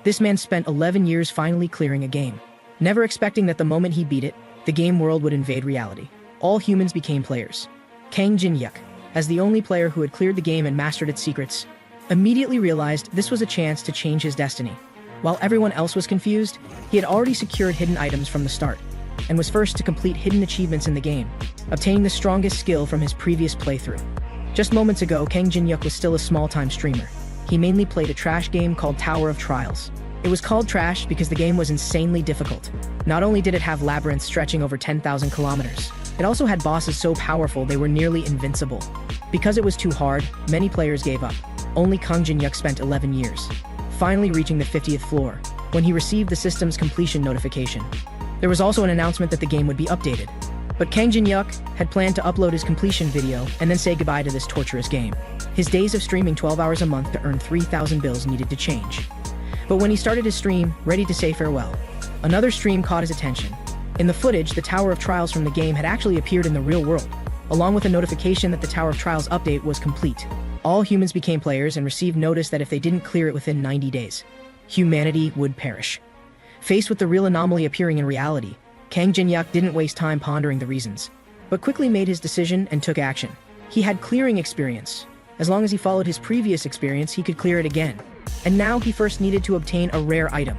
This man spent 11 years finally clearing a game, never expecting that the moment he beat it, the game world would invade reality. All humans became players. Kang Jin-hyuk, as the only player who had cleared the game and mastered its secrets, immediately realized this was a chance to change his destiny. While everyone else was confused, he had already secured hidden items from the start, and was first to complete hidden achievements in the game, obtaining the strongest skill from his previous playthrough. Just moments ago, Kang Jin-hyuk was still a small-time streamer. He mainly played a trash game called Tower of Trials. It was called trash because the game was insanely difficult. Not only did it have labyrinths stretching over 10,000 kilometers, it also had bosses so powerful they were nearly invincible. Because it was too hard, many players gave up. Only Kang Jin-hyuk spent 11 years, finally reaching the 50th floor, when he received the system's completion notification. There was also an announcement that the game would be updated. But Kang Jin-hyuk had planned to upload his completion video and then say goodbye to this torturous game. His days of streaming 12 hours a month to earn 3,000 bills needed to change. But when he started his stream, ready to say farewell, another stream caught his attention. In the footage, the Tower of Trials from the game had actually appeared in the real world, along with a notification that the Tower of Trials update was complete. All humans became players and received notice that if they didn't clear it within 90 days, humanity would perish. Faced with the real anomaly appearing in reality, Kang Jin-hyuk didn't waste time pondering the reasons, but quickly made his decision and took action. He had clearing experience. As long as he followed his previous experience, he could clear it again. And now he first needed to obtain a rare item.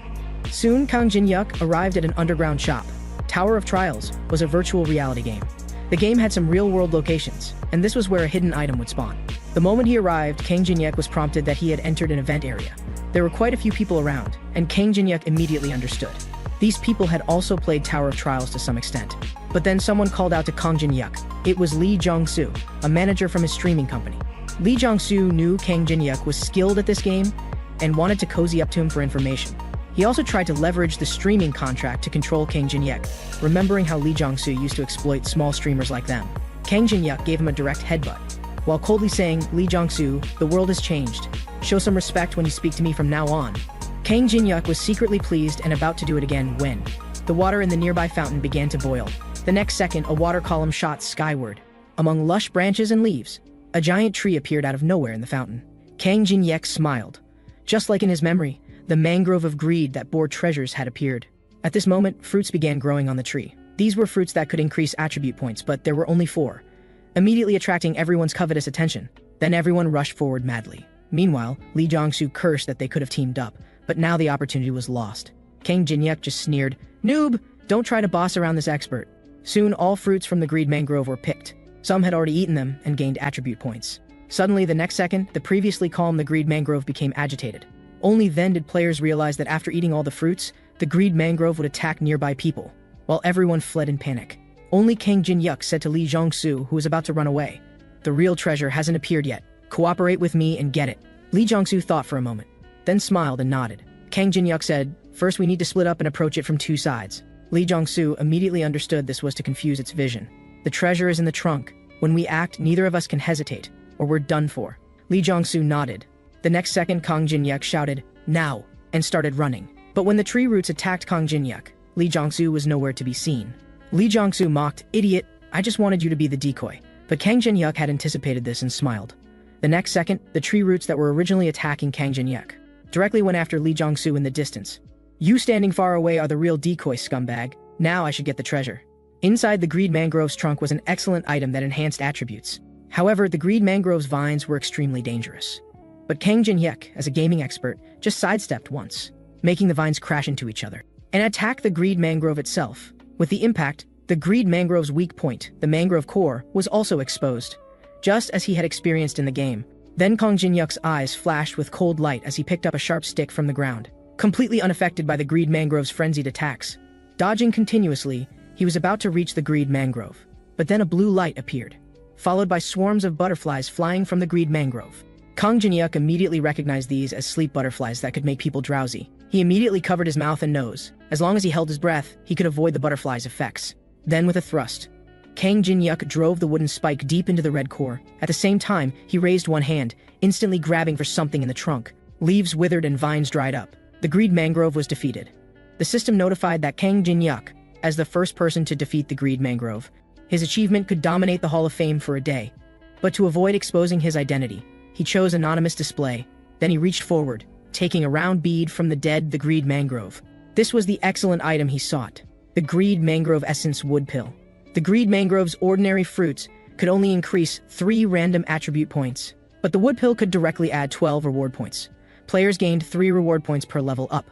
Soon, Kang Jin-hyuk arrived at an underground shop. Tower of Trials was a virtual reality game. The game had some real-world locations, and this was where a hidden item would spawn. The moment he arrived, Kang Jin-hyuk was prompted that he had entered an event area. There were quite a few people around, and Kang Jin-hyuk immediately understood. These people had also played Tower of Trials to some extent. But then someone called out to Kang Jin-hyuk. It was Lee Jong-soo, a manager from his streaming company. Lee Jong-soo knew Kang Jin-hyuk was skilled at this game and wanted to cozy up to him for information. He also tried to leverage the streaming contract to control Kang Jin-hyuk, remembering how Lee Jong-soo used to exploit small streamers like them. Kang Jin-hyuk gave him a direct headbutt, while coldly saying, "Lee Jong-soo, the world has changed. Show some respect when you speak to me from now on." Kang Jin-hyuk was secretly pleased and about to do it again when the water in the nearby fountain began to boil. The next second, a water column shot skyward. Among lush branches and leaves, a giant tree appeared out of nowhere in the fountain. Kang Jin-hyuk smiled. Just like in his memory, the mangrove of greed that bore treasures had appeared. At this moment, fruits began growing on the tree. These were fruits that could increase attribute points, but there were only 4, immediately attracting everyone's covetous attention. Then everyone rushed forward madly. Meanwhile, Lee Jong-soo cursed that they could have teamed up, but now the opportunity was lost. Kang Jin-hyuk just sneered, "Noob, don't try to boss around this expert." Soon, all fruits from the greed mangrove were picked. Some had already eaten them and gained attribute points. Suddenly, the next second, the previously calm the greed mangrove became agitated. Only then did players realize that after eating all the fruits, the greed mangrove would attack nearby people, while everyone fled in panic. Only Kang Jin-hyuk said to Lee Jong-soo, who was about to run away, "The real treasure hasn't appeared yet. Cooperate with me and get it." Lee Jong-soo thought for a moment, then smiled and nodded. Kang Jin-hyuk said, "First we need to split up and approach it from 2 sides." Lee Jong-soo immediately understood this was to confuse its vision. "The treasure is in the trunk. When we act, neither of us can hesitate, or we're done for." Lee Jong-soo nodded. The next second, Kang Jin-hyuk shouted, "Now!" and started running. But when the tree roots attacked Kang Jin-hyuk, Lee Jong-soo was nowhere to be seen. Lee Jong-soo mocked, "Idiot, I just wanted you to be the decoy." But Kang Jin-hyuk had anticipated this and smiled. The next second, the tree roots that were originally attacking Kang Jin-hyuk directly went after Lee Jong-soo in the distance. "You standing far away are the real decoy, scumbag. Now I should get the treasure." Inside the greed mangrove's trunk was an excellent item that enhanced attributes. However, the greed mangrove's vines were extremely dangerous. But Kang Jin-hyuk, as a gaming expert, just sidestepped once, making the vines crash into each other, and attacked the greed mangrove itself. With the impact, the greed mangrove's weak point, the mangrove core, was also exposed, just as he had experienced in the game. Then Kang Jin-hyuk's eyes flashed with cold light as he picked up a sharp stick from the ground, completely unaffected by the greed mangrove's frenzied attacks. Dodging continuously, he was about to reach the greed mangrove. But then a blue light appeared, followed by swarms of butterflies flying from the greed mangrove. Kang Jin-hyuk immediately recognized these as sleep butterflies that could make people drowsy. He immediately covered his mouth and nose. As long as he held his breath, he could avoid the butterflies' effects. Then with a thrust, Kang Jin-hyuk drove the wooden spike deep into the red core. At the same time, he raised one hand, instantly grabbing for something in the trunk. Leaves withered and vines dried up. The greed mangrove was defeated. The system notified that Kang Jin-hyuk, as the first person to defeat the greed mangrove, his achievement could dominate the Hall of Fame for a day. But to avoid exposing his identity, he chose anonymous display. Then he reached forward, taking a round bead from the dead the greed mangrove. This was the excellent item he sought, the greed mangrove essence wood pill. The greed mangrove's ordinary fruits could only increase 3 random attribute points, but the wood pill could directly add 12 reward points. Players gained 3 reward points per level up.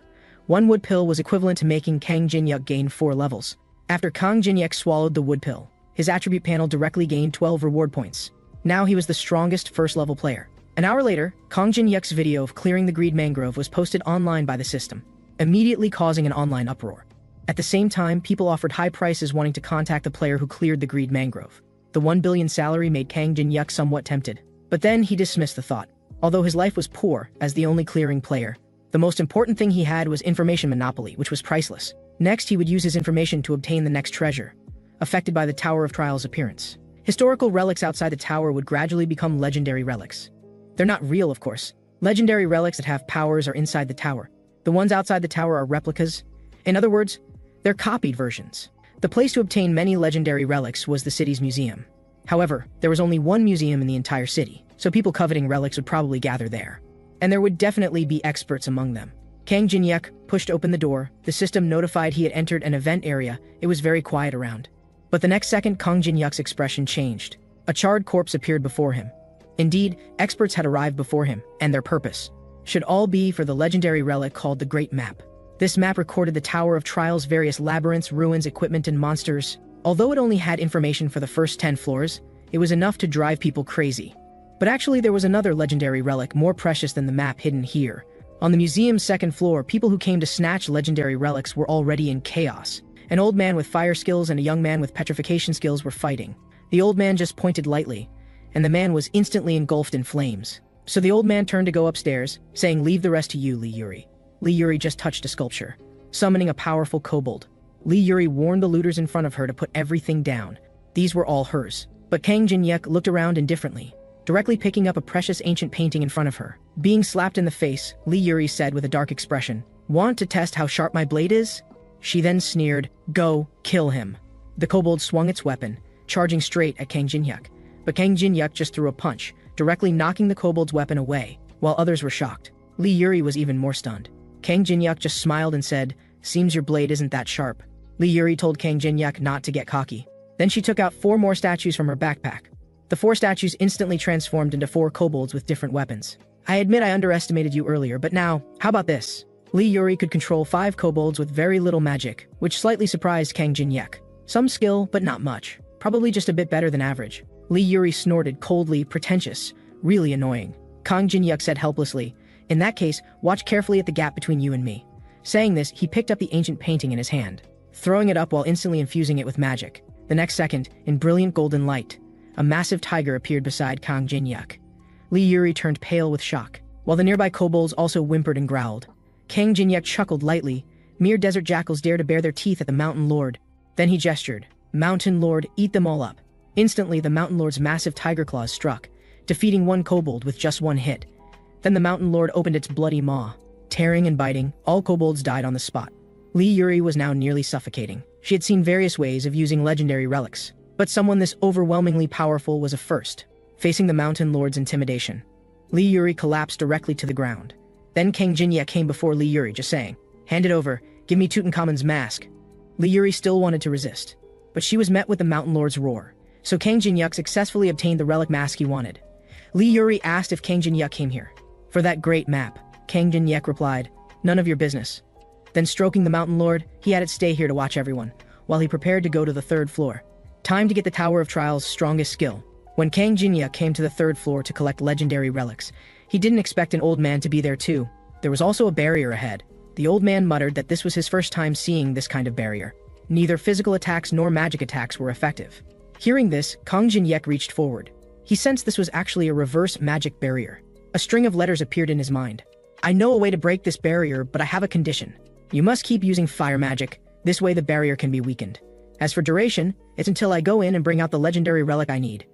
1 wood pill was equivalent to making Kang Jin-hyuk gain 4 levels. After Kang Jin-hyuk swallowed the wood pill, his attribute panel directly gained 12 reward points. Now he was the strongest first-level player. An hour later, Kang Jin-hyuk's video of clearing the greed mangrove was posted online by the system, immediately causing an online uproar. At the same time, people offered high prices wanting to contact the player who cleared the greed mangrove. The 1 billion salary made Kang Jin-hyuk somewhat tempted, but then he dismissed the thought. Although his life was poor as the only clearing player, the most important thing he had was information monopoly, which was priceless. Next, he would use his information to obtain the next treasure, affected by the Tower of Trial's appearance. Historical relics outside the tower would gradually become legendary relics. They're not real, of course. Legendary relics that have powers are inside the tower. The ones outside the tower are replicas. In other words, they're copied versions. The place to obtain many legendary relics was the city's museum. However, there was only one museum in the entire city, so people coveting relics would probably gather there. And there would definitely be experts among them. Kang Jin-hyuk pushed open the door. The system notified he had entered an event area. It was very quiet around. But the next second, Kang Jin-hyuk's expression changed. A charred corpse appeared before him. Indeed, experts had arrived before him, and their purpose should all be for the legendary relic called the Great Map. This map recorded the Tower of Trial's various labyrinths, ruins, equipment, and monsters. Although it only had information for the first 10 floors, it was enough to drive people crazy. But actually, there was another legendary relic more precious than the map hidden here. On the museum's second floor, people who came to snatch legendary relics were already in chaos. An old man with fire skills and a young man with petrification skills were fighting. The old man just pointed lightly, and the man was instantly engulfed in flames. So the old man turned to go upstairs, saying, "Leave the rest to you, Lee Yuri." Lee Yuri just touched a sculpture, summoning a powerful kobold. Lee Yuri warned the looters in front of her to put everything down. These were all hers. But Kang Jin-hyuk looked around indifferently, directly picking up a precious ancient painting in front of her. Being slapped in the face, Lee Yuri said with a dark expression, "Want to test how sharp my blade is?" She then sneered, "Go, kill him." The kobold swung its weapon, charging straight at Kang Jin-hyuk. But Kang Jin-hyuk just threw a punch, directly knocking the kobold's weapon away, while others were shocked. Lee Yuri was even more stunned. Kang Jin-hyuk just smiled and said, "Seems your blade isn't that sharp." Lee Yuri told Kang Jin-hyuk not to get cocky. Then she took out 4 more statues from her backpack. The 4 statues instantly transformed into 4 kobolds with different weapons. "I admit I underestimated you earlier, but now, how about this?" Lee Yuri could control 5 kobolds with very little magic, which slightly surprised Kang Jin-hyuk. Some skill, but not much. Probably just a bit better than average. Lee Yuri snorted, coldly, pretentious, really annoying. Kang Jin-hyuk said helplessly, "In that case, watch carefully at the gap between you and me." Saying this, he picked up the ancient painting in his hand, throwing it up while instantly infusing it with magic. The next second, in brilliant golden light, a massive tiger appeared beside Kang Jin-hyuk. Lee Yuri turned pale with shock, while the nearby kobolds also whimpered and growled. Kang Jin-hyuk chuckled lightly. Mere desert jackals dare to bare their teeth at the Mountain Lord. Then he gestured. "Mountain Lord, eat them all up." Instantly, the Mountain Lord's massive tiger claws struck, defeating 1 kobold with just 1 hit. Then the Mountain Lord opened its bloody maw. Tearing and biting, all kobolds died on the spot. Lee Yuri was now nearly suffocating. She had seen various ways of using legendary relics, but someone this overwhelmingly powerful was a first. Facing the Mountain Lord's intimidation, Lee Yuri collapsed directly to the ground. Then Kang Jin-hyuk came before Lee Yuri, just saying, "Hand it over, give me Tutankhamun's mask." Lee Yuri still wanted to resist, but she was met with the Mountain Lord's roar. So Kang Jin-hyuk successfully obtained the relic mask he wanted. Lee Yuri asked if Kang Jin-hyuk came here for that great map. Kang Jin-hyuk replied, "None of your business." Then stroking the Mountain Lord, he had it stay here to watch everyone, while he prepared to go to the 3rd floor. Time to get the Tower of Trial's strongest skill. When Kang Jin-hyuk came to the 3rd floor to collect legendary relics, he didn't expect an old man to be there too. There was also a barrier ahead. The old man muttered that this was his first time seeing this kind of barrier. Neither physical attacks nor magic attacks were effective. Hearing this, Kang Jin-hyuk reached forward. He sensed this was actually a reverse magic barrier. A string of letters appeared in his mind. "I know a way to break this barrier, but I have a condition. You must keep using fire magic. This way the barrier can be weakened. As for duration, it's until I go in and bring out the legendary relic I need."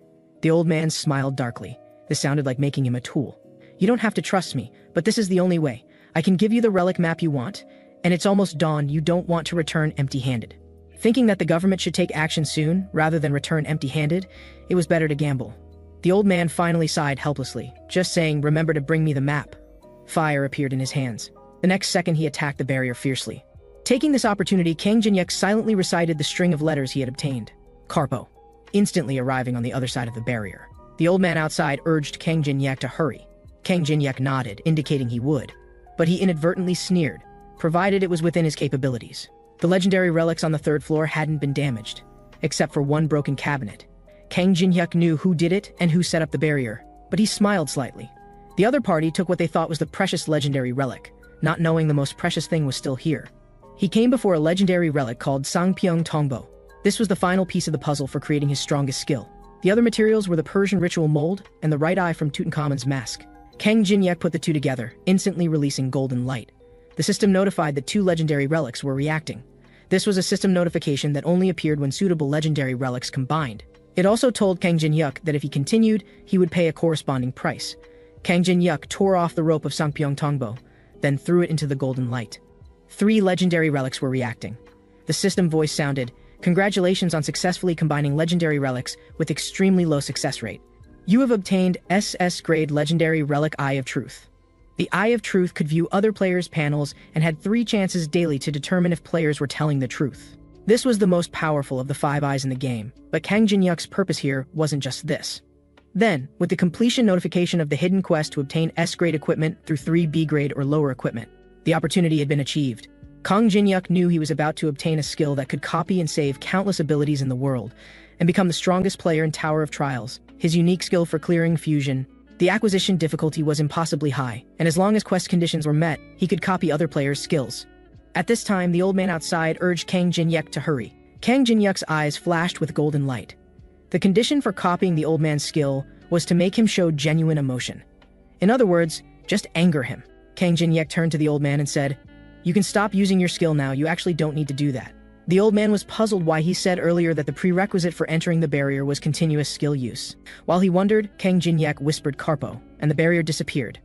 The old man smiled darkly. This sounded like making him a tool. "You don't have to trust me, but this is the only way. I can give you the relic map you want, and it's almost dawn. You don't want to return empty-handed." Thinking that the government should take action soon, rather than return empty-handed, it was better to gamble. The old man finally sighed helplessly, just saying, "Remember to bring me the map." Fire appeared in his hands. The next second he attacked the barrier fiercely. Taking this opportunity, Kang Jinyuk silently recited the string of letters he had obtained. Carpo. Instantly arriving on the other side of the barrier. The old man outside urged Kang Jinyuk to hurry. Kang Jinyuk nodded, indicating he would. But he inadvertently sneered, provided it was within his capabilities. The legendary relics on the third floor hadn't been damaged, except for one broken cabinet. Kang Jinyuk knew who did it and who set up the barrier, but he smiled slightly. The other party took what they thought was the precious legendary relic, not knowing the most precious thing was still here. He came before a legendary relic called Sangpyeong Tongbo. This was the final piece of the puzzle for creating his strongest skill. The other materials were the Persian ritual mold and the right eye from Tutankhamun's mask. Kang Jinyuk put the two together, instantly releasing golden light. The system notified that two legendary relics were reacting. This was a system notification that only appeared when suitable legendary relics combined. It also told Kang Jinyuk that if he continued, he would pay a corresponding price. Kang Jinyuk tore off the rope of Sangpyeong Tongbo, then threw it into the golden light. 3 legendary relics were reacting. The system voice sounded, "Congratulations on successfully combining legendary relics with extremely low success rate. You have obtained SS grade legendary relic Eye of Truth." The Eye of Truth could view other players' panels and had 3 chances daily to determine if players were telling the truth. This was the most powerful of the 5 eyes in the game, but Kang Jinyuk's purpose here wasn't just this. Then, with the completion notification of the hidden quest to obtain S-grade equipment through 3 B-grade or lower equipment, the opportunity had been achieved. Kang Jinyuk knew he was about to obtain a skill that could copy and save countless abilities in the world, and become the strongest player in Tower of Trials. His unique skill for clearing fusion. The acquisition difficulty was impossibly high, and as long as quest conditions were met, he could copy other players' skills. At this time, the old man outside urged Kang Jinyuk to hurry. Kang Jinyuk's eyes flashed with golden light. The condition for copying the old man's skill was to make him show genuine emotion. In other words, just anger him. Kang Jinyuk turned to the old man and said, "You can stop using your skill now, you actually don't need to do that." The old man was puzzled why he said earlier that the prerequisite for entering the barrier was continuous skill use. While he wondered, Kang Jinyuk whispered Carpo, and the barrier disappeared.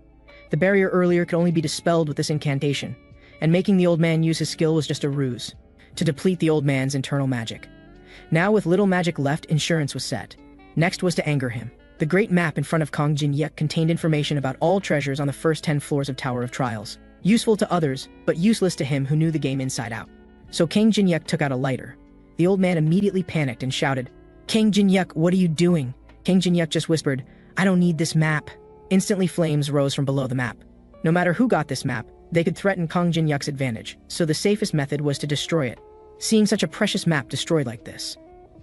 The barrier earlier could only be dispelled with this incantation, and making the old man use his skill was just a ruse, to deplete the old man's internal magic. Now with little magic left, insurance was set. Next was to anger him. The great map in front of Kang Jinyuk contained information about all treasures on the first 10 floors of Tower of Trials. Useful to others, but useless to him who knew the game inside out. So Kang Jinyuk took out a lighter. The old man immediately panicked and shouted, "Kang Jinyuk, what are you doing?" Kang Jinyuk just whispered, "I don't need this map." Instantly flames rose from below the map. No matter who got this map, they could threaten Kang Jinyuk's advantage, so the safest method was to destroy it. Seeing such a precious map destroyed like this,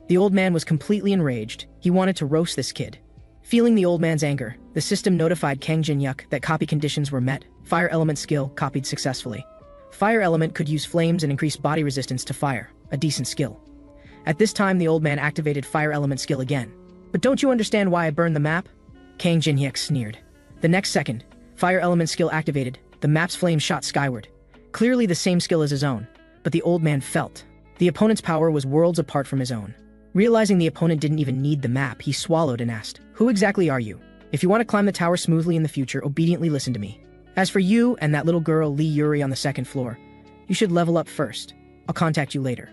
the old man was completely enraged. He wanted to roast this kid. Feeling the old man's anger, the system notified Kang Jinyuk that copy conditions were met. Fire element skill copied successfully. Fire element could use flames and increase body resistance to fire, a decent skill. At this time, the old man activated fire element skill again. "But don't you understand why I burned the map?" Kang Jinyuk sneered. The next second, fire element skill activated. The map's flame shot skyward. Clearly the same skill as his own, but the old man felt the opponent's power was worlds apart from his own. Realizing the opponent didn't even need the map, he swallowed and asked, "Who exactly are you? If you want to climb the tower smoothly in the future, obediently listen to me. As for you and that little girl Lee Yuri on the 2nd floor, you should level up first. I'll contact you later."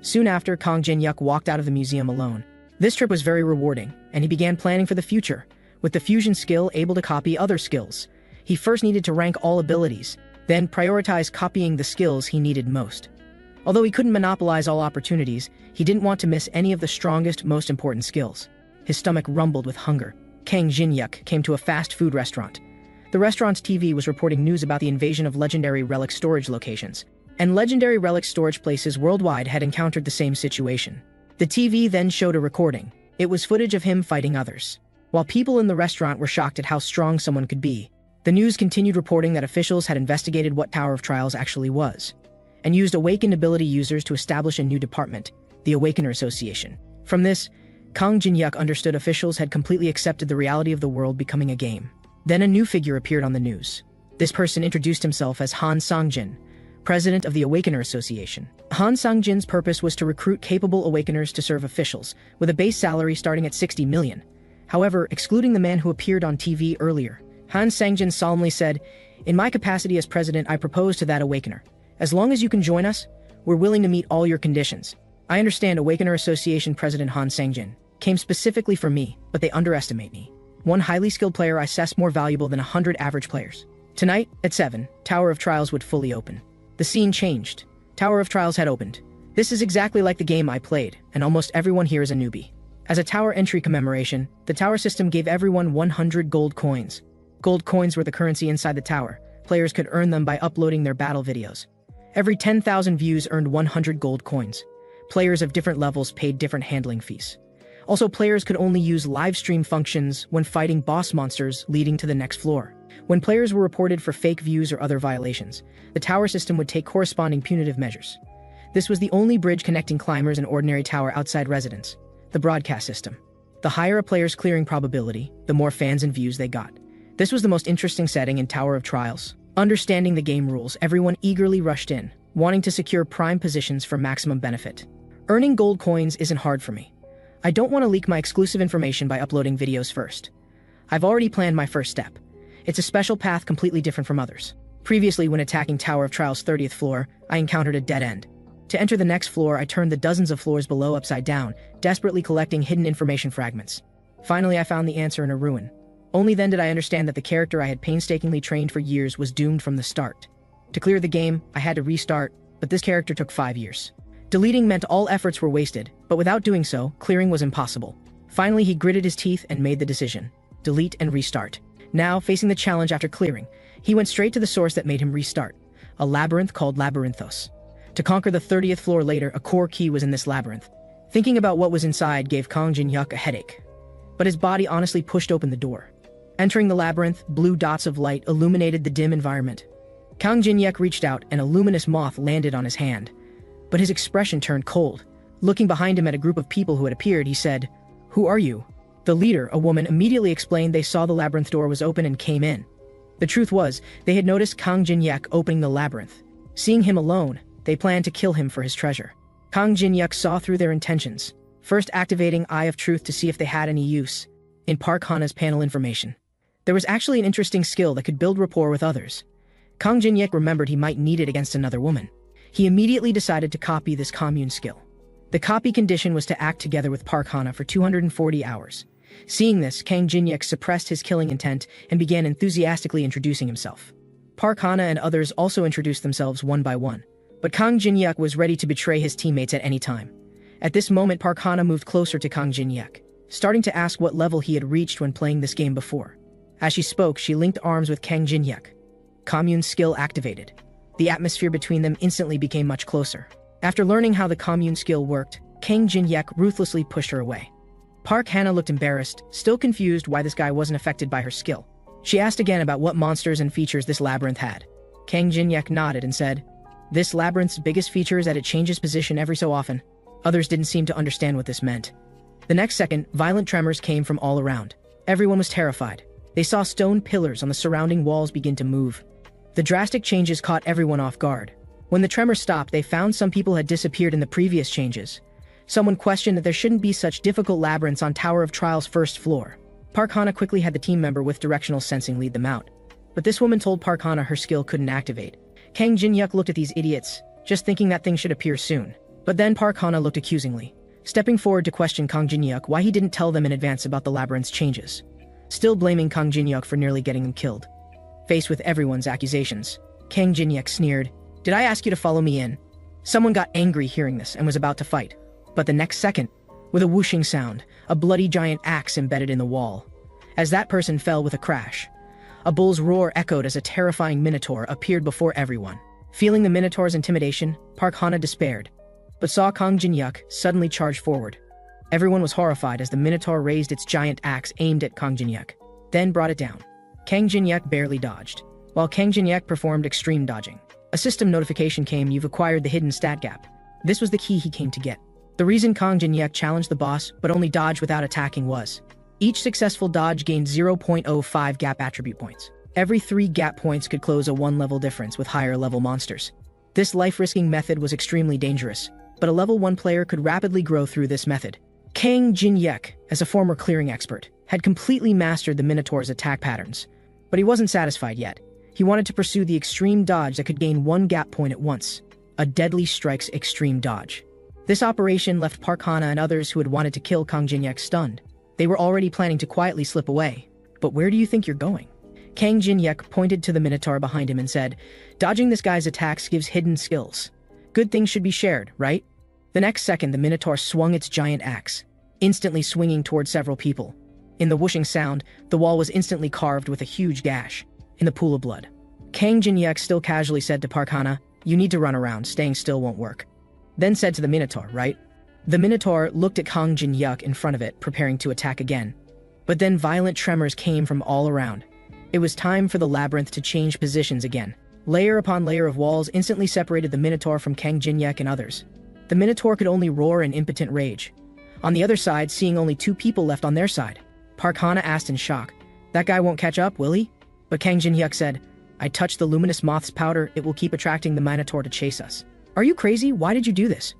Soon after, Kang Jinyuk walked out of the museum alone. This trip was very rewarding, and he began planning for the future. With the fusion skill able to copy other skills, he first needed to rank all abilities, then prioritize copying the skills he needed most. Although he couldn't monopolize all opportunities, he didn't want to miss any of the strongest, most important skills. His stomach rumbled with hunger. Kang Jinyuk came to a fast food restaurant. The restaurant's TV was reporting news about the invasion of legendary relic storage locations, and legendary relic storage places worldwide had encountered the same situation. The TV then showed a recording. It was footage of him fighting others. While people in the restaurant were shocked at how strong someone could be, the news continued reporting that officials had investigated what Tower of Trials actually was, and used awakened ability users to establish a new department, the Awakener Association. From this, Kang Jinyuk understood officials had completely accepted the reality of the world becoming a game. Then a new figure appeared on the news. This person introduced himself as Han Sangjin, president of the Awakener Association. Han Sangjin's purpose was to recruit capable Awakeners to serve officials, with a base salary starting at 60 million. However, excluding the man who appeared on TV earlier, Han Sangjin solemnly said, "In my capacity as president, I propose to that Awakener. As long as you can join us, we're willing to meet all your conditions." I understand Awakener Association President Han Sangjin came specifically for me, but they underestimate me. One highly skilled player I assess more valuable than 100 average players. Tonight, at 7, Tower of Trials would fully open. The scene changed. Tower of Trials had opened. This is exactly like the game I played, and almost everyone here is a newbie. As a tower entry commemoration, the tower system gave everyone 100 gold coins. Gold coins were the currency inside the tower. Players could earn them by uploading their battle videos. Every 10,000 views earned 100 gold coins. Players of different levels paid different handling fees. Also, players could only use live stream functions when fighting boss monsters leading to the next floor. When players were reported for fake views or other violations, the tower system would take corresponding punitive measures. This was the only bridge connecting climbers and ordinary tower outside residents, the broadcast system. The higher a player's clearing probability, the more fans and views they got. This was the most interesting setting in Tower of Trials. Understanding the game rules, everyone eagerly rushed in, wanting to secure prime positions for maximum benefit. Earning gold coins isn't hard for me. I don't want to leak my exclusive information by uploading videos first. I've already planned my first step. It's a special path completely different from others. Previously, when attacking Tower of Trials' 30th floor, I encountered a dead end. To enter the next floor, I turned the dozens of floors below upside down, desperately collecting hidden information fragments. Finally, I found the answer in a ruin. Only then did I understand that the character I had painstakingly trained for years was doomed from the start. To clear the game, I had to restart, but this character took 5 years. Deleting meant all efforts were wasted, but without doing so, clearing was impossible. Finally, he gritted his teeth and made the decision. Delete and restart. Now, facing the challenge after clearing, he went straight to the source that made him restart, a labyrinth called Labyrinthos. To conquer the 30th floor later, a core key was in this labyrinth. Thinking about what was inside gave Kang Jin-hyuk a headache, but his body honestly pushed open the door. Entering the labyrinth, blue dots of light illuminated the dim environment. Kang Jin-hyuk reached out and a luminous moth landed on his hand, but his expression turned cold. Looking behind him at a group of people who had appeared, he said, "Who are you?" The leader, a woman, immediately explained they saw the labyrinth door was open and came in. The truth was, they had noticed Kang Jin-hyuk opening the labyrinth. Seeing him alone, they planned to kill him for his treasure. Kang Jin-hyuk saw through their intentions, first activating Eye of Truth to see if they had any use in Park Hana's panel information. There was actually an interesting skill that could build rapport with others. Kang Jin-hyuk remembered he might need it against another woman. He immediately decided to copy this commune skill. The copy condition was to act together with Park Hana for 240 hours. Seeing this, Kang Jin-hyuk suppressed his killing intent and began enthusiastically introducing himself. Park Hana and others also introduced themselves one by one, but Kang Jin-hyuk was ready to betray his teammates at any time. At this moment, Park Hana moved closer to Kang Jin-hyuk, starting to ask what level he had reached when playing this game before. As she spoke, she linked arms with Kang Jin-hyuk. Commune skill activated. The atmosphere between them instantly became much closer. After learning how the commune skill worked, Kang Jin-hyuk ruthlessly pushed her away. Park Hana looked embarrassed, still confused why this guy wasn't affected by her skill. She asked again about what monsters and features this labyrinth had. Kang Jin-hyuk nodded and said, "This labyrinth's biggest feature is that it changes position every so often." Others didn't seem to understand what this meant. The next second, violent tremors came from all around. Everyone was terrified. They saw stone pillars on the surrounding walls begin to move. The drastic changes caught everyone off guard. When the tremors stopped, they found some people had disappeared in the previous changes. Someone questioned that there shouldn't be such difficult labyrinths on Tower of Trials' first floor. Park Hana quickly had the team member with directional sensing lead them out. But this woman told Park Hana her skill couldn't activate. Kang Jin-hyuk looked at these idiots, just thinking that thing should appear soon. But then Park Hana looked accusingly, stepping forward to question Kang Jin-hyuk why he didn't tell them in advance about the labyrinth's changes, still blaming Kang Jin-hyuk for nearly getting them killed. Faced with everyone's accusations, Kang Jin-hyuk sneered, "Did I ask you to follow me in?" Someone got angry hearing this and was about to fight. But the next second, with a whooshing sound, a bloody giant axe embedded in the wall. As that person fell with a crash, a bull's roar echoed as a terrifying minotaur appeared before everyone. Feeling the minotaur's intimidation, Park Hana despaired, but saw Kang Jin-hyuk suddenly charge forward. Everyone was horrified as the minotaur raised its giant axe aimed at Kang Jin-hyuk, then brought it down. Kang Jin-hyuk barely dodged, while Kang Jin-hyuk performed extreme dodging. A system notification came: "You've acquired the hidden stat gap." This was the key he came to get. The reason Kang Jin-hyuk challenged the boss but only dodged without attacking was, each successful dodge gained 0.05 gap attribute points. Every 3 gap points could close a 1-level difference with higher level monsters. This life-risking method was extremely dangerous, but a level 1 player could rapidly grow through this method. Kang Jin-hyuk, as a former clearing expert, had completely mastered the Minotaur's attack patterns, but he wasn't satisfied yet. He wanted to pursue the extreme dodge that could gain 1 gap point at once, a Deadly Strike's extreme dodge. This operation left Park Hana and others who had wanted to kill Kang Jin-hyuk stunned. They were already planning to quietly slip away. But where do you think you're going? Kang Jin-yuk pointed to the Minotaur behind him and said, "Dodging this guy's attacks gives hidden skills. Good things should be shared, right?" The next second, the Minotaur swung its giant axe, instantly swinging toward several people. In the whooshing sound, the wall was instantly carved with a huge gash in the pool of blood. Kang Jin-yuk still casually said to Park Hana, "You need to run around, staying still won't work." Then said to the Minotaur, "Right?" The Minotaur looked at Kang Jin-yuk in front of it, preparing to attack again. But then violent tremors came from all around. It was time for the labyrinth to change positions again. Layer upon layer of walls instantly separated the Minotaur from Kang Jin-yuk and others. The Minotaur could only roar in impotent rage. On the other side, seeing only 2 people left on their side, Park Hana asked in shock, "That guy won't catch up, will he?" But Kang Jin-yuk said, "I touched the luminous moth's powder, it will keep attracting the Minotaur to chase us." "Are you crazy? Why did you do this?"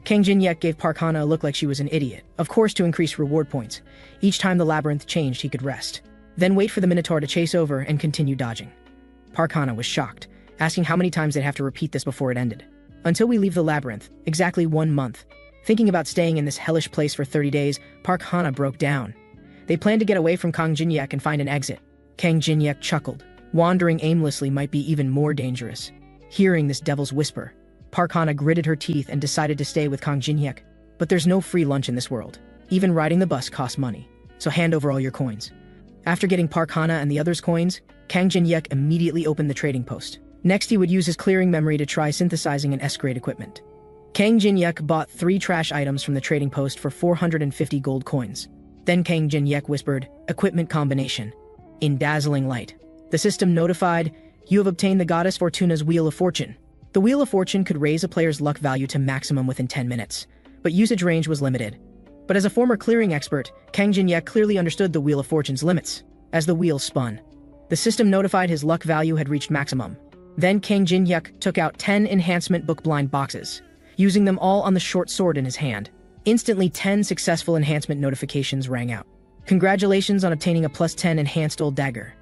Kang Jin-yuk gave Park Hana a look like she was an idiot, of course to increase reward points. Each time the labyrinth changed, he could rest. Then wait for the Minotaur to chase over and continue dodging. Park Hana was shocked, asking how many times they'd have to repeat this before it ended. "Until we leave the labyrinth, exactly 1 month." Thinking about staying in this hellish place for 30 days, Park Hana broke down. They planned to get away from Kang Jin-yuk and find an exit. Kang Jin-yuk chuckled. Wandering aimlessly might be even more dangerous. Hearing this devil's whisper, Park Hana gritted her teeth and decided to stay with Kang Jin-yuk. But there's no free lunch in this world. Even riding the bus costs money. So hand over all your coins. After getting Park Hana and the others' coins, Kang Jin-yuk immediately opened the trading post. Next, he would use his clearing memory to try synthesizing an S-grade equipment. Kang Jin-yuk bought 3 trash items from the trading post for 450 gold coins. Then Kang Jin-yuk whispered, "Equipment combination." In dazzling light, the system notified, "You have obtained the Goddess Fortuna's Wheel of Fortune." The Wheel of Fortune could raise a player's luck value to maximum within 10 minutes, but usage range was limited. But as a former clearing expert, Kang Jin-yuk clearly understood the Wheel of Fortune's limits. As the wheel spun, the system notified his luck value had reached maximum. Then Kang Jin-yuk took out 10 enhancement book-blind boxes, using them all on the short sword in his hand. Instantly, 10 successful enhancement notifications rang out. "Congratulations on obtaining a +10 enhanced old dagger.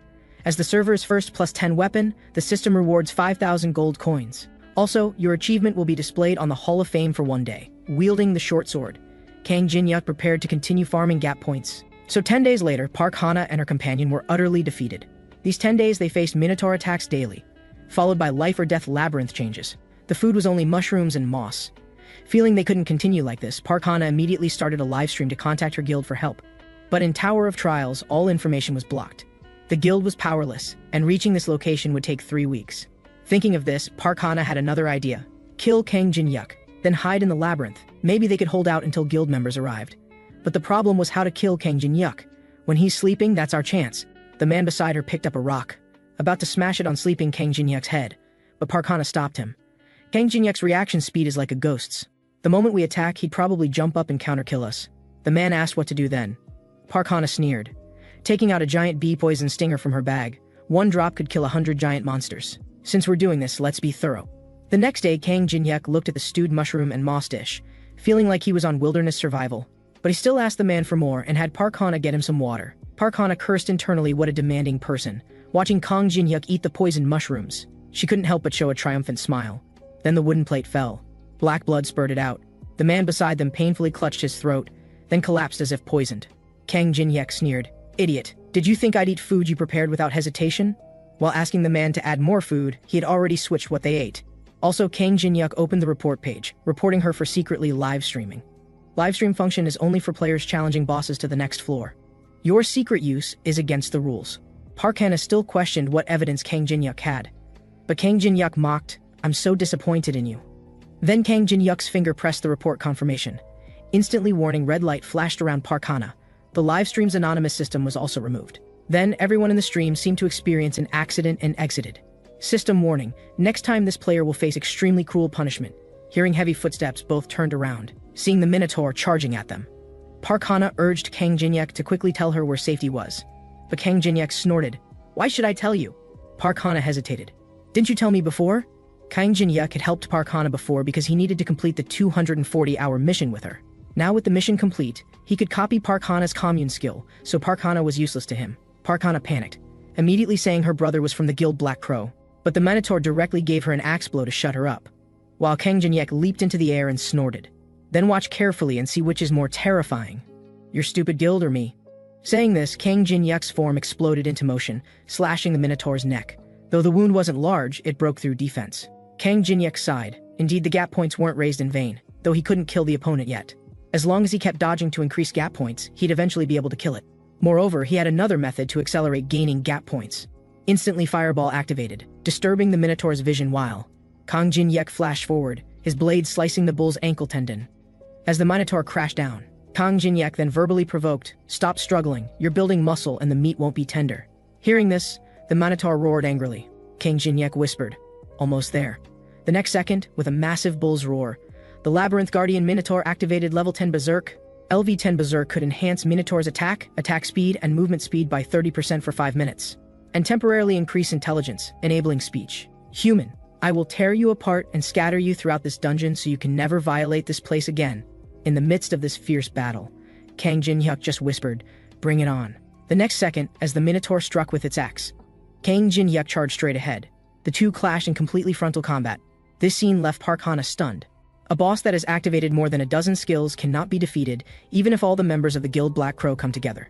As the server's first +10 weapon, the system rewards 5,000 gold coins. Also, your achievement will be displayed on the Hall of Fame for 1 day." Wielding the short sword, Kang Jin-yuk prepared to continue farming gap points. So 10 days later, Park Hana and her companion were utterly defeated. These 10 days they faced Minotaur attacks daily, followed by life-or-death labyrinth changes. The food was only mushrooms and moss. Feeling they couldn't continue like this, Park Hana immediately started a livestream to contact her guild for help. But in Tower of Trials, all information was blocked. The guild was powerless, and reaching this location would take 3 weeks. Thinking of this, Park Hana had another idea. Kill Kang Jin-yuk, then hide in the labyrinth. Maybe they could hold out until guild members arrived. But the problem was how to kill Kang Jin-yuk. When he's sleeping, that's our chance. The man beside her picked up a rock, about to smash it on sleeping Kang Jin-yuk's head. But Park Hana stopped him. Kang Jin-yuk's reaction speed is like a ghost's. The moment we attack, he'd probably jump up and counter-kill us. The man asked what to do then. Park Hana sneered, taking out a giant bee poison stinger from her bag. 1 drop could kill 100 giant monsters. Since we're doing this, let's be thorough. The next day, Kang Jin-yuk looked at the stewed mushroom and moss dish, feeling like he was on wilderness survival. But he still asked the man for more and had Park Hana get him some water. Park Hana cursed internally, what a demanding person. Watching Kang Jin-yuk eat the poisoned mushrooms, she couldn't help but show a triumphant smile. Then the wooden plate fell. Black blood spurted out. The man beside them painfully clutched his throat, then collapsed as if poisoned. Kang Jin-yuk sneered, "Idiot, did you think I'd eat food you prepared without hesitation?" While asking the man to add more food, he had already switched what they ate. Also, Kang Jin-yuk opened the report page, reporting her for secretly live streaming. Livestream function is only for players challenging bosses to the next floor. Your secret use is against the rules. Park Hana still questioned what evidence Kang Jin-yuk had. But Kang Jin-yuk mocked, "I'm so disappointed in you." Then Kang Jin-yuk's finger pressed the report confirmation. Instantly warning red light flashed around Park Hana. The livestream's anonymous system was also removed. Then everyone in the stream seemed to experience an accident and exited. System warning, next time this player will face extremely cruel punishment. Hearing heavy footsteps, both turned around, seeing the Minotaur charging at them. Park Hana urged Kang Jin-yuk to quickly tell her where safety was. But Kang Jin-yuk snorted, "Why should I tell you?" Park Hana hesitated. "Didn't you tell me before?" Kang Jin-yuk had helped Park Hana before because he needed to complete the 240-hour mission with her. Now with the mission complete, he could copy Park Hana's commune skill, so Park Hana was useless to him. Park Hana panicked, immediately saying her brother was from the guild Black Crow. But the Minotaur directly gave her an axe blow to shut her up, while Kang Jin-yuk leaped into the air and snorted. "Then watch carefully and see which is more terrifying. Your stupid guild or me?" Saying this, Kang Jin-yuk's form exploded into motion, slashing the Minotaur's neck. Though the wound wasn't large, it broke through defense. Kang Jin-yuk sighed. Indeed, the gap points weren't raised in vain, though he couldn't kill the opponent yet. As long as he kept dodging to increase gap points, he'd eventually be able to kill it. Moreover, he had another method to accelerate gaining gap points. Instantly, Fireball activated, disturbing the Minotaur's vision while Kang Jin-yuk flashed forward, his blade slicing the bull's ankle tendon. As the Minotaur crashed down, Kang Jin-yuk then verbally provoked, "Stop struggling, you're building muscle and the meat won't be tender." Hearing this, the Minotaur roared angrily. Kang Jin-yuk whispered, "Almost there." The next second, with a massive bull's roar, the Labyrinth Guardian Minotaur activated level 10 Berserk. LV10 Berserk could enhance Minotaur's attack speed, and movement speed by 30% for 5 minutes, and temporarily increase intelligence, enabling speech. "Human, I will tear you apart and scatter you throughout this dungeon so you can never violate this place again." In the midst of this fierce battle, Kang Jin-yuk just whispered, "Bring it on." The next second, as the Minotaur struck with its axe, Kang Jin-yuk charged straight ahead. The two clashed in completely frontal combat. This scene left Park Hana stunned. A boss that has activated more than a dozen skills cannot be defeated, even if all the members of the Guild Black Crow come together.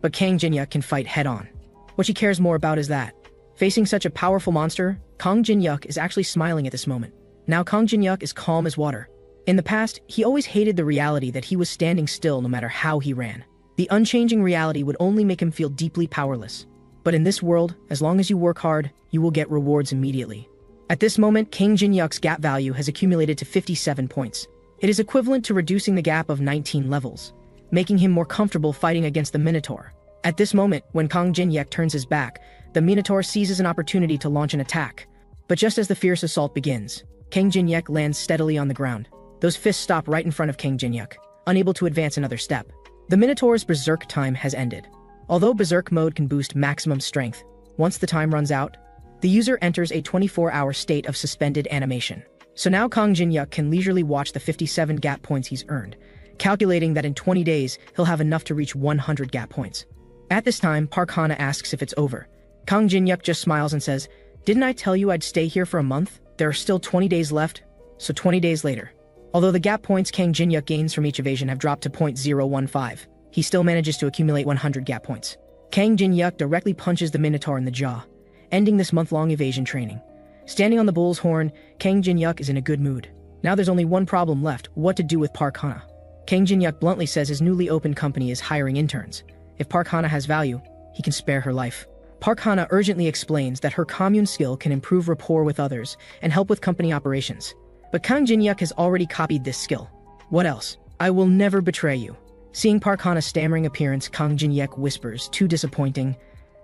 But Kang Jin-yuk can fight head-on. What she cares more about is that, facing such a powerful monster, Kang Jin-yuk is actually smiling at this moment. Now Kang Jin-yuk is calm as water. In the past, he always hated the reality that he was standing still no matter how he ran. The unchanging reality would only make him feel deeply powerless. But in this world, as long as you work hard, you will get rewards immediately. At this moment, Kang Jin-yuk's gap value has accumulated to 57 points. It is equivalent to reducing the gap of 19 levels, making him more comfortable fighting against the Minotaur. At this moment, when Kang Jin-yuk turns his back, the Minotaur seizes an opportunity to launch an attack. But just as the fierce assault begins, Kang Jin-yuk lands steadily on the ground. Those fists stop right in front of Kang Jin-yuk, unable to advance another step. The Minotaur's Berserk time has ended. Although Berserk mode can boost maximum strength, once the time runs out, the user enters a 24-hour state of suspended animation. So now Kang Jin-yuk can leisurely watch the 57 gap points he's earned, calculating that in 20 days he'll have enough to reach 100 gap points. At this time, Park Hana asks if it's over. Kang Jin-yuk just smiles and says, "Didn't I tell you I'd stay here for a month? There are still 20 days left." So 20 days later. Although the gap points Kang Jin-yuk gains from each evasion have dropped to 0.015, he still manages to accumulate 100 gap points. Kang Jin-yuk directly punches the Minotaur in the jaw, ending this month-long evasion training. Standing on the bull's horn, Kang Jin-yuk is in a good mood. Now there's only one problem left: what to do with Park Hana. Kang Jin-yuk bluntly says his newly opened company is hiring interns. If Park Hana has value, he can spare her life. Park Hana urgently explains that her commune skill can improve rapport with others and help with company operations. But Kang Jin-yuk has already copied this skill. "What else? I will never betray you." Seeing Park Hana's stammering appearance, Kang Jin-yuk whispers, "Too disappointing."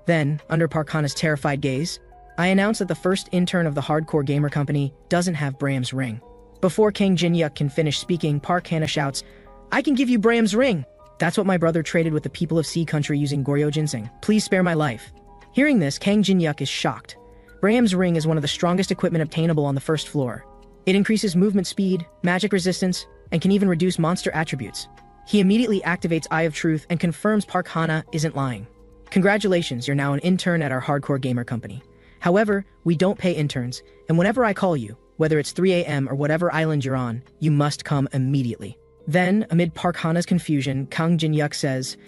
Then, under Park Hana's terrified gaze, I announce that the first intern of the Hardcore Gamer Company doesn't have Braham's ring. Before Kang Jin-yuk can finish speaking, Park Hana shouts, "I can give you Braham's ring! That's what my brother traded with the people of Sea Country using Goryo Ginseng. Please spare my life." Hearing this, Kang Jin-yuk is shocked. Braham's ring is one of the strongest equipment obtainable on the first floor. It increases movement speed, magic resistance, and can even reduce monster attributes. He immediately activates Eye of Truth and confirms Park Hana isn't lying. "Congratulations, you're now an intern at our Hardcore Gamer Company. However, we don't pay interns, and whenever I call you, whether it's 3 a.m. or whatever island you're on, you must come immediately." Then, amid Park Hana's confusion, Kang Jin-yuk says,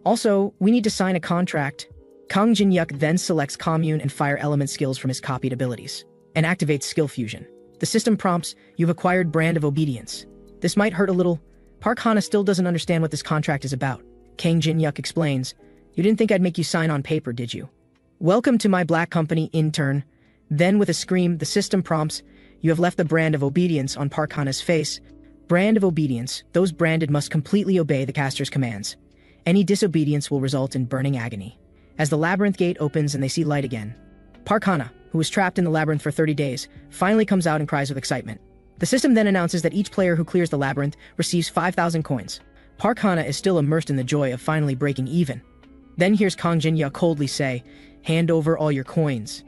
"Also, we need to sign a contract." Kang Jin-yuk then selects Commune and Fire Element skills from his copied abilities, and activates Skill Fusion. The system prompts, "You've acquired Brand of Obedience." This might hurt a little. Park Hana still doesn't understand what this contract is about. Kang Jin-yuk explains, "You didn't think I'd make you sign on paper, did you? Welcome to my black company, intern." Then with a scream, the system prompts, "You have left the Brand of Obedience" on Park Hana's face. Brand of Obedience, those branded must completely obey the caster's commands. Any disobedience will result in burning agony. As the labyrinth gate opens and they see light again, Park Hana, who was trapped in the labyrinth for 30 days, finally comes out and cries with excitement. The system then announces that each player who clears the labyrinth receives 5,000 coins. Park Hana is still immersed in the joy of finally breaking even. Then hears Kang Jin-yuk coldly say, "Hand over all your coins."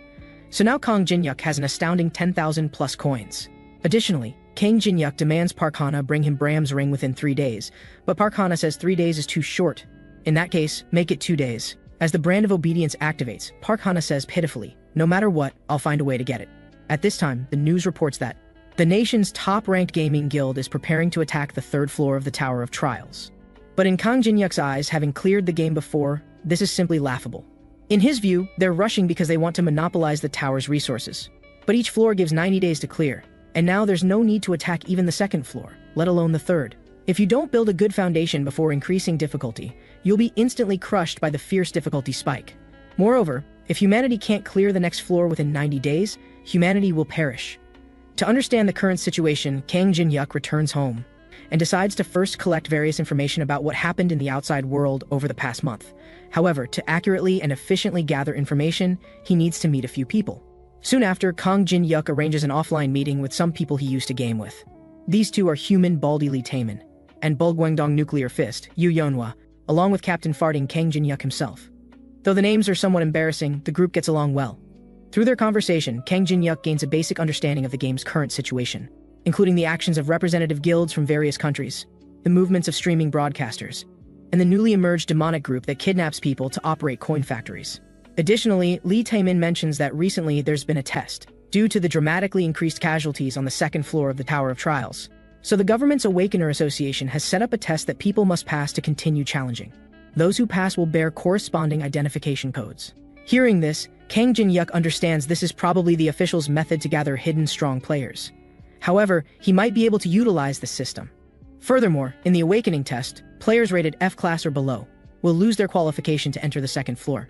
So now Kang Jin-yuk has an astounding 10,000 plus coins. Additionally, Kang Jin-yuk demands Park Hana bring him Braham's ring within 3 days, but Park Hana says 3 days is too short. In that case, make it 2 days. As the Brand of Obedience activates, Park Hana says pitifully, "No matter what, I'll find a way to get it." At this time, the news reports that the nation's top-ranked gaming guild is preparing to attack the 3rd floor of the Tower of Trials. But in Kang Jin-yuk's eyes, having cleared the game before, this is simply laughable. In his view, they're rushing because they want to monopolize the tower's resources. But each floor gives 90 days to clear, and now there's no need to attack even the second floor, let alone the third. If you don't build a good foundation before increasing difficulty, you'll be instantly crushed by the fierce difficulty spike. Moreover, if humanity can't clear the next floor within 90 days, humanity will perish. To understand the current situation, Kang Jin-yuk returns home and decides to first collect various information about what happened in the outside world over the past month. However, to accurately and efficiently gather information, he needs to meet a few people. Soon after, Kang Jin-yuk arranges an offline meeting with some people he used to game with. These two are human Baldy Lee Taemin and Bulgwangdong Nuclear Fist, Yu Yeonhwa, along with Captain Farting Kang Jin-yuk himself. Though the names are somewhat embarrassing, the group gets along well. Through their conversation, Kang Jin-yuk gains a basic understanding of the game's current situation, including the actions of representative guilds from various countries, the movements of streaming broadcasters, and the newly emerged demonic group that kidnaps people to operate coin factories. Additionally, Lee Taemin mentions that recently there's been a test, due to the dramatically increased casualties on the second floor of the Tower of Trials. So the government's Awakener Association has set up a test that people must pass to continue challenging. Those who pass will bear corresponding identification codes. Hearing this, Kang Jin-yuk understands this is probably the official's method to gather hidden strong players. However, he might be able to utilize this system. Furthermore, in the Awakening test, players rated F-class or below will lose their qualification to enter the second floor.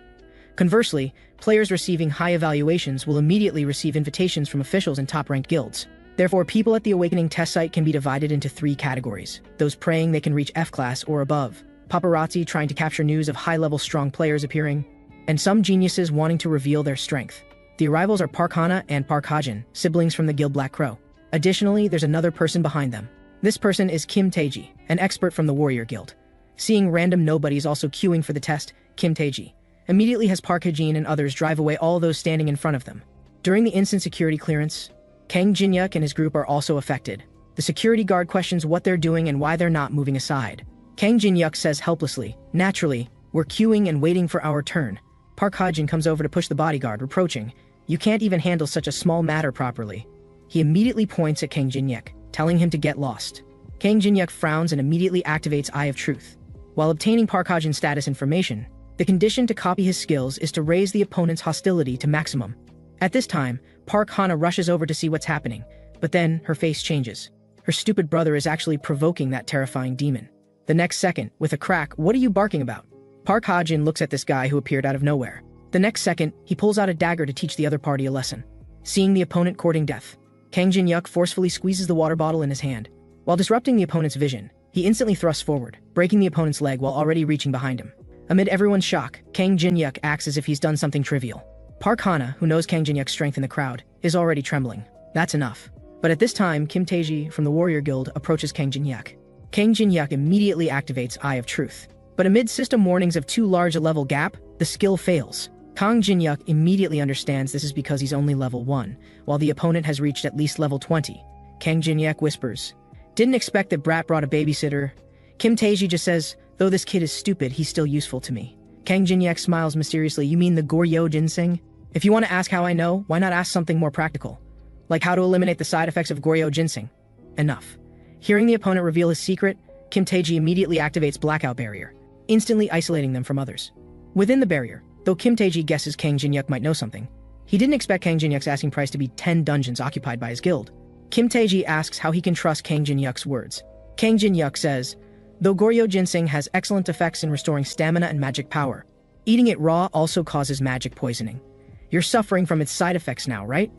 Conversely, players receiving high evaluations will immediately receive invitations from officials in top-ranked guilds. Therefore, people at the Awakening test site can be divided into 3 categories: those praying they can reach F-class or above, paparazzi trying to capture news of high-level strong players appearing, and some geniuses wanting to reveal their strength. The arrivals are Park Hana and Park Hajin, siblings from the guild Black Crow. Additionally, there's another person behind them. This person is Kim Taeji, an expert from the Warrior Guild. Seeing random nobodies also queuing for the test, Kim Taeji immediately has Park Hajin and others drive away all those standing in front of them. During the instant security clearance, Kang Jin-yuk and his group are also affected. The security guard questions what they're doing and why they're not moving aside. Kang Jin-yuk says helplessly, "Naturally, we're queuing and waiting for our turn." Park Hajin comes over to push the bodyguard, reproaching, "You can't even handle such a small matter properly." He immediately points at Kang Jin-yuk, telling him to get lost. Kang Jin-yuk frowns and immediately activates Eye of Truth. While obtaining Park Hajin's status information, the condition to copy his skills is to raise the opponent's hostility to maximum. At this time, Park Hana rushes over to see what's happening, but then her face changes. Her stupid brother is actually provoking that terrifying demon. The next second, with a crack, "What are you barking about?" Park Hajin looks at this guy who appeared out of nowhere. The next second, he pulls out a dagger to teach the other party a lesson. Seeing the opponent courting death, Kang Jin-yuk forcefully squeezes the water bottle in his hand. While disrupting the opponent's vision, he instantly thrusts forward, breaking the opponent's leg while already reaching behind him. Amid everyone's shock, Kang Jin-yuk acts as if he's done something trivial. Park Hana, who knows Kang Jin-yuk's strength in the crowd, is already trembling. That's enough. But at this time, Kim Taeji from the Warrior Guild approaches Kang Jin-yuk. Kang Jin-yuk immediately activates Eye of Truth. But amid system warnings of too large a level gap, the skill fails. Kang Jin-yuk immediately understands this is because he's only level 1, while the opponent has reached at least level 20. Kang Jin-yuk whispers, "Didn't expect that Brat brought a babysitter." Kim Taeji just says, "Though this kid is stupid, he's still useful to me." Kang Jin-yuk smiles mysteriously, "You mean the Goryo Ginseng? If you want to ask how I know, why not ask something more practical? Like how to eliminate the side effects of Goryo Ginseng." Enough. Hearing the opponent reveal his secret, Kim Taeji immediately activates Blackout Barrier, instantly isolating them from others. Within the barrier, though Kim Taeji guesses Kang Jin-yuk might know something, he didn't expect Kang Jin-yuk's asking price to be 10 dungeons occupied by his guild. Kim Taeji asks how he can trust Kang Jin-yuk's words. Kang Jin-yuk says, "Though Goryo Ginseng has excellent effects in restoring stamina and magic power, eating it raw also causes magic poisoning. You're suffering from its side effects now, right?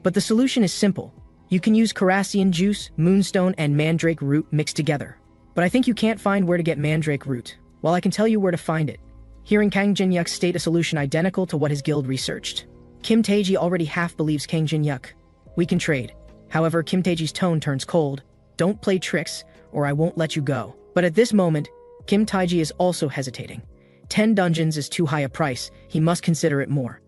But the solution is simple. You can use Carassian juice, moonstone, and mandrake root mixed together. But I think you can't find where to get mandrake root. Well, I can tell you where to find it." Hearing Kang Jin-yuk state a solution identical to what his guild researched, Kim Taeji already half believes Kang Jin-yuk. "We can trade." However, Kim Taeji's tone turns cold. "Don't play tricks, or I won't let you go." But at this moment, Kim Taeji is also hesitating. 10 dungeons is too high a price, he must consider it more.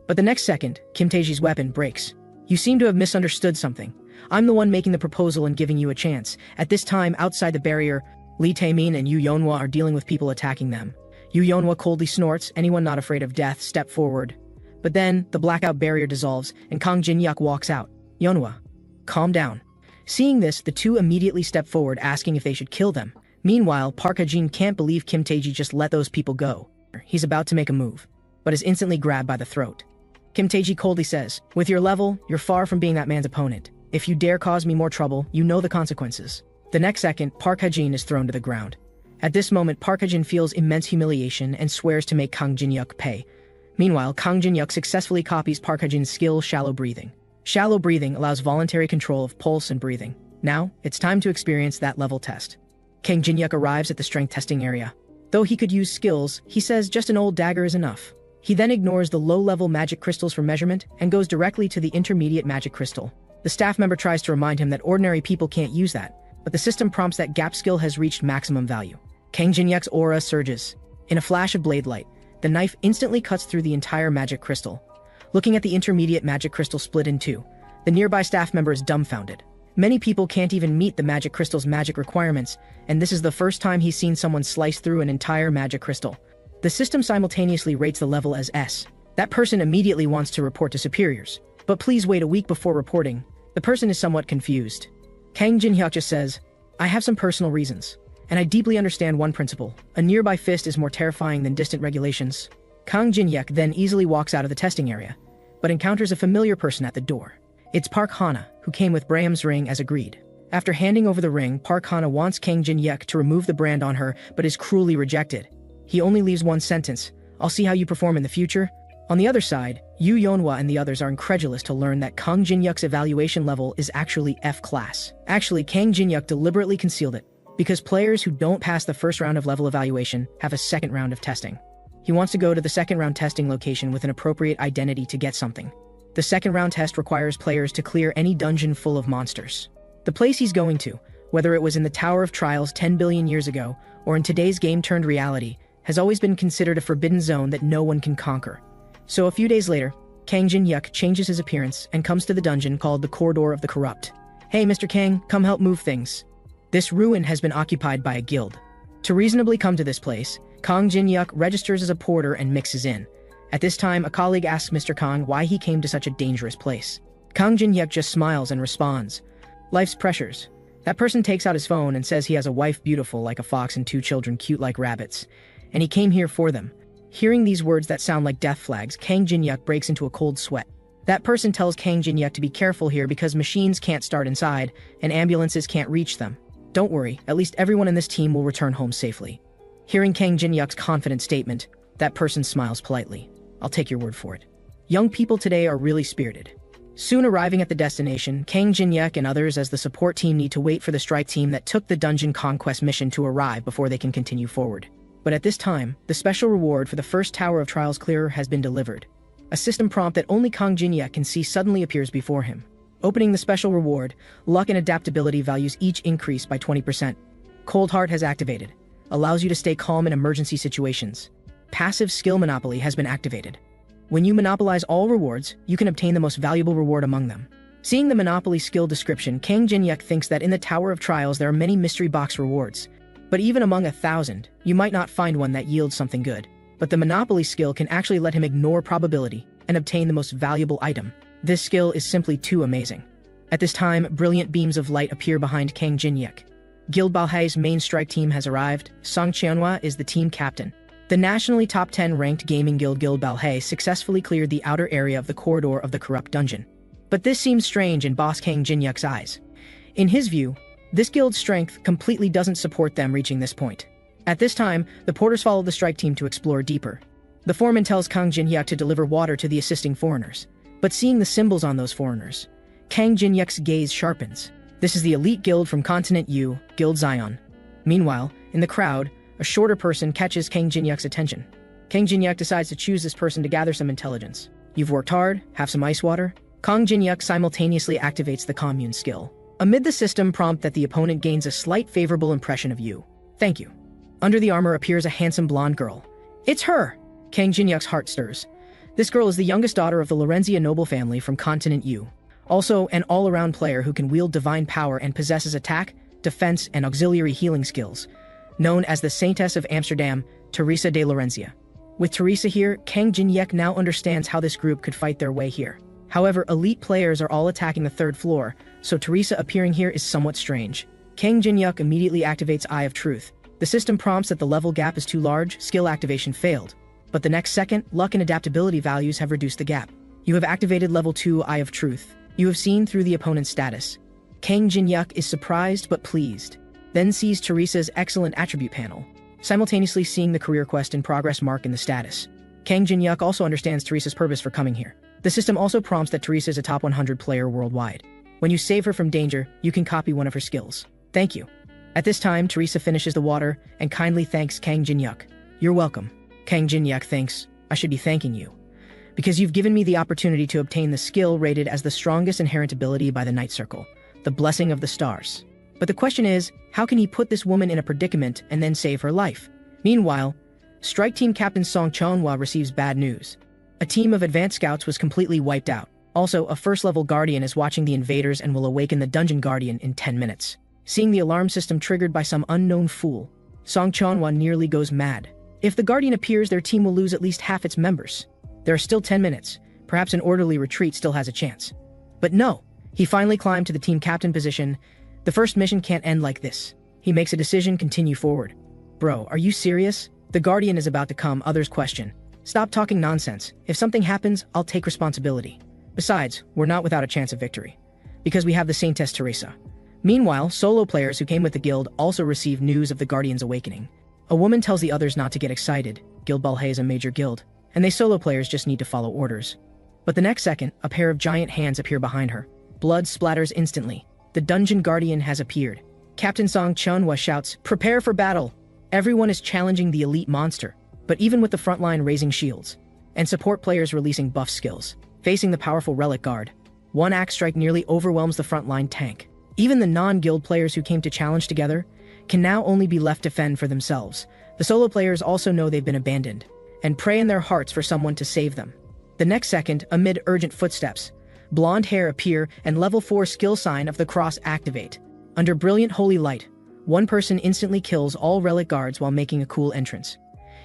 But the next second, Kim Taeji's weapon breaks. "You seem to have misunderstood something. I'm the one making the proposal and giving you a chance." At this time, outside the barrier, Lee Taemin and Yu Yeonhwa are dealing with people attacking them. Yu Yeonhwa coldly snorts, "Anyone not afraid of death, step forward." But then, the blackout barrier dissolves, and Kang Jin-yuk walks out. "Yeonhwa, calm down." Seeing this, the two immediately step forward, asking if they should kill them. Meanwhile, Park Ha-jin can't believe Kim Tae-ji just let those people go. He's about to make a move, but is instantly grabbed by the throat. Kim Tae-ji coldly says, "With your level, you're far from being that man's opponent. If you dare cause me more trouble, you know the consequences." The next second, Park Ha-jin is thrown to the ground. At this moment, Park Ha-jin feels immense humiliation and swears to make Kang Jin-hyuk pay. Meanwhile, Kang Jin-hyuk successfully copies Park Ha-jin's skill, shallow breathing. Shallow breathing allows voluntary control of pulse and breathing. Now, it's time to experience that level test. Kang Jin-hyuk arrives at the strength testing area. Though he could use skills, he says just an old dagger is enough. He then ignores the low-level magic crystals for measurement and goes directly to the intermediate magic crystal. The staff member tries to remind him that ordinary people can't use that, but the system prompts that gap skill has reached maximum value. Kang Jin-hyuk's aura surges. In a flash of blade light, the knife instantly cuts through the entire magic crystal. Looking at the intermediate magic crystal split in two, the nearby staff member is dumbfounded. Many people can't even meet the magic crystal's magic requirements, and this is the first time he's seen someone slice through an entire magic crystal. The system simultaneously rates the level as S. That person immediately wants to report to superiors. But please wait a week before reporting. The person is somewhat confused. Kang Jin-hyuk just says, "I have some personal reasons, and I deeply understand one principle. A nearby fist is more terrifying than distant regulations." Kang Jin-hyuk then easily walks out of the testing area, but encounters a familiar person at the door. It's Park Hana, who came with Braham's ring as agreed. After handing over the ring, Park Hana wants Kang Jin-hyuk to remove the brand on her, but is cruelly rejected. He only leaves one sentence, "I'll see how you perform in the future." On the other side, Yu Yeonhwa and the others are incredulous to learn that Kang Jin-hyuk's evaluation level is actually F-class. Actually, Kang Jin-hyuk deliberately concealed it, because players who don't pass the first round of level evaluation have a second round of testing. He wants to go to the second round testing location with an appropriate identity to get something. The second round test requires players to clear any dungeon full of monsters. The place he's going to, whether it was in the Tower of Trials 10 billion years ago, or in today's game turned reality, has always been considered a forbidden zone that no one can conquer. So a few days later, Kang Jin-hyuk changes his appearance and comes to the dungeon called the Corridor of the Corrupt. "Hey, Mr. Kang, come help move things." This ruin has been occupied by a guild. To reasonably come to this place, Kang Jin-hyuk registers as a porter and mixes in. At this time, a colleague asks Mr. Kang why he came to such a dangerous place. Kang Jin-hyuk just smiles and responds, "Life's pressures." That person takes out his phone and says he has a wife beautiful like a fox and two children cute like rabbits, and he came here for them. Hearing these words that sound like death flags, Kang Jin-hyuk breaks into a cold sweat. That person tells Kang Jin-hyuk to be careful here because machines can't start inside, and ambulances can't reach them. Don't worry, at least everyone in this team will return home safely. Hearing Kang Jin-hyuk's confident statement, that person smiles politely. "I'll take your word for it." Young people today are really spirited. Soon arriving at the destination, Kang Jin-hyuk and others as the support team need to wait for the strike team that took the dungeon conquest mission to arrive before they can continue forward. But at this time, the special reward for the first Tower of Trials clearer has been delivered. A system prompt that only Kang Jin-hyuk can see suddenly appears before him. Opening the special reward, luck and adaptability values each increase by 20%. Cold Heart has activated. Allows you to stay calm in emergency situations. Passive skill monopoly has been activated. When you monopolize all rewards, you can obtain the most valuable reward among them. Seeing the monopoly skill description, Kang Jin-hyuk thinks that in the Tower of Trials there are many mystery box rewards. But even among 1,000, you might not find one that yields something good. But the monopoly skill can actually let him ignore probability and obtain the most valuable item. This skill is simply too amazing. At this time, brilliant beams of light appear behind Kang Jin-hyuk. Guild Balhae's main strike team has arrived. Song Cheonhwa is the team captain. The nationally top 10 ranked gaming guild Guild Balhae successfully cleared the outer area of the Corridor of the Corrupt dungeon. But this seems strange in boss Kang Jin-hyuk's eyes. In his view, this guild's strength completely doesn't support them reaching this point. At this time, the porters follow the strike team to explore deeper. The foreman tells Kang Jin-hyuk to deliver water to the assisting foreigners. But seeing the symbols on those foreigners, Kang Jin-hyuk's gaze sharpens. This is the elite guild from Continent U, Guild Zion. Meanwhile, in the crowd, a shorter person catches Kang Jin-hyuk's attention. Kang Jin-hyuk decides to choose this person to gather some intelligence. "You've worked hard, have some ice water?" Kang Jin-hyuk simultaneously activates the commune skill. Amid the system prompt that the opponent gains a slight favorable impression of you. "Thank you." Under the armor appears a handsome blonde girl. "It's her!" Kang Jin-hyuk's heart stirs. This girl is the youngest daughter of the Lorenzia noble family from Continent U. Also, an all-around player who can wield divine power and possesses attack, defense, and auxiliary healing skills. Known as the Saintess of Amsterdam, Teresa de Lorenzia. With Teresa here, Kang Jin-hyuk now understands how this group could fight their way here. However, elite players are all attacking the third floor, so Teresa appearing here is somewhat strange. Kang Jin-hyuk immediately activates Eye of Truth. The system prompts that the level gap is too large, skill activation failed. But the next second, luck and adaptability values have reduced the gap. You have activated level 2 Eye of Truth. You have seen through the opponent's status. Kang Jin-hyuk is surprised but pleased, then sees Teresa's excellent attribute panel, simultaneously seeing the career quest in progress mark in the status. Kang Jin-hyuk also understands Teresa's purpose for coming here. The system also prompts that Teresa is a top 100 player worldwide. When you save her from danger, you can copy one of her skills. Thank you. At this time, Teresa finishes the water and kindly thanks Kang Jin-hyuk. You're welcome. Kang Jin-hyuk thinks, I should be thanking you, because you've given me the opportunity to obtain the skill rated as the strongest inherent ability by the Night Circle, the Blessing of the Stars. But the question is, how can he put this woman in a predicament and then save her life? Meanwhile, Strike Team Captain Song Cheon-hwa receives bad news. A team of advanced scouts was completely wiped out. Also, a first-level guardian is watching the invaders and will awaken the dungeon guardian in 10 minutes. Seeing the alarm system triggered by some unknown fool, Song Cheon-hwa nearly goes mad. If the guardian appears, their team will lose at least half its members. There are still 10 minutes. Perhaps an orderly retreat still has a chance. But no, he finally climbed to the team captain position. The first mission can't end like this. He makes a decision, continue forward. Bro, are you serious? The guardian is about to come, others question. Stop talking nonsense. If something happens, I'll take responsibility. Besides, we're not without a chance of victory, because we have the Saintess Teresa. Meanwhile, solo players who came with the guild also receive news of the Guardian's awakening. A woman tells the others not to get excited. Guild Balhae is a major guild, and they solo players just need to follow orders. But the next second, a pair of giant hands appear behind her. Blood splatters instantly. The dungeon guardian has appeared. Captain Song Cheon-hwa shouts, "Prepare for battle!" Everyone is challenging the elite monster, but even with the front line raising shields, and support players releasing buff skills, facing the powerful relic guard, one axe strike nearly overwhelms the front line tank. Even the non-guild players who came to challenge together can now only be left to fend for themselves. The solo players also know they've been abandoned, and pray in their hearts for someone to save them. The next second, amid urgent footsteps, blonde hair appear and level 4 skill sign of the cross activate. Under brilliant holy light, one person instantly kills all relic guards while making a cool entrance.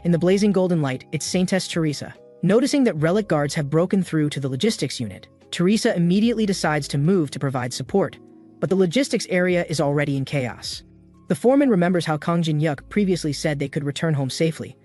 In the blazing golden light, it's Saintess Teresa. Noticing that relic guards have broken through to the logistics unit, Teresa immediately decides to move to provide support. But the logistics area is already in chaos. The foreman remembers how Kang Jin-hyuk previously said they could return home safely.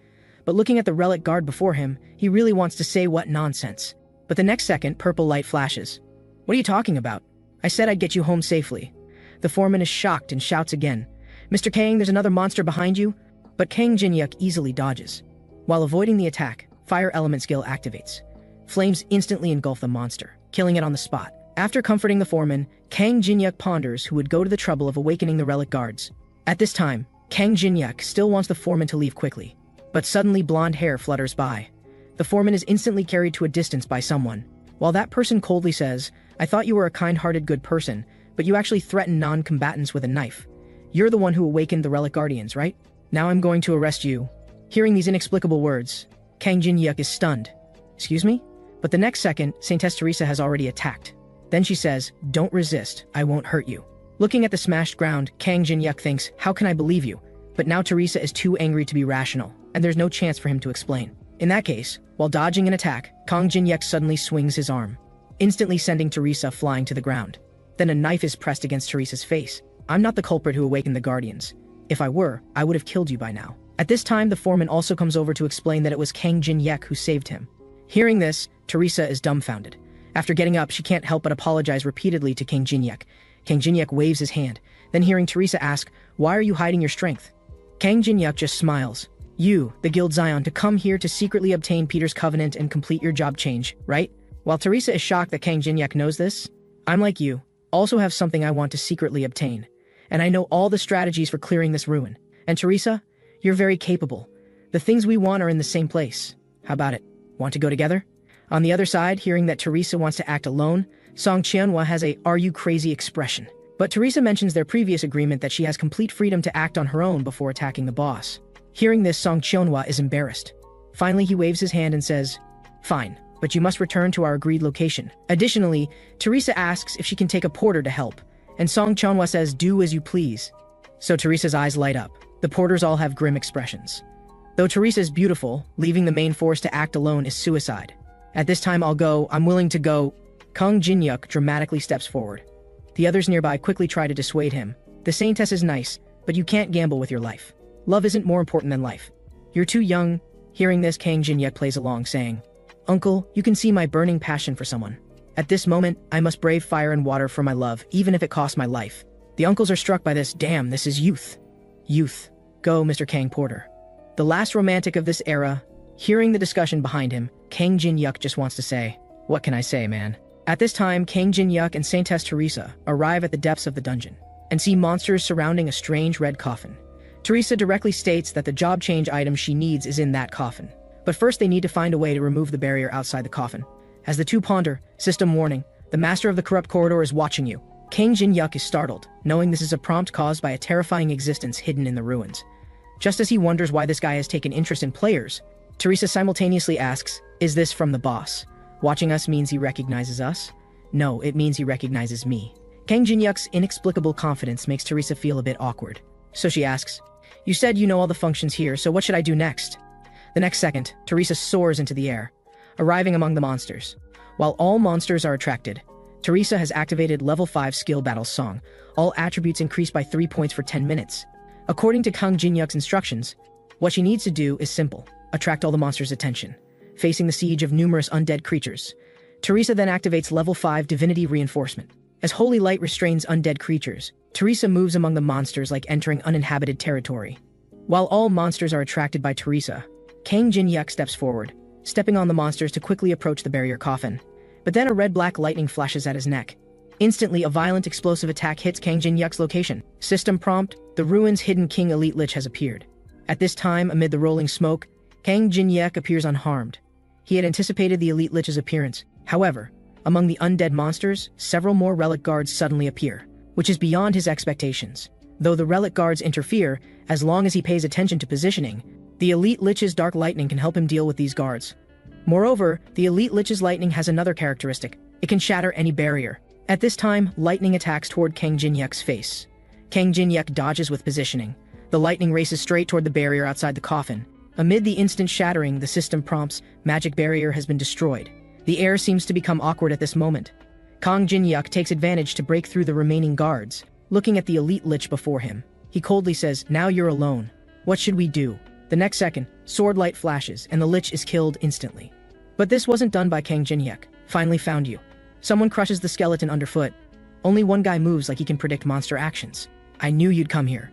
But looking at the relic guard before him, he really wants to say what nonsense. But the next second, purple light flashes. What are you talking about? I said I'd get you home safely. The foreman is shocked and shouts again, Mr. Kang, there's another monster behind you? But Kang Jin-hyuk easily dodges. While avoiding the attack, fire element skill activates. Flames instantly engulf the monster, killing it on the spot. After comforting the foreman, Kang Jin-hyuk ponders who would go to the trouble of awakening the relic guards. At this time, Kang Jin-hyuk still wants the foreman to leave quickly. But suddenly blonde hair flutters by. The foreman is instantly carried to a distance by someone. While that person coldly says, I thought you were a kind-hearted good person, but you actually threaten non-combatants with a knife. You're the one who awakened the relic guardians, right? Now I'm going to arrest you. Hearing these inexplicable words, Kang Jin-hyuk is stunned. Excuse me? But the next second, Saintess Teresa has already attacked. Then she says, don't resist, I won't hurt you. Looking at the smashed ground, Kang Jin-hyuk thinks, how can I believe you? But now Teresa is too angry to be rational, and there's no chance for him to explain. In that case, while dodging an attack, Kang Jin-hyuk suddenly swings his arm, instantly sending Teresa flying to the ground. Then a knife is pressed against Teresa's face. I'm not the culprit who awakened the Guardians. If I were, I would have killed you by now. At this time, the foreman also comes over to explain that it was Kang Jin-hyuk who saved him. Hearing this, Teresa is dumbfounded. After getting up, she can't help but apologize repeatedly to Kang Jin-hyuk. Kang Jin-hyuk waves his hand. Then hearing Teresa ask, why are you hiding your strength? Kang Jin-hyuk just smiles. You, the Guild Zion, to come here to secretly obtain Peter's covenant and complete your job change, right? While Teresa is shocked that Kang Jin-hyuk knows this, I'm like you, also have something I want to secretly obtain. And I know all the strategies for clearing this ruin. And Teresa, you're very capable. The things we want are in the same place. How about it? Want to go together? On the other side, hearing that Teresa wants to act alone, Song Cheon-hwa has a "are you crazy" expression. But Teresa mentions their previous agreement that she has complete freedom to act on her own before attacking the boss. Hearing this, Song Cheon-hwa is embarrassed. Finally, he waves his hand and says, fine, but you must return to our agreed location. Additionally, Teresa asks if she can take a porter to help, and Song Cheon-hwa says, do as you please. So Teresa's eyes light up. The porters all have grim expressions. Though Teresa is beautiful, leaving the main force to act alone is suicide. At this time I'll go, I'm willing to go. Kang Jin-hyuk dramatically steps forward. The others nearby quickly try to dissuade him, The Saintess is nice, but you can't gamble with your life. Love isn't more important than life. You're too young. Hearing this, Kang Jin-yuk plays along, saying, Uncle, you can see my burning passion for someone. At this moment, I must brave fire and water for my love, even if it costs my life. The uncles are struck by this. Damn, this is youth. Youth. Go, Mr. Kang Porter. The last romantic of this era. Hearing the discussion behind him, Kang Jin-yuk just wants to say, what can I say, man? At this time, Kang Jin-yuk and Saintess Teresa arrive at the depths of the dungeon and see monsters surrounding a strange red coffin. Teresa directly states that the job change item she needs is in that coffin. But first they need to find a way to remove the barrier outside the coffin. As the two ponder, system warning, the master of the corrupt corridor is watching you. Kang Jin-yuk is startled, knowing this is a prompt caused by a terrifying existence hidden in the ruins. Just as he wonders why this guy has taken interest in players, Teresa simultaneously asks, is this from the boss? Watching us means he recognizes us? No, it means he recognizes me. Kang Jin-yuk's inexplicable confidence makes Teresa feel a bit awkward. So she asks, you said you know all the functions here, so what should I do next? The next second, Teresa soars into the air, arriving among the monsters. While all monsters are attracted, Teresa has activated level 5 skill battle song. All attributes increase by 3 points for 10 minutes. According to Kang Jin-yuk's instructions, what she needs to do is simple. Attract all the monsters' attention. Facing the siege of numerous undead creatures, Teresa then activates level 5 divinity reinforcement. As holy light restrains undead creatures, Teresa moves among the monsters like entering uninhabited territory. While all monsters are attracted by Teresa, Kang Jin-yuk steps forward, stepping on the monsters to quickly approach the barrier coffin. But then a red-black lightning flashes at his neck. Instantly, a violent explosive attack hits Kang Jin-yuk's location. System prompt, the ruins hidden King Elite Lich has appeared. At this time, amid the rolling smoke, Kang Jin-yuk appears unharmed. He had anticipated the Elite Lich's appearance. However, among the undead monsters, several more relic guards suddenly appear, which is beyond his expectations. Though the relic guards interfere, as long as he pays attention to positioning, the Elite Lich's dark lightning can help him deal with these guards. Moreover, the Elite Lich's lightning has another characteristic. It can shatter any barrier. At this time, lightning attacks toward Kang Jin-yuk's face. Kang Jin-yuk dodges with positioning. The lightning races straight toward the barrier outside the coffin. Amid the instant shattering, the system prompts, magic barrier has been destroyed. The air seems to become awkward at this moment. Kang Jin-yuk takes advantage to break through the remaining guards. Looking at the Elite Lich before him, he coldly says, now you're alone. What should we do? The next second, sword light flashes and the Lich is killed instantly. But this wasn't done by Kang Jin-yuk. Finally found you. Someone crushes the skeleton underfoot. Only one guy moves like he can predict monster actions. I knew you'd come here.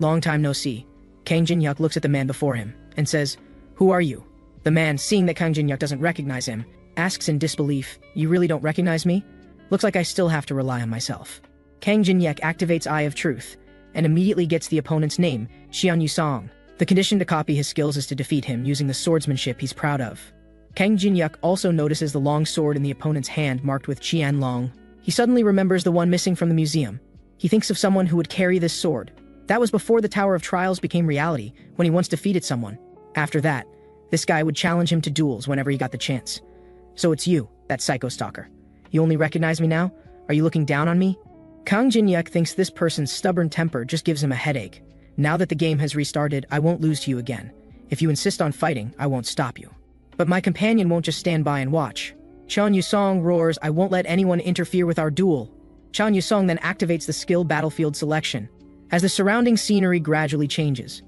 Long time no see. Kang Jin-yuk looks at the man before him and says, who are you? The man, seeing that Kang Jin-yuk doesn't recognize him, asks in disbelief, you really don't recognize me? Looks like I still have to rely on myself. Kang Jin-yuk activates Eye of Truth and immediately gets the opponent's name, Xian Yusong. The condition to copy his skills is to defeat him using the swordsmanship he's proud of. Kang Jin-yuk also notices the long sword in the opponent's hand marked with Qian Long. He suddenly remembers the one missing from the museum. He thinks of someone who would carry this sword. That was before the Tower of Trials became reality, when he once defeated someone. After that, this guy would challenge him to duels whenever he got the chance. So it's you, that psycho stalker. You only recognize me now? Are you looking down on me? Kang Jin-yuk thinks this person's stubborn temper just gives him a headache. Now that the game has restarted, I won't lose to you again. If you insist on fighting, I won't stop you. But my companion won't just stand by and watch. Xian Yusong roars, I won't let anyone interfere with our duel. Xian Yusong then activates the skill battlefield selection. As the surrounding scenery gradually changes,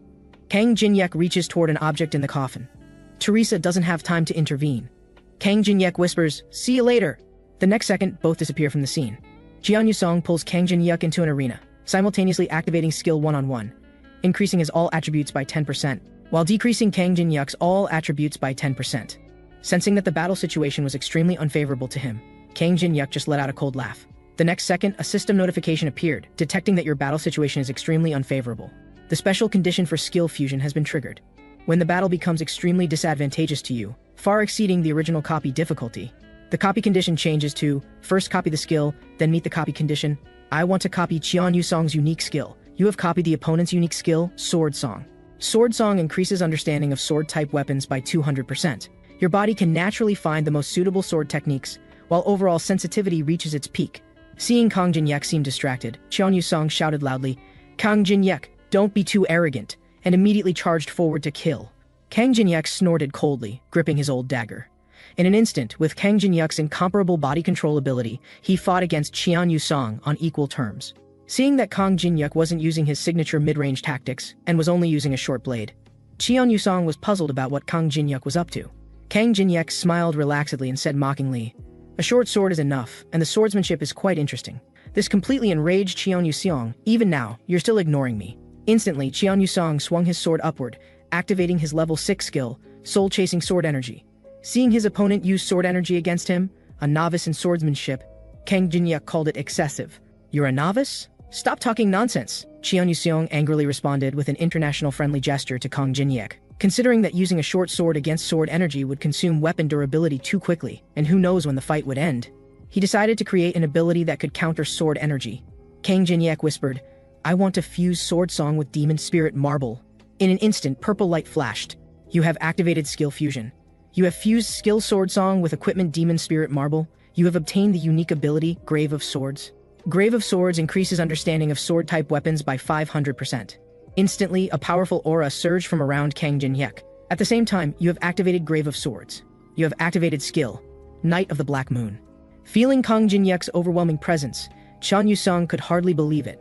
Kang Jin-yuk reaches toward an object in the coffin. Teresa doesn't have time to intervene. Kang Jin-yuk whispers, see you later. The next second, both disappear from the scene. Xian Yusong pulls Kang Jin-yuk into an arena, simultaneously activating skill one-on-one, increasing his all attributes by 10%, while decreasing Kang Jin-yuk's all attributes by 10%. Sensing that the battle situation was extremely unfavorable to him, Kang Jin-yuk just let out a cold laugh. The next second, a system notification appeared, detecting that your battle situation is extremely unfavorable. The special condition for skill fusion has been triggered. When the battle becomes extremely disadvantageous to you, far exceeding the original copy difficulty, the copy condition changes to, first copy the skill, then meet the copy condition. I want to copy Qian Yusong's unique skill. You have copied the opponent's unique skill, Sword Song. Sword Song increases understanding of sword-type weapons by 200%. Your body can naturally find the most suitable sword techniques, while overall sensitivity reaches its peak. Seeing Kang Jin-yuk seem distracted, Qian Yusong shouted loudly, Kang Jin-yuk, don't be too arrogant, and immediately charged forward to kill. Kang Jin-yuk snorted coldly, gripping his old dagger. In an instant, with Kang Jin-yuk's incomparable body control ability, he fought against Qian Yusong on equal terms. Seeing that Kang Jinyuk wasn't using his signature mid-range tactics and was only using a short blade, Cheon Yusong was puzzled about what Kang Jinyuk was up to. Kang Jinyuk smiled relaxedly and said mockingly, "A short sword is enough, and the swordsmanship is quite interesting." This completely enraged Cheon Yusong. "Even now, you're still ignoring me." Instantly, Cheon Yusong swung his sword upward, activating his level 6 skill, soul-chasing sword energy. Seeing his opponent use sword energy against him, a novice in swordsmanship, Kang Jinyuk called it excessive. "You're a novice? Stop talking nonsense," Cheon Yusong angrily responded with an international-friendly gesture to Kang Jinyuk. Considering that using a short sword against sword energy would consume weapon durability too quickly, and who knows when the fight would end, he decided to create an ability that could counter sword energy. Kang Jinyuk whispered, "I want to fuse Sword Song with Demon Spirit Marble." In an instant, purple light flashed. "You have activated skill fusion. You have fused skill Sword Song with equipment Demon Spirit Marble. You have obtained the unique ability Grave of Swords. Grave of Swords increases understanding of sword-type weapons by 500%. Instantly, a powerful aura surged from around Kang Jinyuk. At the same time, you have activated Grave of Swords. You have activated skill, Knight of the Black Moon. Feeling Kang Jinyuk's overwhelming presence, Cheon Yusong could hardly believe it.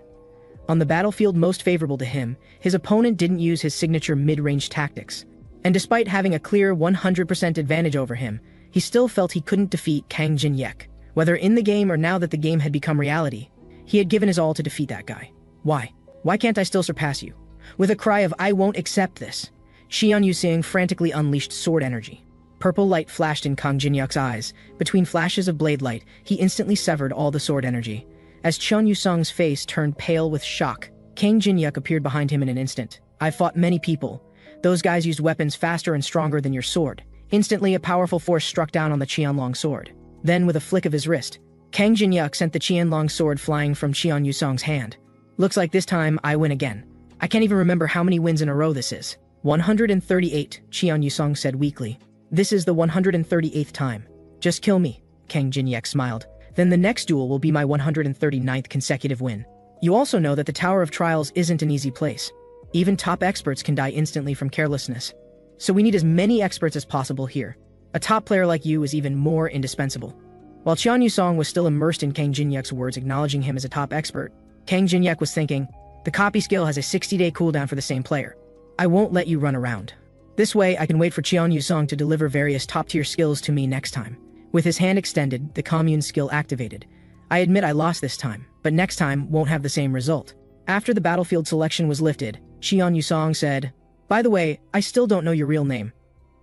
On the battlefield most favorable to him, his opponent didn't use his signature mid-range tactics. And despite having a clear 100% advantage over him, he still felt he couldn't defeat Kang Jinyuk. Whether in the game or now that the game had become reality, he had given his all to defeat that guy. Why? Why can't I still surpass you? With a cry of "I won't accept this," Cheon Yusong frantically unleashed sword energy. Purple light flashed in Kang Jinyuk's eyes. Between flashes of blade light, he instantly severed all the sword energy. As Cheon Yusong's face turned pale with shock, Kang Jinyuk appeared behind him in an instant. "I've fought many people. Those guys used weapons faster and stronger than your sword." Instantly, a powerful force struck down on the Qianlong sword. Then, with a flick of his wrist, Kang Jinyuk sent the Qianlong sword flying from Cheon Yusong's hand. "Looks like this time I win again. I can't even remember how many wins in a row this is." 138, Cheon Yusong said weakly. "This is the 138th time. Just kill me," Kang Jinyuk smiled. "Then the next duel will be my 139th consecutive win." You also know that the Tower of Trials isn't an easy place. Even top experts can die instantly from carelessness. So we need as many experts as possible here. A top player like you is even more indispensable. While Cheon Yusong was still immersed in Kang Jinyuk's words acknowledging him as a top expert, Kang Jinyuk was thinking, "The copy skill has a 60-day cooldown for the same player. I won't let you run around. This way I can wait for Cheon Yusong to deliver various top-tier skills to me next time." With his hand extended, the commune skill activated. "I admit I lost this time, but next time won't have the same result." After the battlefield selection was lifted, Cheon Yusong said, "By the way, I still don't know your real name."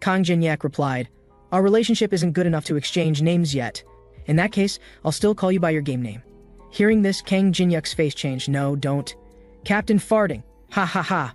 Kang Jinyuk replied, "Our relationship isn't good enough to exchange names yet. In that case, I'll still call you by your game name." Hearing this, Kang Jinyuk's face changed. "No, don't. Captain Farting. Ha ha ha.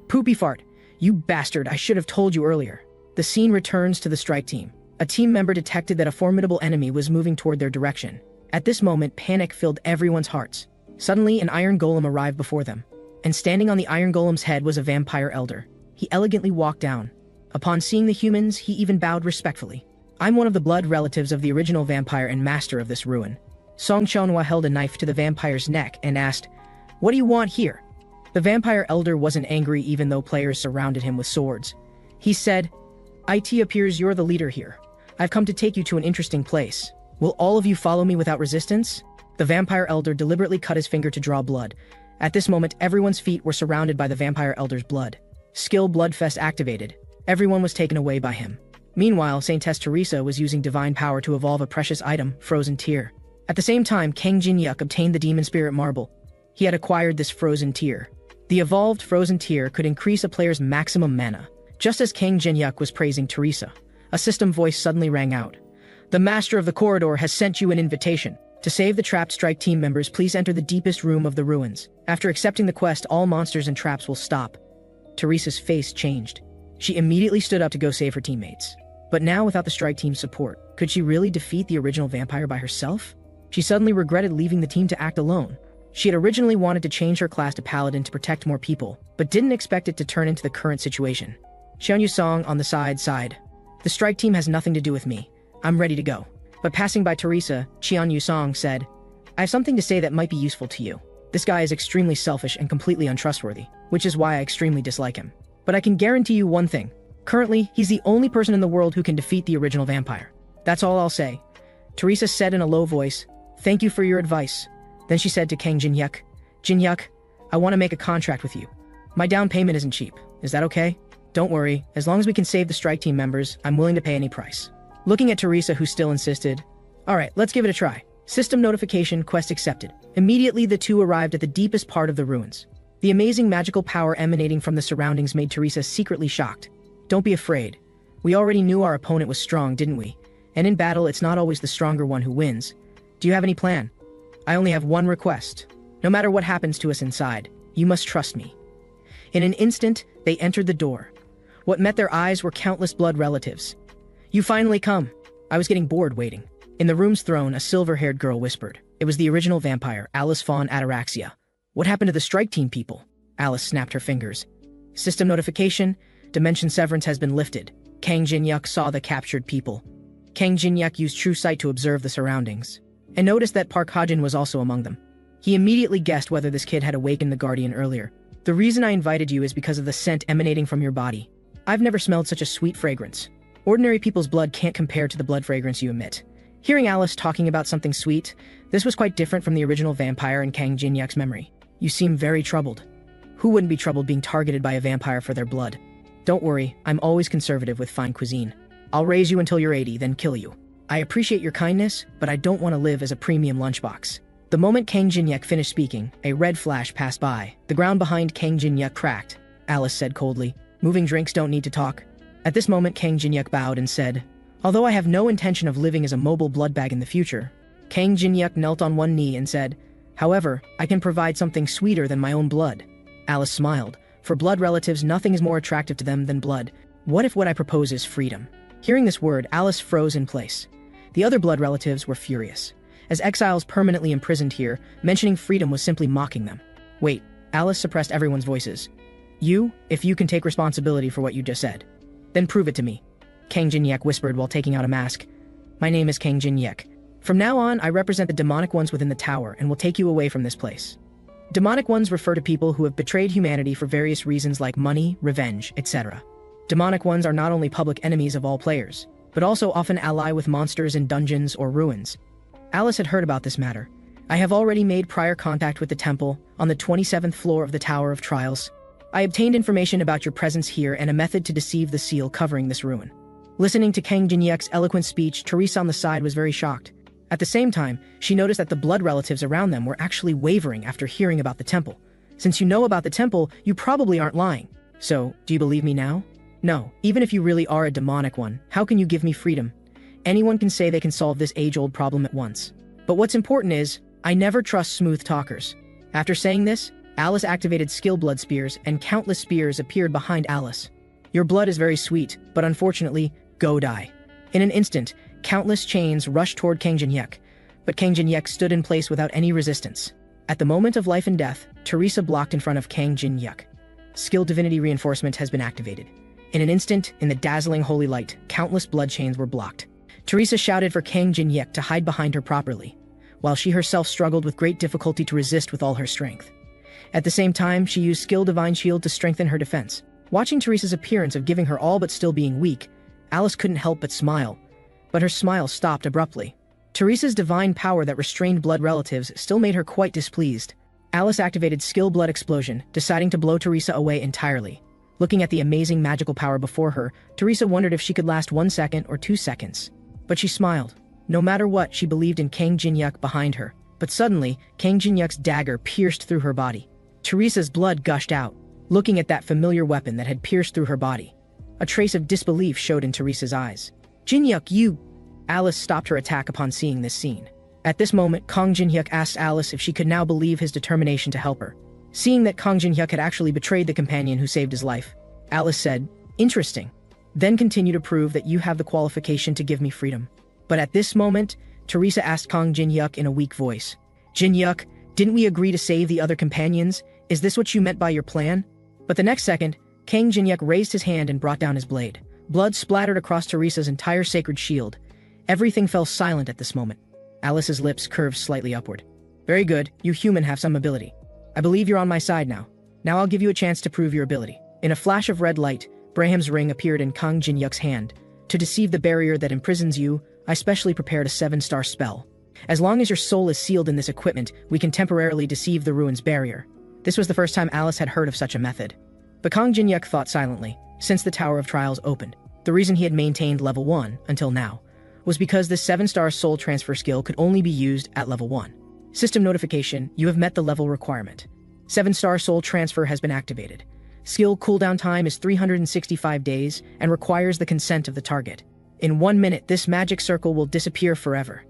Poopy fart. You bastard, I should have told you earlier." The scene returns to the strike team. A team member detected that a formidable enemy was moving toward their direction. At this moment, panic filled everyone's hearts. Suddenly, an iron golem arrived before them. And standing on the iron golem's head was a vampire elder. He elegantly walked down. Upon seeing the humans, he even bowed respectfully. "I'm one of the blood relatives of the original vampire and master of this ruin." Song Chonhua held a knife to the vampire's neck and asked, "What do you want here?" The vampire elder wasn't angry even though players surrounded him with swords. He said, "It appears you're the leader here. I've come to take you to an interesting place. Will all of you follow me without resistance?" The vampire elder deliberately cut his finger to draw blood. At this moment, everyone's feet were surrounded by the vampire elder's blood. Skill Bloodfest activated. Everyone was taken away by him. Meanwhile, Saintess Teresa was using divine power to evolve a precious item, Frozen Tear. At the same time, Kang Jinyuk obtained the Demon Spirit Marble. He had acquired this Frozen Tear. The evolved Frozen Tear could increase a player's maximum mana. Just as Kang Jinyuk was praising Teresa, a system voice suddenly rang out. "The Master of the Corridor has sent you an invitation. To save the trapped strike team members, please enter the deepest room of the ruins. After accepting the quest, all monsters and traps will stop." Teresa's face changed. She immediately stood up to go save her teammates. But now, without the strike team's support, could she really defeat the original vampire by herself? She suddenly regretted leaving the team to act alone. She had originally wanted to change her class to Paladin to protect more people, but didn't expect it to turn into the current situation. Cheon Yusong on the side sighed. "The strike team has nothing to do with me. I'm ready to go." But passing by Teresa, Cheon Yusong said, "I have something to say that might be useful to you. This guy is extremely selfish and completely untrustworthy, which is why I extremely dislike him. But I can guarantee you one thing. Currently, he's the only person in the world who can defeat the original vampire. That's all I'll say." Teresa said in a low voice, "Thank you for your advice." Then she said to Kang Jinyuk, Jin-hyuk, I want to make a contract with you. My down payment isn't cheap. Is that okay? Don't worry, as long as we can save the strike team members, I'm willing to pay any price. Looking at Teresa, who still insisted, alright, let's give it a try. System notification, quest accepted. Immediately the two arrived at the deepest part of the ruins. The amazing magical power emanating from the surroundings made Teresa secretly shocked. Don't be afraid. We already knew our opponent was strong, didn't we? And in battle, it's not always the stronger one who wins. Do you have any plan? I only have one request. No matter what happens to us inside, you must trust me. In an instant, they entered the door. What met their eyes were countless blood relatives. You finally come. I was getting bored waiting. In the room's throne, a silver-haired girl whispered. It was the original vampire, Alice Fawn Ataraxia. What happened to the strike team people? Alice snapped her fingers. System notification. Dimension severance has been lifted. Kang Jin-hyuk saw the captured people. Kang Jin-hyuk used true sight to observe the surroundings, and noticed that Park Ha-jin was also among them. He immediately guessed whether this kid had awakened the Guardian earlier. The reason I invited you is because of the scent emanating from your body. I've never smelled such a sweet fragrance. Ordinary people's blood can't compare to the blood fragrance you emit. Hearing Alice talking about something sweet, this was quite different from the original vampire in Kang Jin-hyuk's memory. You seem very troubled. Who wouldn't be troubled being targeted by a vampire for their blood? Don't worry, I'm always conservative with fine cuisine. I'll raise you until you're 80, then kill you. I appreciate your kindness, but I don't want to live as a premium lunchbox. The moment Kang Jin-hyuk finished speaking, a red flash passed by. The ground behind Kang Jin-hyuk cracked. Alice said coldly, moving drinks don't need to talk. At this moment, Kang Jin-hyuk bowed and said, although I have no intention of living as a mobile blood bag in the future. Kang Jin-hyuk knelt on one knee and said, however, I can provide something sweeter than my own blood. Alice smiled. For blood relatives, nothing is more attractive to them than blood. What if what I propose is freedom? Hearing this word, Alice froze in place. The other blood relatives were furious. As exiles permanently imprisoned here, mentioning freedom was simply mocking them. Wait, Alice suppressed everyone's voices. If you can take responsibility for what you just said, then prove it to me. Kang Jin-hyuk whispered while taking out a mask. My name is Kang Jin-hyuk. From now on, I represent the demonic ones within the tower and will take you away from this place. Demonic ones refer to people who have betrayed humanity for various reasons like money, revenge, etc. Demonic ones are not only public enemies of all players, but also often ally with monsters in dungeons or ruins. Alice had heard about this matter. I have already made prior contact with the temple on the 27th floor of the Tower of Trials. I obtained information about your presence here and a method to deceive the seal covering this ruin. Listening to Kang Jin-hyuk's eloquent speech, Teresa on the side was very shocked. At the same time, she noticed that the blood relatives around them were actually wavering after hearing about the temple. Since you know about the temple, you probably aren't lying. So, do you believe me now? No, even if you really are a demonic one, how can you give me freedom? Anyone can say they can solve this age-old problem at once. But what's important is, I never trust smooth talkers. After saying this, Alice activated skill blood spears and countless spears appeared behind Alice. Your blood is very sweet, but unfortunately, go die. In an instant, countless chains rushed toward Kang Jin-hyuk, but Kang Jin-hyuk stood in place without any resistance. At the moment of life and death, Teresa blocked in front of Kang Jin-hyuk. Skill divinity reinforcement has been activated. In an instant, in the dazzling holy light, countless blood chains were blocked. Teresa shouted for Kang Jin-hyuk to hide behind her properly, while she herself struggled with great difficulty to resist with all her strength. At the same time, she used skill divine shield to strengthen her defense. Watching Teresa's appearance of giving her all but still being weak, Alice couldn't help but smile. But her smile stopped abruptly. Teresa's divine power that restrained blood relatives still made her quite displeased. Alice activated skill blood explosion, deciding to blow Teresa away entirely. Looking at the amazing magical power before her, Teresa wondered if she could last 1 second or 2 seconds. But she smiled. No matter what, she believed in Kang Jin-hyuk behind her. But suddenly, Kang Jin-hyuk's dagger pierced through her body. Teresa's blood gushed out, looking at that familiar weapon that had pierced through her body. A trace of disbelief showed in Teresa's eyes. Jin-hyuk, you... Alice stopped her attack upon seeing this scene. At this moment, Kang Jin-hyuk asked Alice if she could now believe his determination to help her. Seeing that Kang Jin-hyuk had actually betrayed the companion who saved his life, Alice said, interesting. Then continue to prove that you have the qualification to give me freedom. But at this moment, Teresa asked Kang Jin-hyuk in a weak voice. Jin-hyuk, didn't we agree to save the other companions? Is this what you meant by your plan? But the next second, Kang Jin-hyuk raised his hand and brought down his blade. Blood splattered across Teresa's entire sacred shield. Everything fell silent at this moment. Alice's lips curved slightly upward. Very good, you human have some ability. I believe you're on my side now. Now I'll give you a chance to prove your ability. In a flash of red light, Braham's ring appeared in Kang Jin-hyuk's hand. To deceive the barrier that imprisons you, I specially prepared a 7-star spell. As long as your soul is sealed in this equipment, we can temporarily deceive the ruin's barrier. This was the first time Alice had heard of such a method. But Kang Jin-yuk thought silently. Since the Tower of Trials opened, the reason he had maintained level 1 until now was because this 7-star soul transfer skill could only be used at level 1. System notification, you have met the level requirement. 7-star soul transfer has been activated. Skill cooldown time is 365 days and requires the consent of the target. In 1 minute, this magic circle will disappear forever.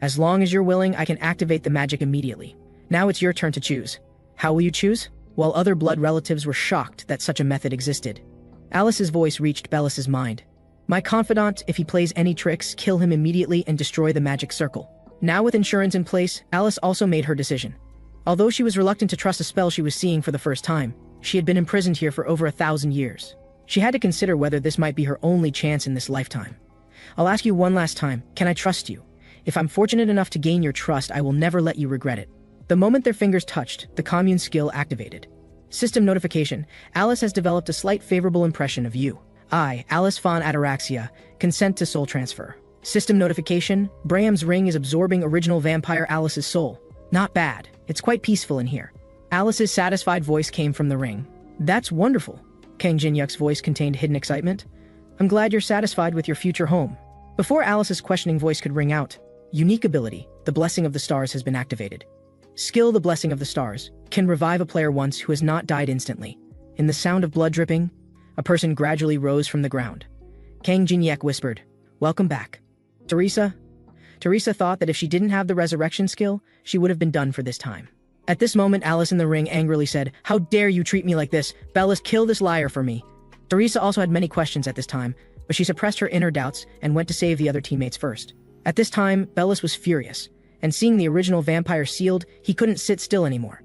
As long as you're willing, I can activate the magic immediately. Now it's your turn to choose. How will you choose? While other blood relatives were shocked that such a method existed, Alice's voice reached Bellis's mind. My confidant, if he plays any tricks, kill him immediately and destroy the magic circle. Now with insurance in place, Alice also made her decision. Although she was reluctant to trust a spell she was seeing for the first time, she had been imprisoned here for over 1,000 years. She had to consider whether this might be her only chance in this lifetime. I'll ask you one last time, can I trust you? If I'm fortunate enough to gain your trust, I will never let you regret it. The moment their fingers touched, the commune skill activated. System notification, Alice has developed a slight favorable impression of you. I, Alice von Ataraxia, consent to soul transfer. System notification, Braham's ring is absorbing original vampire Alice's soul. Not bad, it's quite peaceful in here. Alice's satisfied voice came from the ring. That's wonderful. Kang Jin-yuk's voice contained hidden excitement. I'm glad you're satisfied with your future home. Before Alice's questioning voice could ring out, unique ability, the Blessing of the Stars has been activated. Skill, the Blessing of the Stars, can revive a player once who has not died instantly. In the sound of blood dripping, a person gradually rose from the ground. Kang Jin-yuk whispered, welcome back. Teresa thought that if she didn't have the resurrection skill, she would have been done for this time. At this moment, Alice in the ring angrily said, how dare you treat me like this? Bellis, kill this liar for me. Teresa also had many questions at this time, but she suppressed her inner doubts and went to save the other teammates first. At this time, Bellis was furious, and seeing the original vampire sealed, he couldn't sit still anymore.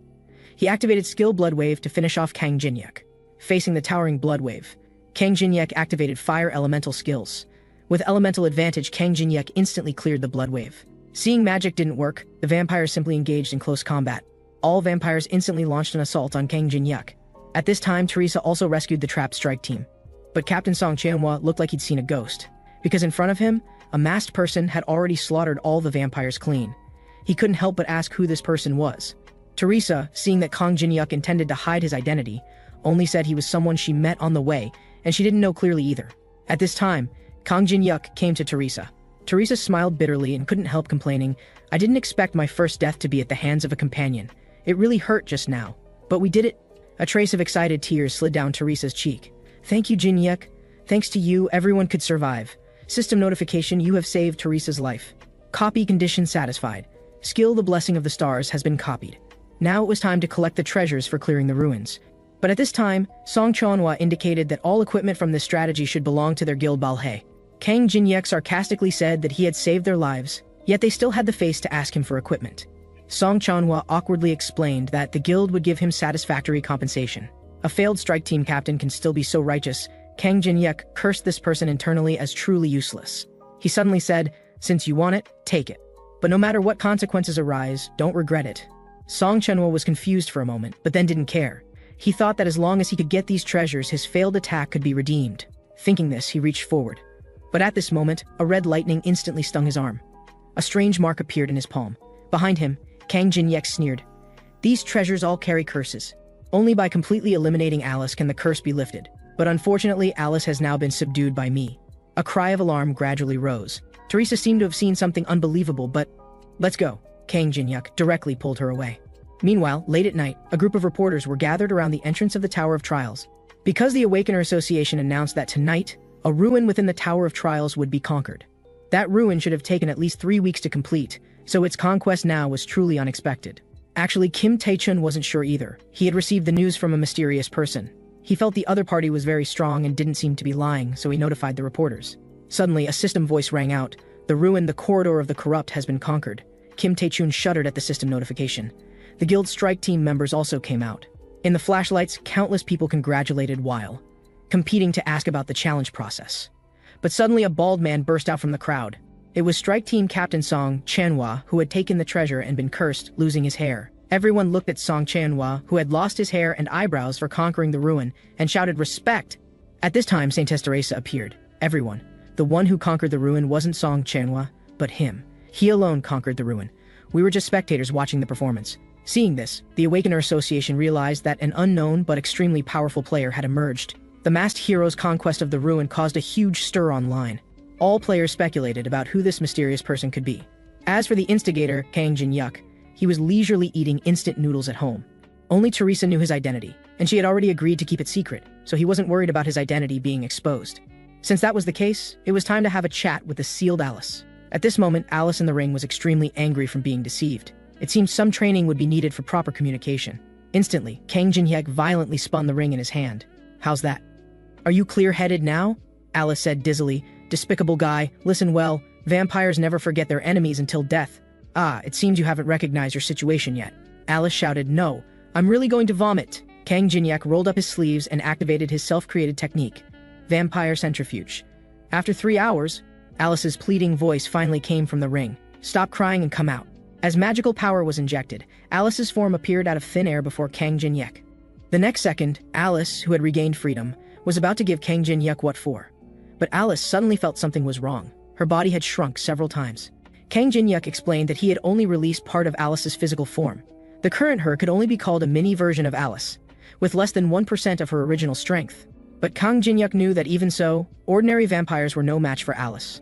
He activated Skill Blood Wave to finish off Kang Jin-yuk. Facing the towering Blood Wave, Kang Jin-yuk activated Fire Elemental skills. With Elemental Advantage, Kang Jin-yuk instantly cleared the Blood Wave. Seeing magic didn't work, the vampires simply engaged in close combat. All vampires instantly launched an assault on Kang Jin-yuk. At this time, Teresa also rescued the trapped strike team. But Captain Song Chanhua looked like he'd seen a ghost, because in front of him, a masked person had already slaughtered all the vampires clean. He couldn't help but ask who this person was. Teresa, seeing that Kang Jin-yuk intended to hide his identity, only said he was someone she met on the way, and she didn't know clearly either. At this time, Kang Jin-yuk came to Teresa. Teresa smiled bitterly and couldn't help complaining, I didn't expect my first death to be at the hands of a companion. It really hurt just now. But we did it. A trace of excited tears slid down Teresa's cheek. Thank you, Jin-yuk. Thanks to you, everyone could survive. System notification, you have saved Teresa's life. Copy condition satisfied. Skill, the Blessing of the Stars, has been copied. Now it was time to collect the treasures for clearing the ruins. But at this time, Song Chanhua indicated that all equipment from this strategy should belong to their guild Balhae. Kang Jin-yuk sarcastically said that he had saved their lives, yet they still had the face to ask him for equipment. Song Chanhua awkwardly explained that the guild would give him satisfactory compensation. A failed strike team captain can still be so righteous. Kang Jin-yuk cursed this person internally as truly useless. He suddenly said, since you want it, take it. But no matter what consequences arise, don't regret it. Song Chanhua was confused for a moment, but then didn't care. He thought that as long as he could get these treasures, his failed attack could be redeemed. Thinking this, he reached forward. But at this moment, a red lightning instantly stung his arm. A strange mark appeared in his palm. Behind him, Kang Jin-yuk sneered. These treasures all carry curses. Only by completely eliminating Alice can the curse be lifted. But unfortunately, Alice has now been subdued by me. A cry of alarm gradually rose. Teresa seemed to have seen something unbelievable, but... Let's go. Kang Jin-yuk directly pulled her away. Meanwhile, late at night, a group of reporters were gathered around the entrance of the Tower of Trials. Because the Awakener Association announced that tonight, a ruin within the Tower of Trials would be conquered. That ruin should have taken at least 3 weeks to complete, so its conquest now was truly unexpected. Actually, Kim Tae-chun wasn't sure either. He had received the news from a mysterious person. He felt the other party was very strong and didn't seem to be lying, so he notified the reporters. Suddenly, a system voice rang out. The ruin, the corridor of the corrupt, has been conquered. Kim Tae-chun shuddered at the system notification. The guild strike team members also came out. In the flashlights, countless people congratulated while competing to ask about the challenge process. But suddenly a bald man burst out from the crowd. It was strike team captain Song Chanhua, who had taken the treasure and been cursed, losing his hair. Everyone looked at Song Chanhua, who had lost his hair and eyebrows for conquering the ruin, and shouted respect. At this time, Saintess Teresa appeared. Everyone. The one who conquered the ruin wasn't Song Chanhua, but him. He alone conquered the ruin. We were just spectators watching the performance. Seeing this, the Awakener Association realized that an unknown but extremely powerful player had emerged. The masked hero's conquest of the ruin caused a huge stir online. All players speculated about who this mysterious person could be. As for the instigator, Kang Jin-yuk, he was leisurely eating instant noodles at home. Only Teresa knew his identity, and she had already agreed to keep it secret, so he wasn't worried about his identity being exposed. Since that was the case, it was time to have a chat with the sealed Alice. At this moment, Alice in the ring was extremely angry from being deceived. It seemed some training would be needed for proper communication. Instantly, Kang Jin-hyuk violently spun the ring in his hand. "How's that? Are you clear-headed now?" Alice said dizzily. "Despicable guy, listen well, vampires never forget their enemies until death. Ah, it seems you haven't recognized your situation yet." Alice shouted, "No, I'm really going to vomit." Kang Jin-hyuk rolled up his sleeves and activated his self-created technique, Vampire Centrifuge. After 3 hours, Alice's pleading voice finally came from the ring. "Stop crying and come out." As magical power was injected, Alice's form appeared out of thin air before Kang Jin-hyuk. The next second, Alice, who had regained freedom, was about to give Kang Jin-hyuk what for. But Alice suddenly felt something was wrong. Her body had shrunk several times. Kang Jin-hyuk explained that he had only released part of Alice's physical form. The current her could only be called a mini version of Alice, with less than 1% of her original strength. But Kang Jin-hyuk knew that even so, ordinary vampires were no match for Alice.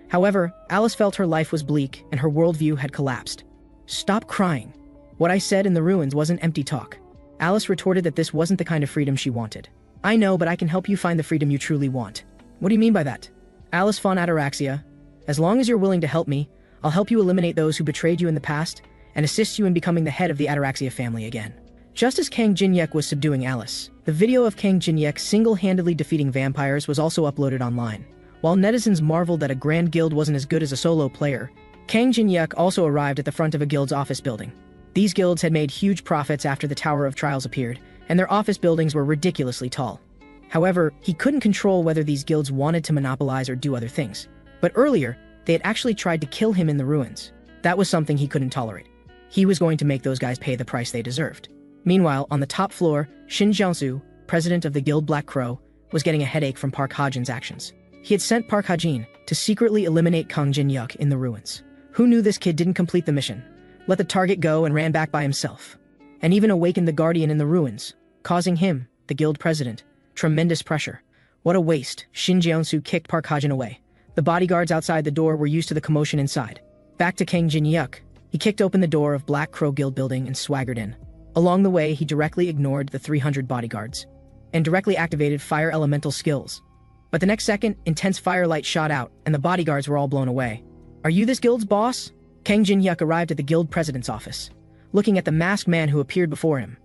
However, Alice felt her life was bleak and her worldview had collapsed. "Stop crying. What I said in the ruins wasn't empty talk." Alice retorted that this wasn't the kind of freedom she wanted. "I know, but I can help you find the freedom you truly want." "What do you mean by that?" Alice von Ataraxia. "As long as you're willing to help me, I'll help you eliminate those who betrayed you in the past and assist you in becoming the head of the Ataraxia family again." Just as Kang Jin-hyuk was subduing Alice, the video of Kang Jin-hyuk single-handedly defeating vampires was also uploaded online. While netizens marveled that a grand guild wasn't as good as a solo player, Kang Jin-hyuk also arrived at the front of a guild's office building. These guilds had made huge profits after the Tower of Trials appeared, and their office buildings were ridiculously tall. However, he couldn't control whether these guilds wanted to monopolize or do other things. But earlier, they had actually tried to kill him in the ruins. That was something he couldn't tolerate. He was going to make those guys pay the price they deserved. Meanwhile, on the top floor, Shin Jiangsu, president of the guild Black Crow, was getting a headache from Park Ha-jin's actions. He had sent Park Ha-jin to secretly eliminate Kang Jin-hyuk in the ruins. Who knew this kid didn't complete the mission, let the target go and ran back by himself, and even awakened the guardian in the ruins, causing him, the guild president, tremendous pressure. What a waste. Shin Jiangsu kicked Park Ha-jin away. The bodyguards outside the door were used to the commotion inside. Back to Kang Jin-hyuk, he kicked open the door of Black Crow Guild building and swaggered in. Along the way, he directly ignored the 300 bodyguards and directly activated fire elemental skills. But the next second, intense firelight shot out, and the bodyguards were all blown away. "Are you this guild's boss?" Kang Jin-hyuk arrived at the guild president's office, looking at the masked man who appeared before him.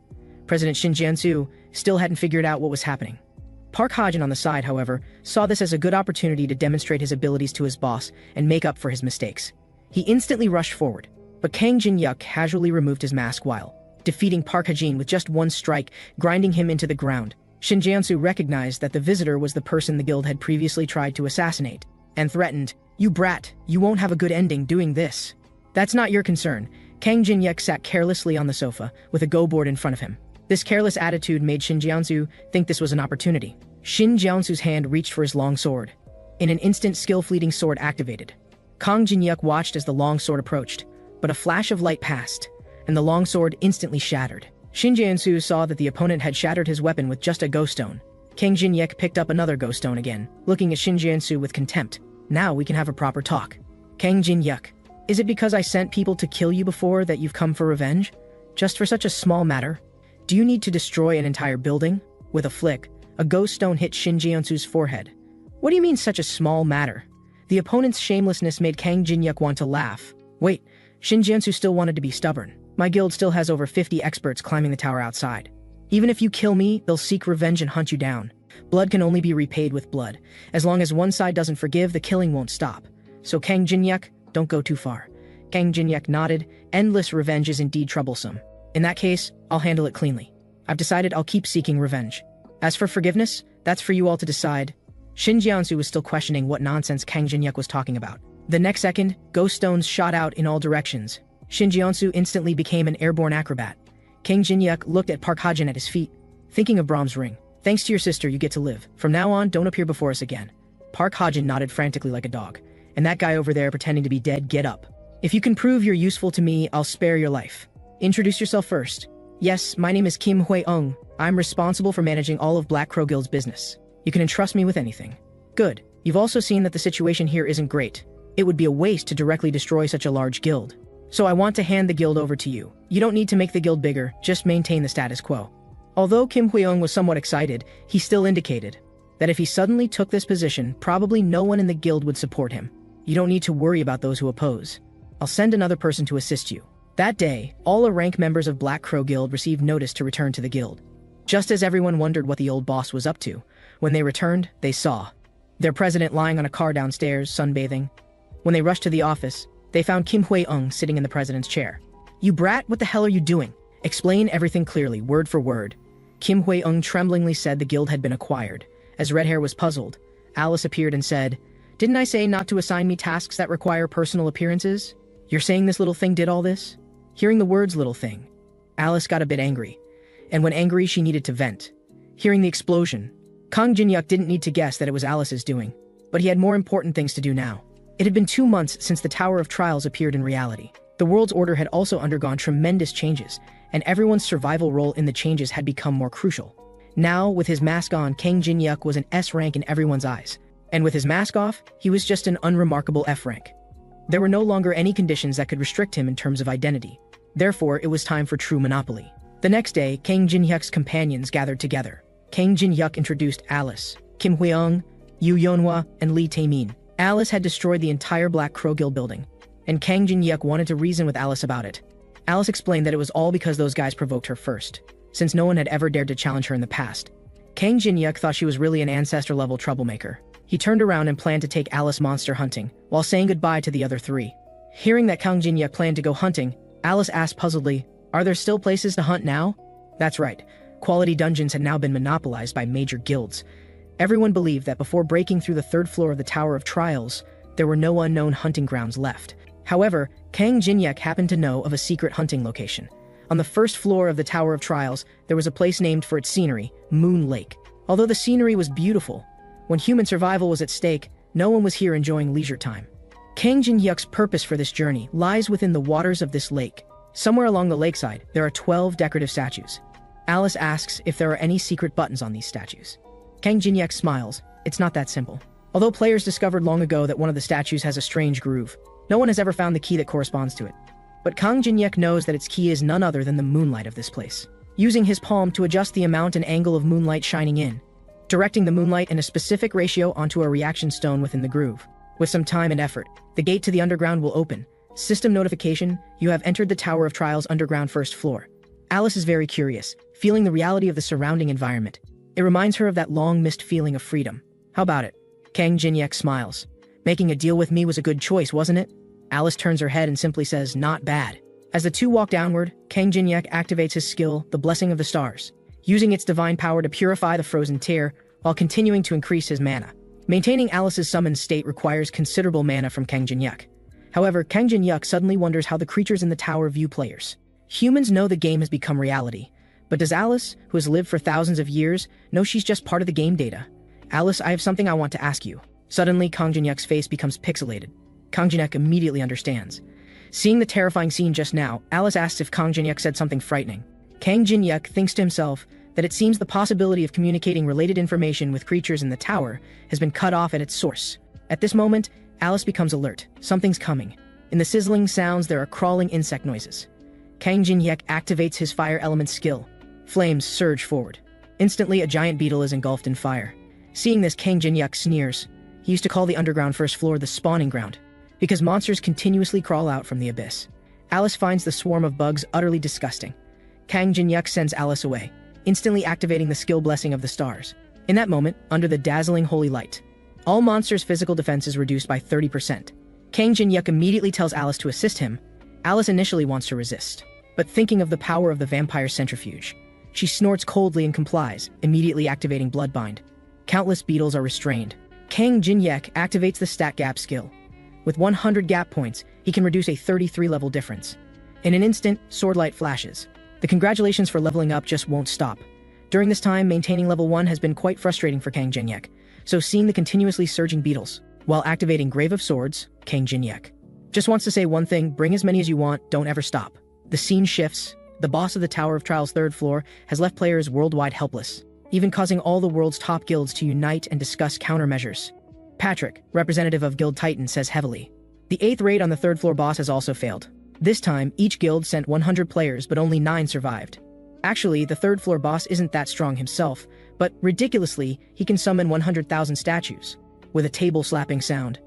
President Shin Jiangsu still hadn't figured out what was happening. Park Ha-jin on the side, however, saw this as a good opportunity to demonstrate his abilities to his boss and make up for his mistakes. He instantly rushed forward, but Kang Jin-hyuk casually removed his mask while defeating Park Ha-jin with just one strike, grinding him into the ground. Shin Jiangsu recognized that the visitor was the person the guild had previously tried to assassinate, and threatened, "You brat, you won't have a good ending doing this." "That's not your concern." Kang Jin-hyuk sat carelessly on the sofa, with a go board in front of him. This careless attitude made Shin Jiangsu think this was an opportunity. Shin Jiangsu's hand reached for his long sword. In an instant, skill-fleeting sword activated. Kang Jin-hyuk watched as the long sword approached, but a flash of light passed, and the long sword instantly shattered. Shin Jiangsu saw that the opponent had shattered his weapon with just a ghost stone. Kang Jin-hyuk picked up another ghost stone again, looking at Shin Jiangsu with contempt. "Now we can have a proper talk." Kang Jin-hyuk, is it because I sent people to kill you before that you've come for revenge? Just for such a small matter? Do you need to destroy an entire building? With a flick, a ghost stone hit Shin Jiangsu's forehead. What do you mean such a small matter? The opponent's shamelessness made Kang Jin-hyuk want to laugh. Wait, Shin Jiangsu still wanted to be stubborn. "My guild still has over 50 experts climbing the tower outside. Even if you kill me, they'll seek revenge and hunt you down. Blood can only be repaid with blood. As long as one side doesn't forgive, the killing won't stop. So Kang Jin-hyuk, don't go too far." Kang Jin-hyuk nodded. Endless revenge is indeed troublesome. "In that case, I'll handle it cleanly. I've decided I'll keep seeking revenge. As for forgiveness, that's for you all to decide." Shin Jiangsu was still questioning what nonsense Kang Jin-hyuk was talking about. The next second, ghost stones shot out in all directions. Shin Jiangsu instantly became an airborne acrobat. Kang Jin-hyuk looked at Park Ha-jin at his feet, thinking of Brahm's ring. "Thanks to your sister, you get to live. From now on, don't appear before us again." Park Ha-jin nodded frantically like a dog. "And that guy over there pretending to be dead, get up." If you can prove you're useful to me, I'll spare your life. Introduce yourself first. Yes, my name is Kim Hui-ung. I'm responsible for managing all of Black Crow Guild's business. You can entrust me with anything. Good. You've also seen that the situation here isn't great. It would be a waste to directly destroy such a large guild. So I want to hand the guild over to you. You don't need to make the guild bigger, just maintain the status quo. Although Kim Hui-ung was somewhat excited, he still indicated that if he suddenly took this position, probably no one in the guild would support him. You don't need to worry about those who oppose. I'll send another person to assist you. That day, all rank members of Black Crow Guild received notice to return to the guild. Just as everyone wondered what the old boss was up to, when they returned, they saw their president lying on a car downstairs, sunbathing. When they rushed to the office, they found Kim Hui-ung sitting in the president's chair. You brat, what the hell are you doing? Explain everything clearly, word for word. Kim Hui-ung tremblingly said the guild had been acquired. As Red Hair was puzzled, Alice appeared and said, Didn't I say not to assign me tasks that require personal appearances? You're saying this little thing did all this? Hearing the words little thing, Alice got a bit angry. And when angry, she needed to vent. Hearing the explosion, Kang Jin-hyuk didn't need to guess that it was Alice's doing. But he had more important things to do now. It had been 2 months since the Tower of Trials appeared in reality. The world's order had also undergone tremendous changes, and everyone's survival role in the changes had become more crucial. Now, with his mask on, Kang Jin-hyuk was an S rank in everyone's eyes. And with his mask off, he was just an unremarkable F rank. There were no longer any conditions that could restrict him in terms of identity. Therefore, it was time for true monopoly. The next day, Kang Jin-hyuk's companions gathered together. Kang Jin-hyuk introduced Alice, Kim Hui-ung, Yu Yeonhwa, and Lee Tae-min. Alice had destroyed the entire Black Crow Guild building, and Kang Jin-hyuk wanted to reason with Alice about it. Alice explained that it was all because those guys provoked her first, since no one had ever dared to challenge her in the past. Kang Jin-hyuk thought she was really an ancestor-level troublemaker. He turned around and planned to take Alice monster hunting, while saying goodbye to the other 3. Hearing that Kang Jin-hyuk planned to go hunting, Alice asked puzzledly, Are there still places to hunt now? That's right. Quality dungeons had now been monopolized by major guilds. Everyone believed that before breaking through the 3rd floor of the Tower of Trials, there were no unknown hunting grounds left. However, Kang Jin-hyuk happened to know of a secret hunting location. On the 1st floor of the Tower of Trials, there was a place named for its scenery, Moon Lake. Although the scenery was beautiful, when human survival was at stake, no one was here enjoying leisure time. Kang Jin-hyuk's purpose for this journey lies within the waters of this lake. Somewhere along the lakeside, there are 12 decorative statues. Alice asks if there are any secret buttons on these statues. Kang Jin-hyuk smiles. It's not that simple. Although players discovered long ago that one of the statues has a strange groove, no one has ever found the key that corresponds to it. But Kang Jin-hyuk knows that its key is none other than the moonlight of this place. Using his palm to adjust the amount and angle of moonlight shining in, directing the moonlight in a specific ratio onto a reaction stone within the groove. With some time and effort, the gate to the underground will open. System notification, you have entered the Tower of Trials underground 1st floor. Alice is very curious, feeling the reality of the surrounding environment. It reminds her of that long-missed feeling of freedom. How about it? Kang Jin-hyuk smiles. Making a deal with me was a good choice, wasn't it? Alice turns her head and simply says, not bad. As the two walk downward, Kang Jin-hyuk activates his skill, the Blessing of the Stars, using its divine power to purify the frozen tear while continuing to increase his mana. Maintaining Alice's summoned state requires considerable mana from Kang Jin-hyuk. However, Kang Jin-hyuk suddenly wonders how the creatures in the tower view players. Humans know the game has become reality, but does Alice, who has lived for thousands of years, know she's just part of the game data? Alice, I have something I want to ask you. Suddenly, Kang Jin-hyuk's face becomes pixelated. Kang Jin-hyuk immediately understands. Seeing the terrifying scene just now, Alice asks if Kang Jin-hyuk said something frightening. Kang Jin-hyuk thinks to himself that it seems the possibility of communicating related information with creatures in the tower has been cut off at its source. At this moment, Alice becomes alert. Something's coming. In the sizzling sounds, there are crawling insect noises. Kang Jin-hyuk activates his fire element skill. Flames surge forward. Instantly, a giant beetle is engulfed in fire. Seeing this, Kang Jin-hyuk sneers. He used to call the underground 1st floor the spawning ground, because monsters continuously crawl out from the abyss. Alice finds the swarm of bugs utterly disgusting. Kang Jin-hyuk sends Alice away, instantly activating the skill Blessing of the Stars. In that moment, under the dazzling holy light, all monsters' physical defense is reduced by 30%. Kang Jin-hyuk immediately tells Alice to assist him. Alice initially wants to resist, but thinking of the power of the vampire centrifuge, she snorts coldly and complies, immediately activating Bloodbind. Countless beetles are restrained. Kang Jin-hyuk activates the stat gap skill. With 100 gap points, he can reduce a 33 level difference. In an instant, swordlight flashes. The congratulations for leveling up just won't stop. During this time, maintaining level 1 has been quite frustrating for Kang Jin-hyuk, so seeing the continuously surging beetles, while activating Grave of Swords, Kang Jin-hyuk Just wants to say one thing: bring as many as you want, don't ever stop. The scene shifts. The boss of the Tower of Trial's third floor has left players worldwide helpless, even causing all the world's top guilds to unite and discuss countermeasures. Patrick, representative of Guild Titan, says heavily. The 8th raid on the third floor boss has also failed. This time, each guild sent 100 players, but only 9 survived. Actually, the third floor boss isn't that strong himself, but ridiculously, he can summon 100,000 statues, with a table-slapping sound.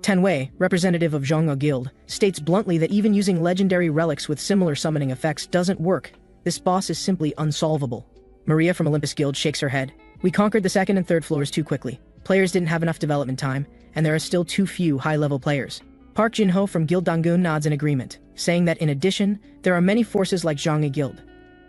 Tenwei, representative of Zhonghe Guild, states bluntly that even using legendary relics with similar summoning effects doesn't work. This boss is simply unsolvable. Maria from Olympus Guild shakes her head. We conquered the 2nd and 3rd floors too quickly. Players didn't have enough development time, and there are still too few high-level players. Park Jinho from Guild Dangun nods in agreement, saying that in addition, there are many forces like Zhonghe Guild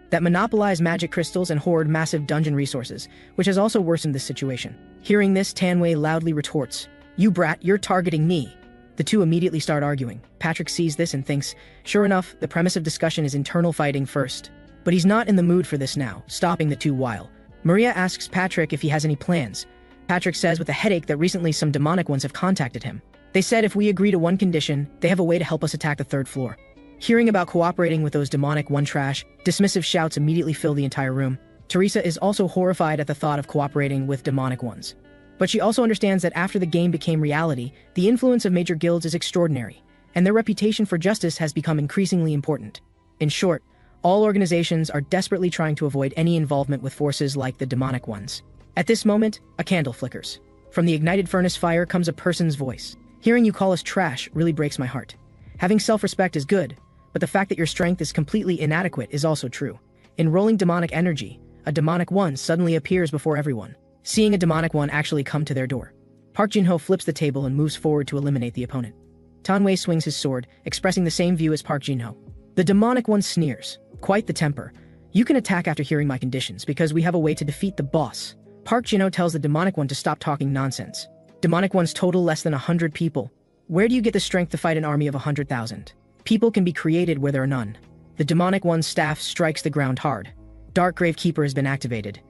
that monopolize magic crystals and hoard massive dungeon resources, which has also worsened this situation. Hearing this, Tanwei loudly retorts, "You brat, you're targeting me." The two immediately start arguing. Patrick sees this and thinks, sure enough, the premise of discussion is internal fighting first. But he's not in the mood for this now, stopping the two while. Maria asks Patrick if he has any plans. Patrick says with a headache that recently some demonic ones have contacted him. They said if we agree to one condition, they have a way to help us attack the 3rd floor. Hearing about cooperating with those demonic one trash, dismissive shouts immediately fill the entire room. Teresa is also horrified at the thought of cooperating with demonic ones. But she also understands that after the game became reality, the influence of major guilds is extraordinary, and their reputation for justice has become increasingly important. In short, all organizations are desperately trying to avoid any involvement with forces like the demonic ones. At this moment, a candle flickers. From the ignited furnace fire comes a person's voice. Hearing you call us trash really breaks my heart. Having self-respect is good, but the fact that your strength is completely inadequate is also true. In rolling demonic energy, a demonic one suddenly appears before everyone, seeing a demonic one actually come to their door. Park Jinho flips the table and moves forward to eliminate the opponent. Tanwei swings his sword, expressing the same view as Park Jinho. The demonic one sneers. Quite the temper. You can attack after hearing my conditions, because we have a way to defeat the boss. Park Jinho tells the demonic one to stop talking nonsense. Demonic ones total less than 100 people. Where do you get the strength to fight an army of 100,000? People can be created where there are none. The demonic one's staff strikes the ground hard. Dark Gravekeeper has been activated.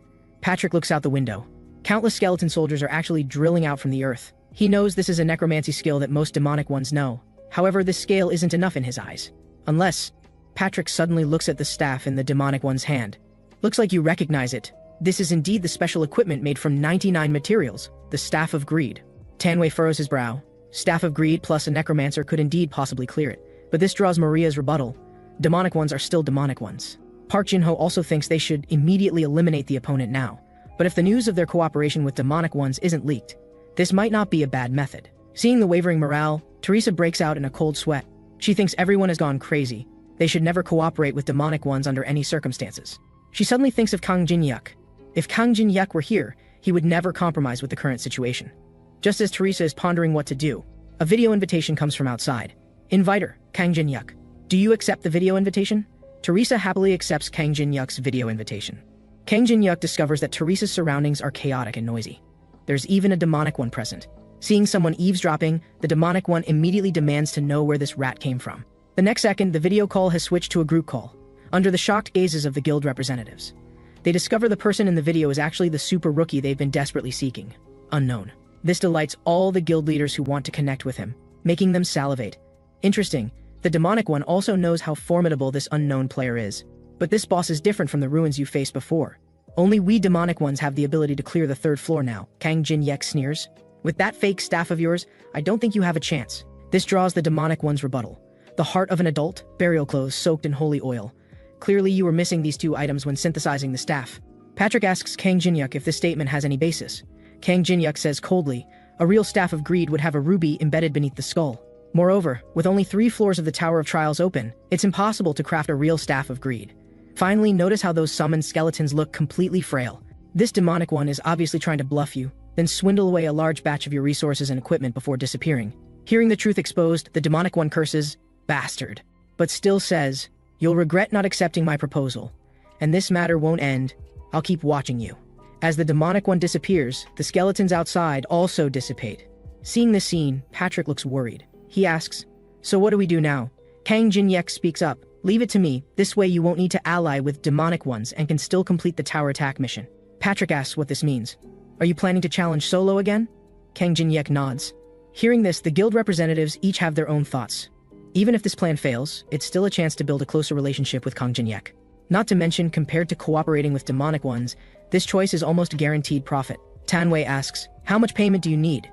Patrick looks out the window. Countless skeleton soldiers are actually drilling out from the earth. He knows this is a necromancy skill that most demonic ones know. However, this scale isn't enough in his eyes. Unless... Patrick suddenly looks at the staff in the demonic one's hand. Looks like you recognize it. This is indeed the special equipment made from 99 materials, the Staff of Greed. Tanwei furrows his brow. Staff of Greed plus a necromancer could indeed possibly clear it. But this draws Maria's rebuttal. Demonic ones are still demonic ones. Park Jinho also thinks they should immediately eliminate the opponent now. But if the news of their cooperation with demonic ones isn't leaked, this might not be a bad method. Seeing the wavering morale, Teresa breaks out in a cold sweat. She thinks everyone has gone crazy. They should never cooperate with demonic ones under any circumstances. She suddenly thinks of Kang Jin-hyuk. If Kang Jin-hyuk were here, he would never compromise with the current situation. Just as Teresa is pondering what to do, a video invitation comes from outside. Inviter, Kang Jin-hyuk. Do you accept the video invitation? Teresa happily accepts Kang Jin-hyuk's video invitation. Kang Jin-hyuk discovers that Teresa's surroundings are chaotic and noisy. There's even a demonic one present. Seeing someone eavesdropping, the demonic one immediately demands to know where this rat came from. The next second, the video call has switched to a group call, under the shocked gazes of the guild representatives. They discover the person in the video is actually the super rookie they've been desperately seeking. Unknown. This delights all the guild leaders who want to connect with him, making them salivate. Interesting, the demonic one also knows how formidable this unknown player is. But this boss is different from the ruins you faced before. Only we demonic ones have the ability to clear the 3rd floor now, Kang Jin-hyuk sneers. With that fake staff of yours, I don't think you have a chance. This draws the demonic one's rebuttal. The heart of an adult, burial clothes soaked in holy oil. Clearly you were missing these two items when synthesizing the staff. Patrick asks Kang Jin-hyuk if this statement has any basis. Kang Jin-hyuk says coldly, a real staff of greed would have a ruby embedded beneath the skull. Moreover, with only 3 floors of the Tower of Trials open, it's impossible to craft a real staff of greed. Finally, notice how those summoned skeletons look completely frail. This demonic one is obviously trying to bluff you, then swindle away a large batch of your resources and equipment before disappearing. Hearing the truth exposed, the demonic one curses, bastard, but still says, you'll regret not accepting my proposal. And this matter won't end. I'll keep watching you. As the demonic one disappears, the skeletons outside also dissipate. Seeing this scene, Patrick looks worried. He asks, so what do we do now? Kang Jin-hyuk speaks up, leave it to me, this way you won't need to ally with demonic ones and can still complete the tower attack mission. Patrick asks what this means. Are you planning to challenge solo again? Kang Jin-hyuk nods. Hearing this, the guild representatives each have their own thoughts. Even if this plan fails, it's still a chance to build a closer relationship with Kang Jin-yek. Not to mention, compared to cooperating with demonic ones, this choice is almost guaranteed profit. Tanwei asks, "How much payment do you need?"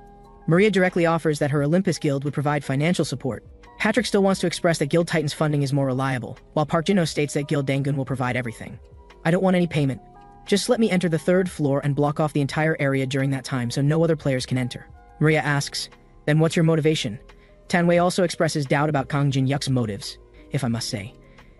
Maria directly offers that her Olympus guild would provide financial support. Patrick still wants to express that Guild Titan's funding is more reliable, while Park Jin-ho states that Guild Dangun will provide everything. "I don't want any payment. Just let me enter the 3rd floor and block off the entire area during that time so no other players can enter." Maria asks, "Then what's your motivation?" Tanwei also expresses doubt about Kang Jin-yuk's motives, "If I must say.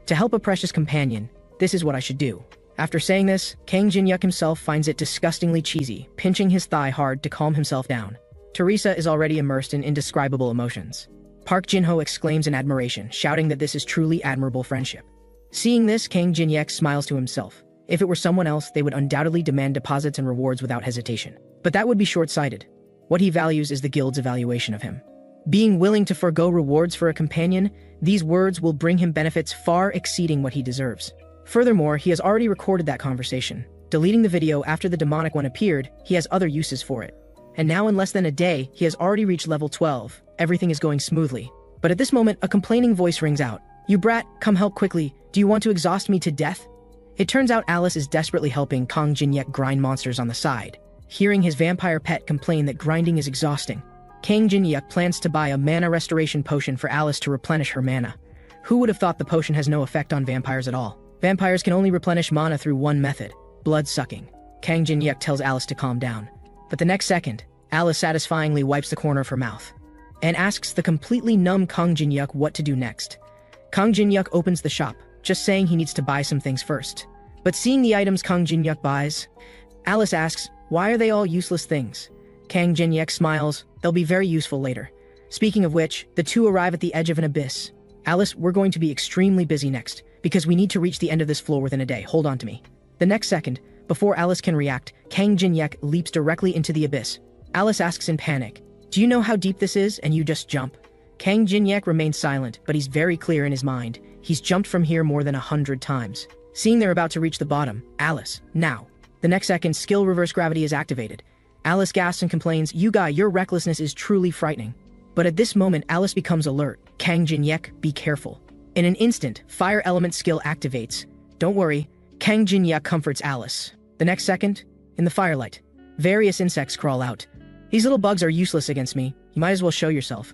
To help a precious companion, this is what I should do." After saying this, Kang Jin-yuk himself finds it disgustingly cheesy, pinching his thigh hard to calm himself down. Teresa is already immersed in indescribable emotions. Park Jin-ho exclaims in admiration, shouting that this is truly admirable friendship. Seeing this, Kang Jin-yuk smiles to himself. If it were someone else, they would undoubtedly demand deposits and rewards without hesitation. But that would be short-sighted. What he values is the guild's evaluation of him. Being willing to forego rewards for a companion, these words will bring him benefits far exceeding what he deserves. Furthermore, he has already recorded that conversation. Deleting the video after the demonic one appeared, he has other uses for it. And now in less than a day, he has already reached level 12. Everything is going smoothly. But at this moment, a complaining voice rings out. "You brat, come help quickly. Do you want to exhaust me to death?" It turns out Alice is desperately helping Kang Jin-yuk grind monsters on the side. Hearing his vampire pet complain that grinding is exhausting, Kang Jin-yuk plans to buy a mana restoration potion for Alice to replenish her mana. Who would have thought the potion has no effect on vampires at all? Vampires can only replenish mana through one method: blood-sucking. Kang Jin-yuk tells Alice to calm down. But the next second, Alice satisfyingly wipes the corner of her mouth and asks the completely numb Kang Jin-yuk what to do next. Kang Jin-yuk opens the shop, just saying he needs to buy some things first. But seeing the items Kang Jin-yuk buys, Alice asks, "Why are they all useless things?" Kang Jin-yuk smiles, "They'll be very useful later." Speaking of which, the two arrive at the edge of an abyss. "Alice, we're going to be extremely busy next, because we need to reach the end of this floor within a day. Hold on to me." The next second, before Alice can react, Kang Jin-yuk leaps directly into the abyss. Alice asks in panic, "Do you know how deep this is, and you just jump?" Kang Jin-yuk remains silent, but he's very clear in his mind. He's jumped from here more than 100 times. Seeing they're about to reach the bottom, "Alice, now." The next second, skill reverse gravity is activated. Alice gasps and complains, "You guy, your recklessness is truly frightening." But at this moment, Alice becomes alert. "Kang Jin-yuk, be careful." In an instant, fire element skill activates. "Don't worry." Kang Jin-yuk comforts Alice. The next second, in the firelight, various insects crawl out. "These little bugs are useless against me. You might as well show yourself."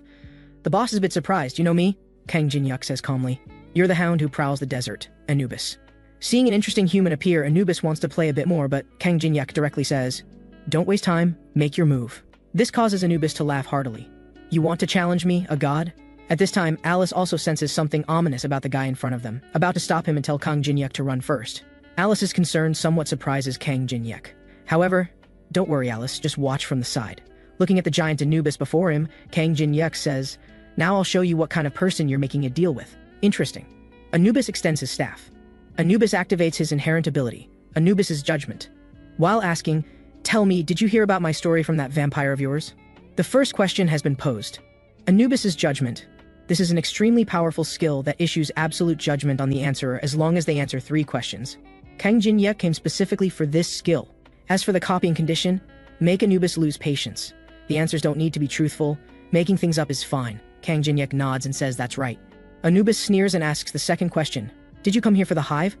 The boss is a bit surprised. "You know me?" Kang Jin-yuk says calmly. "You're the hound who prowls the desert, Anubis." Seeing an interesting human appear, Anubis wants to play a bit more, but Kang Jin-yuk directly says, "Don't waste time, make your move." This causes Anubis to laugh heartily. "You want to challenge me, a god?" At this time, Alice also senses something ominous about the guy in front of them, about to stop him and tell Kang Jin-yuk to run first. Alice's concern somewhat surprises Kang Jin-yuk. However, "Don't worry, Alice, just watch from the side." Looking at the giant Anubis before him, Kang Jin-yuk says, "Now I'll show you what kind of person you're making a deal with." Interesting. Anubis extends his staff. Anubis activates his inherent ability, Anubis's judgment, while asking, "Tell me, did you hear about my story from that vampire of yours?" The first question has been posed. Anubis's judgment. This is an extremely powerful skill that issues absolute judgment on the answerer as long as they answer 3 questions. Kang Jin-yuk came specifically for this skill. As for the copying condition, make Anubis lose patience. The answers don't need to be truthful. Making things up is fine. Kang Jin-yuk nods and says that's right. Anubis sneers and asks the second question. "Did you come here for the hive?"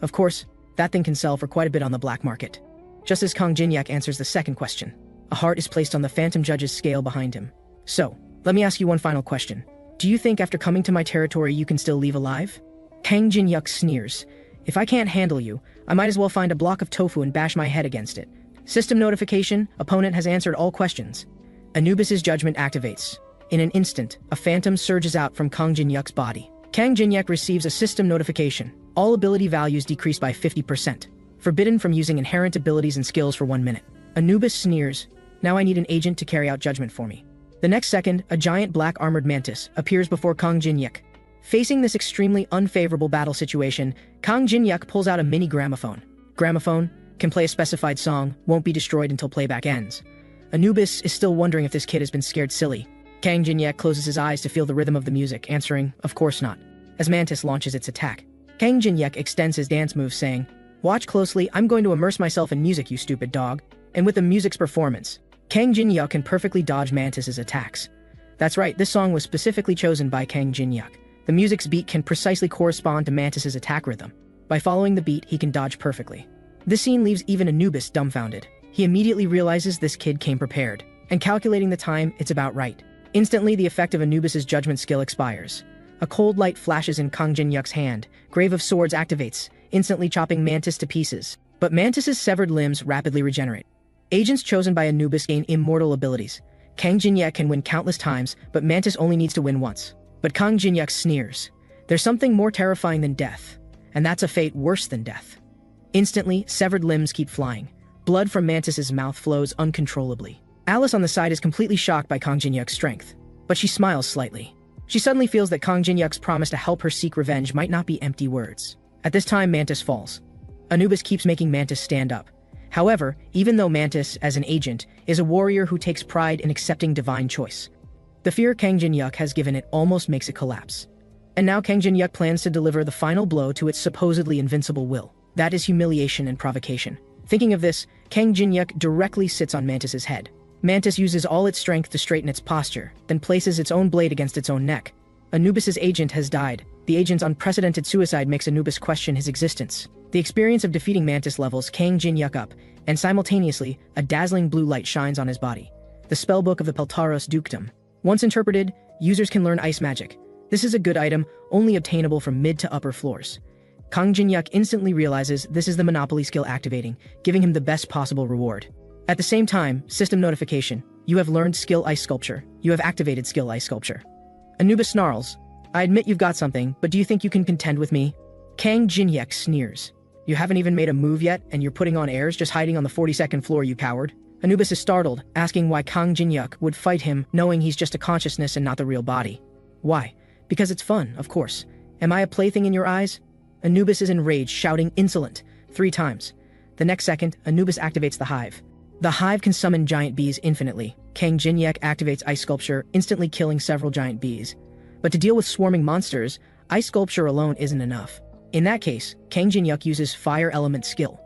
Of course, that thing can sell for quite a bit on the black market. Just as Kang Jin-yuk answers the second question, a heart is placed on the phantom judge's scale behind him. "So, let me ask you one final question. Do you think after coming to my territory you can still leave alive?" Kang Jin-yuk sneers. "If I can't handle you, I might as well find a block of tofu and bash my head against it." System notification, opponent has answered all questions. Anubis's judgment activates. In an instant, a phantom surges out from Kang Jin-yuk's body. Kang Jin-yuk receives a system notification. All ability values decrease by 50%. Forbidden from using inherent abilities and skills for 1 minute. Anubis sneers. "Now I need an agent to carry out judgment for me." The next second, a giant black armored mantis appears before Kang Jin-yuk. Facing this extremely unfavorable battle situation, Kang Jin-yuk pulls out a mini gramophone. Gramophone can play a specified song, won't be destroyed until playback ends. Anubis is still wondering if this kid has been scared silly. Kang Jin-yuk closes his eyes to feel the rhythm of the music, answering, "Of course not," as Mantis launches its attack. Kang Jin-yuk extends his dance move, saying, "Watch closely, I'm going to immerse myself in music, you stupid dog." And with the music's performance, Kang Jin-hyuk can perfectly dodge Mantis's attacks. That's right, this song was specifically chosen by Kang Jin-hyuk. The music's beat can precisely correspond to Mantis's attack rhythm. By following the beat, he can dodge perfectly. This scene leaves even Anubis dumbfounded. He immediately realizes this kid came prepared, and calculating the time, it's about right. Instantly, the effect of Anubis's judgment skill expires. A cold light flashes in Kang Jin-hyuk's hand. Grave of Swords activates, instantly chopping Mantis to pieces. But Mantis's severed limbs rapidly regenerate. Agents chosen by Anubis gain immortal abilities. Kang Jin-hyuk can win countless times, but Mantis only needs to win once. But Kang Jin-hyuk sneers. There's something more terrifying than death, and that's a fate worse than death. Instantly, severed limbs keep flying. Blood from Mantis's mouth flows uncontrollably. Alice on the side is completely shocked by Kang Jin-hyuk's strength, but she smiles slightly. She suddenly feels that Kang Jin-hyuk's promise to help her seek revenge might not be empty words. At this time, Mantis falls. Anubis keeps making Mantis stand up. However, even though Mantis, as an agent, is a warrior who takes pride in accepting divine choice, the fear Kang Jin-hyuk has given it almost makes it collapse. And now Kang Jin-hyuk plans to deliver the final blow to its supposedly invincible will. That is humiliation and provocation. Thinking of this, Kang Jin-hyuk directly sits on Mantis's head. Mantis uses all its strength to straighten its posture, then places its own blade against its own neck. Anubis's agent has died. The agent's unprecedented suicide makes Anubis question his existence. The experience of defeating Mantis levels Kang Jin-hyuk up, and simultaneously, a dazzling blue light shines on his body. The spellbook of the Peltaros Dukedom. Once interpreted, users can learn ice magic. This is a good item, only obtainable from mid to upper floors. Kang Jin-hyuk instantly realizes this is the Monopoly skill activating, giving him the best possible reward. At the same time, system notification. You have learned skill ice sculpture. You have activated skill ice sculpture. Anubis snarls. I admit you've got something, but do you think you can contend with me? Kang Jin-hyuk sneers. You haven't even made a move yet, and you're putting on airs just hiding on the 42nd floor, you coward. Anubis is startled, asking why Kang Jin-hyuk would fight him, knowing he's just a consciousness and not the real body. Why? Because it's fun, of course. Am I a plaything in your eyes? Anubis is enraged, shouting insolent 3 times. The next second, Anubis activates the hive. The hive can summon giant bees infinitely. Kang Jin-hyuk activates ice sculpture, instantly killing several giant bees. But to deal with swarming monsters, ice sculpture alone isn't enough. In that case, Kang Jin-hyuk uses fire element skill.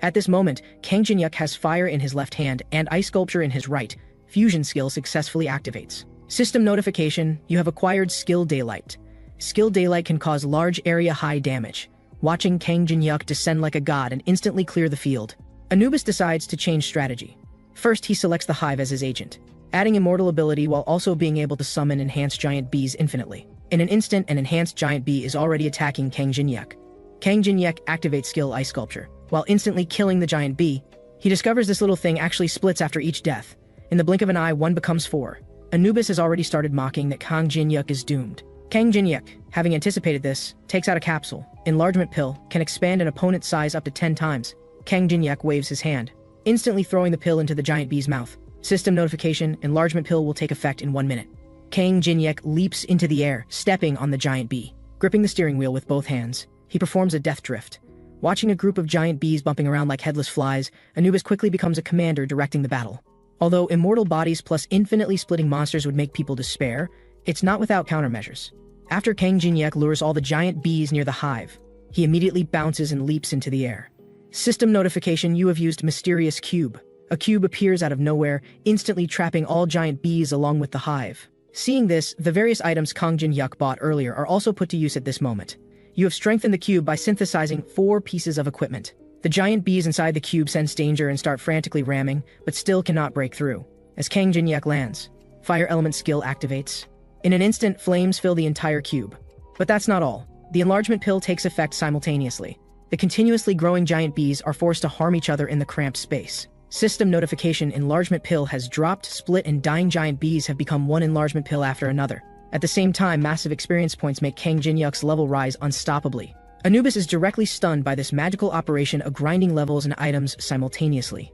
At this moment, Kang Jin-hyuk has fire in his left hand and ice sculpture in his right. Fusion skill successfully activates. System notification, you have acquired Skill Daylight. Skill Daylight can cause large area high damage. Watching Kang Jin-hyuk descend like a god and instantly clear the field, Anubis decides to change strategy. First, he selects the hive as his agent, adding immortal ability while also being able to summon enhanced giant bees infinitely. In an instant, an enhanced giant bee is already attacking Kang Jin-hyuk. Kang Jin-hyuk activates skill ice sculpture. While instantly killing the giant bee, he discovers this little thing actually splits after each death. In the blink of an eye, 1 becomes 4. Anubis has already started mocking that Kang Jin-hyuk is doomed. Kang Jin-hyuk, having anticipated this, takes out a capsule. Enlargement pill can expand an opponent's size up to 10 times. Kang Jin-hyuk waves his hand, instantly throwing the pill into the giant bee's mouth. System notification, enlargement pill will take effect in 1 minute. Kang Jin-hyuk leaps into the air, stepping on the giant bee. Gripping the steering wheel with both hands, he performs a death drift. Watching a group of giant bees bumping around like headless flies, Anubis quickly becomes a commander directing the battle. Although immortal bodies plus infinitely splitting monsters would make people despair, it's not without countermeasures. After Kang Jin-hyuk lures all the giant bees near the hive, he immediately bounces and leaps into the air. System notification, you have used Mysterious Cube. A cube appears out of nowhere, instantly trapping all giant bees along with the hive. Seeing this, the various items Kang Jin-hyuk bought earlier are also put to use at this moment. You have strengthened the cube by synthesizing 4 pieces of equipment. The giant bees inside the cube sense danger and start frantically ramming, but still cannot break through. As Kang Jin-hyuk lands, fire element skill activates. In an instant, flames fill the entire cube. But that's not all. The enlargement pill takes effect simultaneously. The continuously growing giant bees are forced to harm each other in the cramped space. System notification, enlargement pill has dropped, split, and dying giant bees have become one enlargement pill after another. At the same time, massive experience points make Kang Jin-hyuk's level rise unstoppably. Anubis is directly stunned by this magical operation of grinding levels and items simultaneously.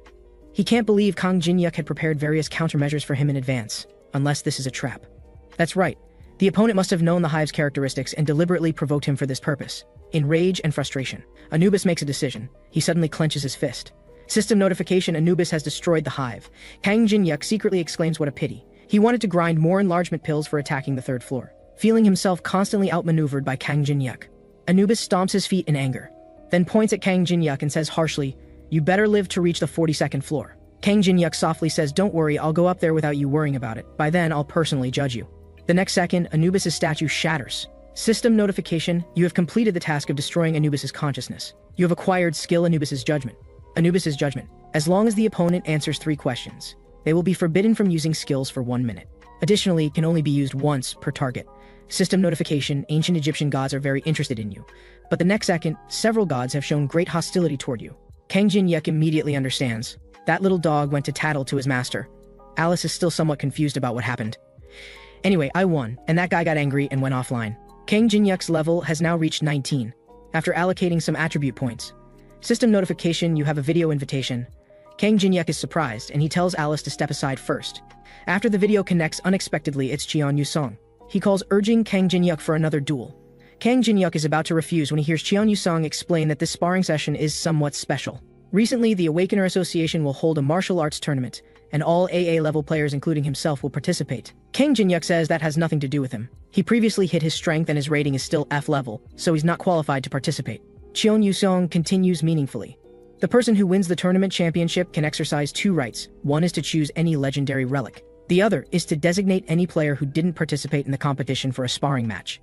He can't believe Kang Jin-hyuk had prepared various countermeasures for him in advance, unless this is a trap. That's right. The opponent must have known the hive's characteristics and deliberately provoked him for this purpose. In rage and frustration, Anubis makes a decision. He suddenly clenches his fist. System notification, Anubis has destroyed the hive. Kang Jin-hyuk secretly exclaims what a pity. He wanted to grind more enlargement pills for attacking the 3rd floor. Feeling himself constantly outmaneuvered by Kang Jin-hyuk, Anubis stomps his feet in anger, then points at Kang Jin-hyuk and says harshly, "You better live to reach the 42nd floor." Kang Jin-hyuk softly says, "Don't worry, I'll go up there without you worrying about it. By then, I'll personally judge you." The next second, Anubis' statue shatters. System notification: you have completed the task of destroying Anubis' consciousness. You have acquired skill Anubis' judgment. Anubis' judgment. As long as the opponent answers 3 questions, they will be forbidden from using skills for 1 minute. Additionally, can only be used once per target. System notification: ancient Egyptian gods are very interested in you. But the next second, several gods have shown great hostility toward you. Kang Jin-hyuk immediately understands. That little dog went to tattle to his master. Alice is still somewhat confused about what happened. Anyway, I won, and that guy got angry and went offline. Kang Jin-hyuk's level has now reached 19. After allocating some attribute points. System notification: you have a video invitation. Kang Jin-hyuk is surprised, and he tells Alice to step aside first. After the video connects unexpectedly, it's Cheon Yu-sung. He calls, urging Kang Jin-hyuk for another duel. Kang Jin-hyuk is about to refuse when he hears Cheon Yu-sung explain that this sparring session is somewhat special. Recently, the Awakener Association will hold a martial arts tournament, and all AA-level players including himself will participate. Kang Jin-hyuk says that has nothing to do with him. He previously hit his strength and his rating is still F level, so he's not qualified to participate. Cheon Yu-sung continues meaningfully. The person who wins the tournament championship can exercise 2 rights. One is to choose any legendary relic. The other is to designate any player who didn't participate in the competition for a sparring match.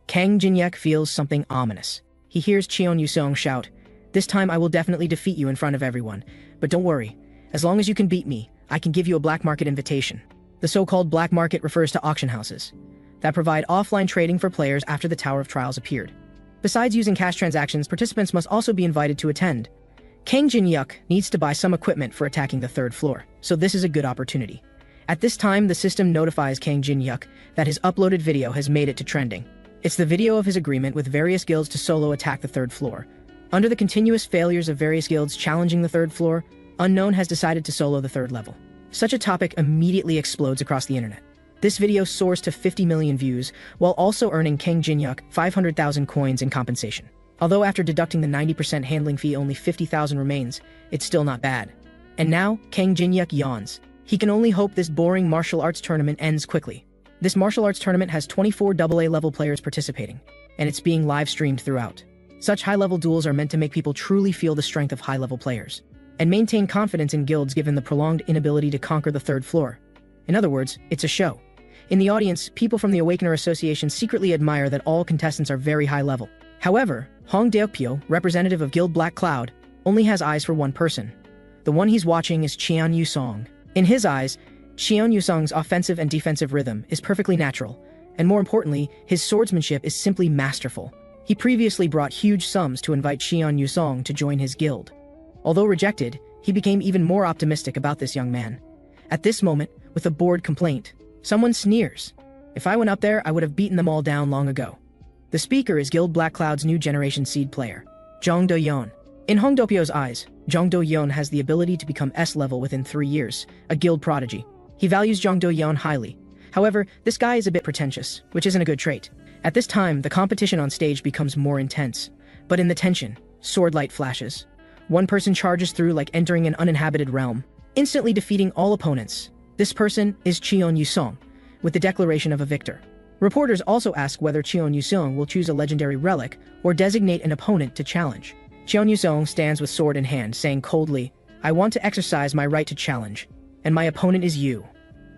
Kang Jin-hyuk feels something ominous. He hears Cheon Yu-sung shout, "This time I will definitely defeat you in front of everyone. But don't worry, as long as you can beat me, I can give you a black market invitation." The so-called black market refers to auction houses that provide offline trading for players after the Tower of Trials appeared. Besides using cash transactions, participants must also be invited to attend. Kang Jin-hyuk needs to buy some equipment for attacking the 3rd floor, so this is a good opportunity. At this time, the system notifies Kang Jin-hyuk that his uploaded video has made it to trending. It's the video of his agreement with various guilds to solo attack the 3rd floor. Under the continuous failures of various guilds challenging the 3rd floor, Unknown has decided to solo the 3rd level. Such a topic immediately explodes across the internet. This video soars to 50 million views, while also earning Kang Jin-hyuk 500,000 coins in compensation. Although after deducting the 90% handling fee only 50,000 remains, it's still not bad. And now, Kang Jin-hyuk yawns. He can only hope this boring martial arts tournament ends quickly. This martial arts tournament has 24 AA level players participating, and it's being live-streamed throughout. Such high-level duels are meant to make people truly feel the strength of high-level players, and maintain confidence in guilds given the prolonged inability to conquer the 3rd floor. In other words, it's a show. In the audience, people from the Awakener Association secretly admire that all contestants are very high level. However, Hong Deokpyo, representative of Guild Black Cloud, only has eyes for one person. The one he's watching is Cheon Yu-sung. In his eyes, Cheon Yu-sung's offensive and defensive rhythm is perfectly natural, and more importantly, his swordsmanship is simply masterful. He previously brought huge sums to invite Cheon Yu-sung to join his guild. Although rejected, he became even more optimistic about this young man. At this moment, with a bored complaint, someone sneers. "If I went up there, I would have beaten them all down long ago." The speaker is Guild Black Cloud's new generation seed player, Jong Do-yeon. In Hong Dopyo's eyes, Jong Do-yeon has the ability to become S-level within 3 years, a guild prodigy. He values Jong Do-yeon highly. However, this guy is a bit pretentious, which isn't a good trait. At this time, the competition on stage becomes more intense. But in the tension, sword light flashes. One person charges through like entering an uninhabited realm, instantly defeating all opponents. This person is Cheon Yu-sung, with the declaration of a victor. Reporters also ask whether Cheon Yu-sung will choose a legendary relic or designate an opponent to challenge. Cheon Yu-sung stands with sword in hand, saying coldly, "I want to exercise my right to challenge, and my opponent is you."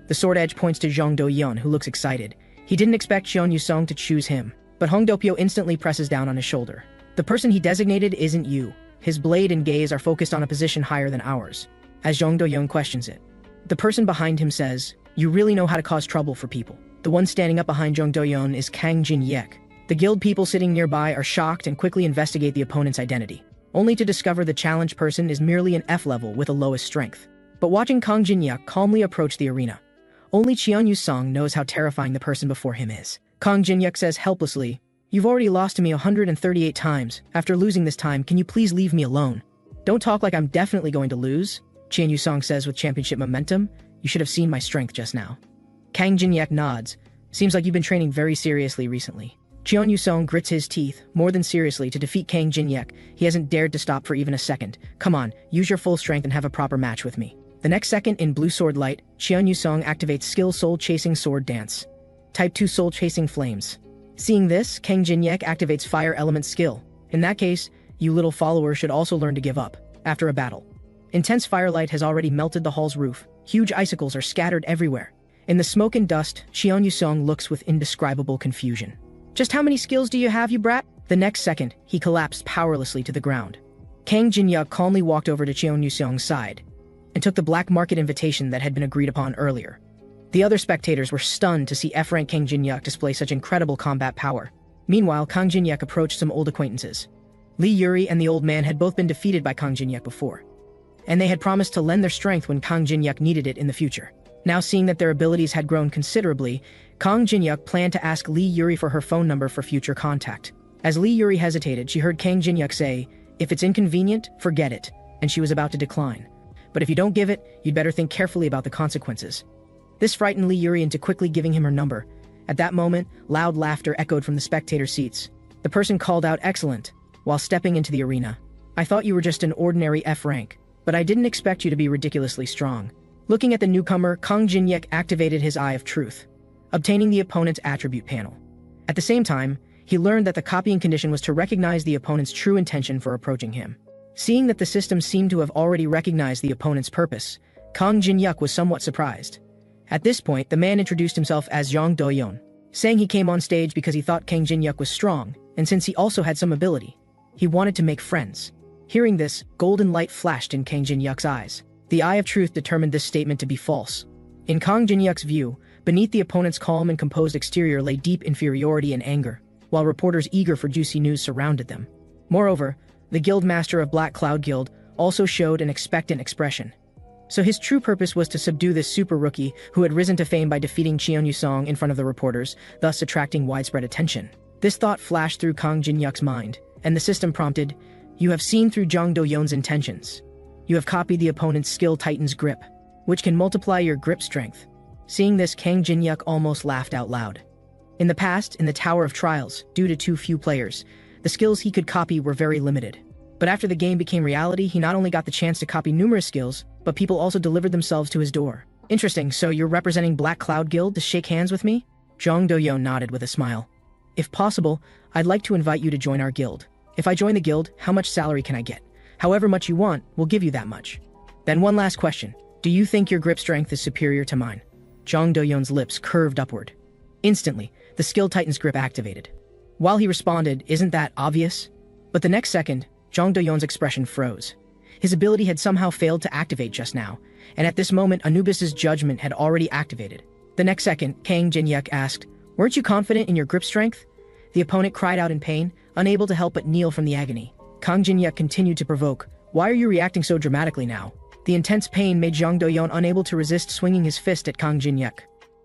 The sword edge points to Jong Do-yeon, who looks excited. He didn't expect Cheon Yu-sung to choose him, but Hong Dopyo instantly presses down on his shoulder. The person he designated isn't you. His blade and gaze are focused on a position higher than ours, as Jong Do-yeon questions it. The person behind him says, "You really know how to cause trouble for people." The one standing up behind Jong Do-yeon is Kang Jin-hyuk. The guild people sitting nearby are shocked and quickly investigate the opponent's identity, only to discover the challenged person is merely an F level with the lowest strength. But watching Kang Jin-hyuk calmly approach the arena, only Cheon Yu-sung knows how terrifying the person before him is. Kang Jin-hyuk says helplessly, "You've already lost to me 138 times. After losing this time, can you please leave me alone?" "Don't talk like I'm definitely going to lose," Cheon Yu-sung says with championship momentum. "You should have seen my strength just now." Kang Jin-hyuk nods. "Seems like you've been training very seriously recently." Cheon Yu-sung grits his teeth, more than seriously, to defeat Kang Jin-hyuk. He hasn't dared to stop for even a second. "Come on, use your full strength and have a proper match with me." The next second, in blue sword light, Cheon Yu-sung activates skill Soul Chasing Sword Dance. Type 2 Soul Chasing Flames. Seeing this, Kang Jin-hyuk activates Fire Element skill. In that case, you little follower should also learn to give up after a battle. Intense firelight has already melted the hall's roof. Huge icicles are scattered everywhere. In the smoke and dust, Cheon Yusong looks with indescribable confusion. Just how many skills do you have, you brat? The next second, he collapsed powerlessly to the ground. Kang Jin-hyuk calmly walked over to Cheon Yusong's side and took the black market invitation that had been agreed upon earlier. The other spectators were stunned to see F-rank Kang Jin-hyuk display such incredible combat power. Meanwhile, Kang Jin-hyuk approached some old acquaintances. Lee Yuri and the old man had both been defeated by Kang Jin-hyuk before, and they had promised to lend their strength when Kang Jin-hyuk needed it in the future. Now seeing that their abilities had grown considerably, Kang Jin-hyuk planned to ask Lee Yuri for her phone number for future contact. As Lee Yuri hesitated, she heard Kang Jin-hyuk say, "If it's inconvenient, forget it," and she was about to decline. "But if you don't give it, you'd better think carefully about the consequences." This frightened Lee Yuri into quickly giving him her number. At that moment, loud laughter echoed from the spectator seats. The person called out "Excellent" while stepping into the arena. "I thought you were just an ordinary F rank, but I didn't expect you to be ridiculously strong." Looking at the newcomer, Kang Jin-hyuk activated his Eye of Truth, obtaining the opponent's attribute panel. At the same time, he learned that the copying condition was to recognize the opponent's true intention for approaching him. Seeing that the system seemed to have already recognized the opponent's purpose, Kang Jin-hyuk was somewhat surprised. At this point, the man introduced himself as Jang Do-yeon, saying he came on stage because he thought Kang Jin-hyuk was strong, and since he also had some ability, he wanted to make friends. Hearing this, golden light flashed in Kang Jin-hyuk's eyes. The Eye of Truth determined this statement to be false. In Kang Jin-hyuk's view, beneath the opponent's calm and composed exterior lay deep inferiority and anger, while reporters eager for juicy news surrounded them. Moreover, the guild master of Black Cloud Guild also showed an expectant expression. So his true purpose was to subdue this super rookie who had risen to fame by defeating Cheon Yusong in front of the reporters, thus attracting widespread attention. This thought flashed through Kang Jin-hyuk's mind, and the system prompted, "You have seen through Jang Do-yeon's intentions. You have copied the opponent's skill Titan's Grip, which can multiply your grip strength." Seeing this, Kang Jin-hyuk almost laughed out loud. In the past, in the Tower of Trials, due to too few players, the skills he could copy were very limited. But after the game became reality, he not only got the chance to copy numerous skills, but people also delivered themselves to his door. "Interesting, so you're representing Black Cloud Guild to shake hands with me?" Jang Do-yeon nodded with a smile. "If possible, I'd like to invite you to join our guild. If I join the guild, how much salary can I get? However much you want, we'll give you that much." Then one last question. "Do you think your grip strength is superior to mine?" Jang Do-yeon's lips curved upward. Instantly, the skill Titan's Grip activated. While he responded, "Isn't that obvious?" But the next second, Jang Do-yeon's expression froze. His ability had somehow failed to activate just now, and at this moment Anubis's judgment had already activated. The next second, Kang Jin-hyuk asked, "Weren't you confident in your grip strength?" The opponent cried out in pain, unable to help but kneel from the agony. Kang Jin-hyuk continued to provoke, "Why are you reacting so dramatically now?" The intense pain made Jang Do-yeon unable to resist swinging his fist at Kang Jin-hyuk.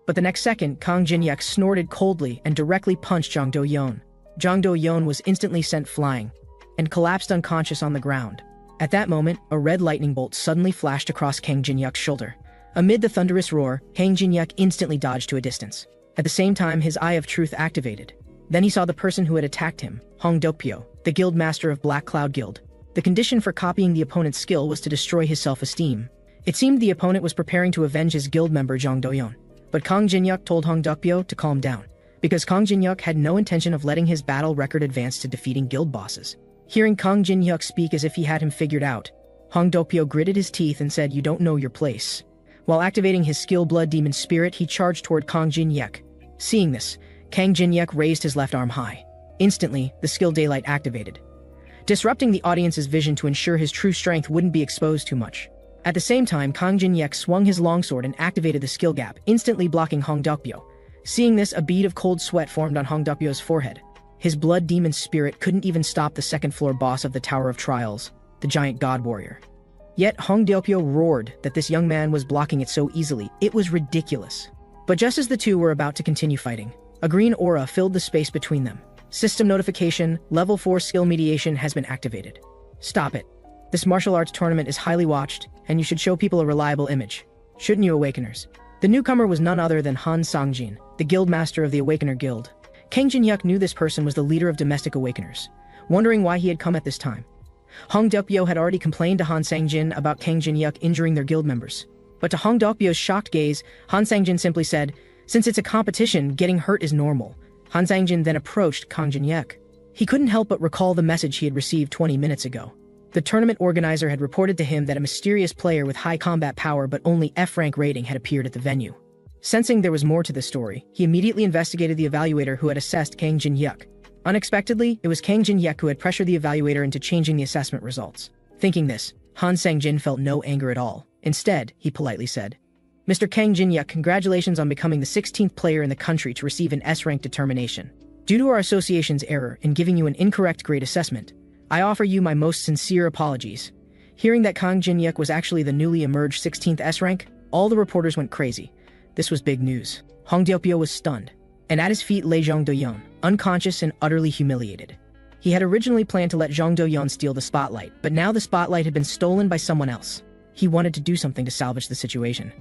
But the next second, Kang Jin-hyuk snorted coldly and directly punched Jang Do-yeon. Jang Do-yeon was instantly sent flying and collapsed unconscious on the ground. At that moment, a red lightning bolt suddenly flashed across Kang Jin-hyuk's shoulder. Amid the thunderous roar, Kang Jin-hyuk instantly dodged to a distance. At the same time, his Eye of Truth activated. Then he saw the person who had attacked him, Hong Dokpyo, the guild master of Black Cloud Guild. The condition for copying the opponent's skill was to destroy his self-esteem. It seemed the opponent was preparing to avenge his guild member Jang Do-yeon. But Kang Jin-hyuk told Hong Dokpyo to calm down, because Kang Jin-hyuk had no intention of letting his battle record advance to defeating guild bosses. Hearing Kang Jin-hyuk speak as if he had him figured out, Hong Dokpyo gritted his teeth and said, "You don't know your place." While activating his skill Blood Demon Spirit, he charged toward Kang Jin-hyuk. Seeing this, Kang Jin-hyuk raised his left arm high. Instantly, the skill Daylight activated, disrupting the audience's vision to ensure his true strength wouldn't be exposed too much. At the same time, Kang Jin-hyuk swung his longsword and activated the skill gap, instantly blocking Hong Dokpyo. Seeing this, a bead of cold sweat formed on Hong Dokpyo's forehead. His Blood Demon Spirit couldn't even stop the second-floor boss of the Tower of Trials, the giant god warrior. Yet Hong Dokpyo roared that this young man was blocking it so easily. It was ridiculous. But just as the two were about to continue fighting, a green aura filled the space between them. System notification, level 4 skill mediation has been activated. Stop it. This martial arts tournament is highly watched, and you should show people a reliable image. Shouldn't you, Awakeners? The newcomer was none other than Han Sang-jin, the guild master of the Awakener Guild. Kang Jin-hyuk knew this person was the leader of domestic Awakeners, wondering why he had come at this time. Hong Dokpyo had already complained to Han Sang-jin about Kang Jin-hyuk injuring their guild members. But to Hong Dokpyo's shocked gaze, Han Sang-jin simply said, "Since it's a competition, getting hurt is normal." Han Sang-jin then approached Kang Jin-hyuk. He couldn't help but recall the message he had received 20 minutes ago. The tournament organizer had reported to him that a mysterious player with high combat power but only F-rank rating had appeared at the venue. Sensing there was more to the story, he immediately investigated the evaluator who had assessed Kang Jin-hyuk. Unexpectedly, it was Kang Jin-hyuk who had pressured the evaluator into changing the assessment results. Thinking this, Han Sang-jin felt no anger at all. Instead, he politely said, "Mr. Kang Jin-hyuk, congratulations on becoming the 16th player in the country to receive an S-rank determination. Due to our association's error in giving you an incorrect grade assessment, I offer you my most sincere apologies." Hearing that Kang Jin-hyuk was actually the newly emerged 16th S-rank, all the reporters went crazy. This was big news. Hong Deokpyo was stunned, and at his feet lay Zhang Doyeon, unconscious and utterly humiliated. He had originally planned to let Zhang Doyeon steal the spotlight, but now the spotlight had been stolen by someone else. He wanted to do something to salvage the situation.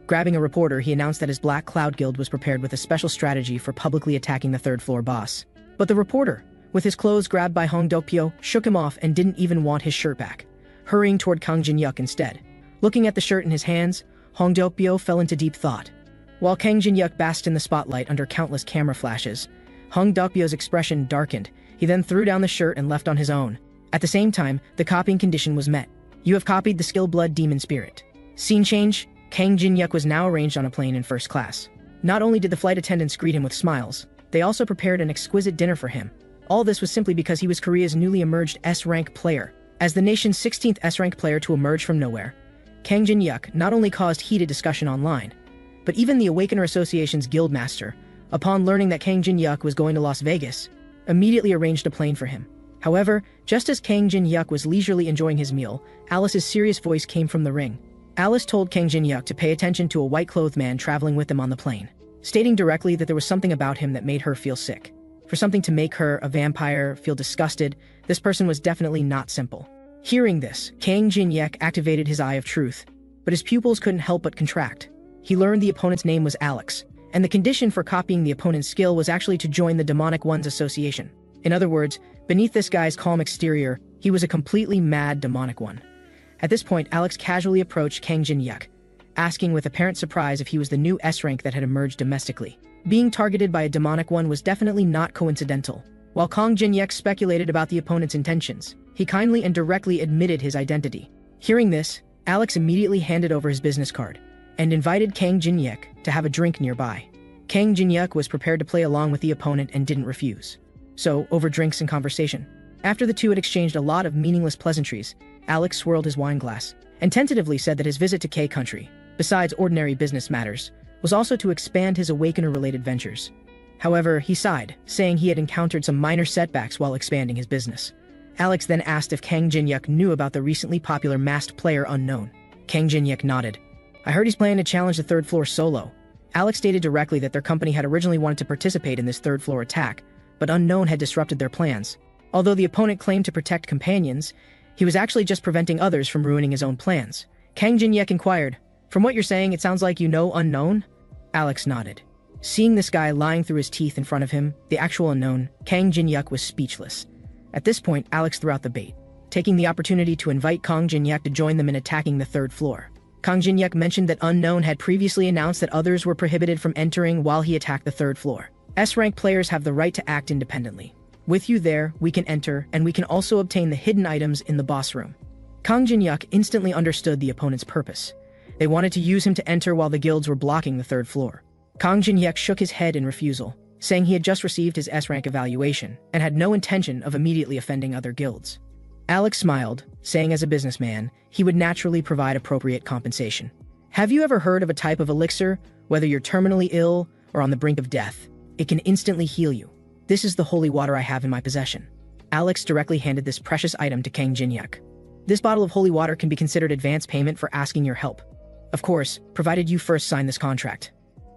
Grabbing a reporter, he announced that his Black Cloud Guild was prepared with a special strategy for publicly attacking the third-floor boss. But the reporter, with his clothes grabbed by Hong Deokpyo, shook him off and didn't even want his shirt back, hurrying toward Kang Jin-hyuk instead. Looking at the shirt in his hands, Hong Deokpyo fell into deep thought. While Kang Jin-hyuk basked in the spotlight under countless camera flashes, Hong Deokpyo's expression darkened. He then threw down the shirt and left on his own. At the same time, the copying condition was met. "You have copied the skill Blood Demon Spirit." Scene change, Kang Jin-hyuk was now arranged on a plane in first class. Not only did the flight attendants greet him with smiles, they also prepared an exquisite dinner for him. All this was simply because he was Korea's newly emerged S-rank player. As the nation's 16th S-rank player to emerge from nowhere, Kang Jin-hyuk not only caused heated discussion online, but even the Awakener Association's guildmaster, upon learning that Kang Jin-hyuk was going to Las Vegas, immediately arranged a plane for him. However, just as Kang Jin-hyuk was leisurely enjoying his meal, Alice's serious voice came from the ring. Alice told Kang Jin-hyuk to pay attention to a white-clothed man traveling with them on the plane, stating directly that there was something about him that made her feel sick. For something to make her, a vampire, feel disgusted, this person was definitely not simple. Hearing this, Kang Jin-hyuk activated his Eye of Truth, but his pupils couldn't help but contract. He learned the opponent's name was Alex, and the condition for copying the opponent's skill was actually to join the Demonic Ones Association. In other words, beneath this guy's calm exterior, he was a completely mad demonic one. At this point, Alex casually approached Kang Jin-hyuk, asking with apparent surprise if he was the new S-rank that had emerged domestically. Being targeted by a demonic one was definitely not coincidental. While Kang Jin-hyuk speculated about the opponent's intentions, he kindly and directly admitted his identity. Hearing this, Alex immediately handed over his business card and invited Kang Jin-hyuk to have a drink nearby. Kang Jin-hyuk was prepared to play along with the opponent and didn't refuse. So, over drinks and conversation, after the two had exchanged a lot of meaningless pleasantries, Alex swirled his wine glass and tentatively said that his visit to K country, besides ordinary business matters, was also to expand his Awakener-related ventures. However, he sighed, saying he had encountered some minor setbacks while expanding his business. Alex then asked if Kang Jin-hyuk knew about the recently popular masked player Unknown. Kang Jin-hyuk nodded. "I heard he's planning to challenge the third floor solo." Alex stated directly that their company had originally wanted to participate in this third floor attack, but Unknown had disrupted their plans. Although the opponent claimed to protect companions, he was actually just preventing others from ruining his own plans. Kang Jin-hyuk inquired, "From what you're saying, it sounds like you know Unknown?" Alex nodded. Seeing this guy lying through his teeth in front of him, the actual Unknown, Kang Jin-hyuk was speechless. At this point, Alex threw out the bait, taking the opportunity to invite Kang Jin-hyuk to join them in attacking the third floor. Kang Jin-hyuk mentioned that Unknown had previously announced that others were prohibited from entering while he attacked the third floor. S-rank players have the right to act independently. With you there, we can enter, and we can also obtain the hidden items in the boss room. Kang Jin-hyuk instantly understood the opponent's purpose. They wanted to use him to enter while the guilds were blocking the third floor. Kang Jin-hyuk shook his head in refusal, saying he had just received his S-rank evaluation and had no intention of immediately offending other guilds. Alex smiled, saying as a businessman, he would naturally provide appropriate compensation. "Have you ever heard of a type of elixir, whether you're terminally ill or on the brink of death? It can instantly heal you. This is the holy water I have in my possession." Alex directly handed this precious item to Kang Jin-hyuk. "This bottle of holy water can be considered advance payment for asking your help. Of course, provided you first sign this contract."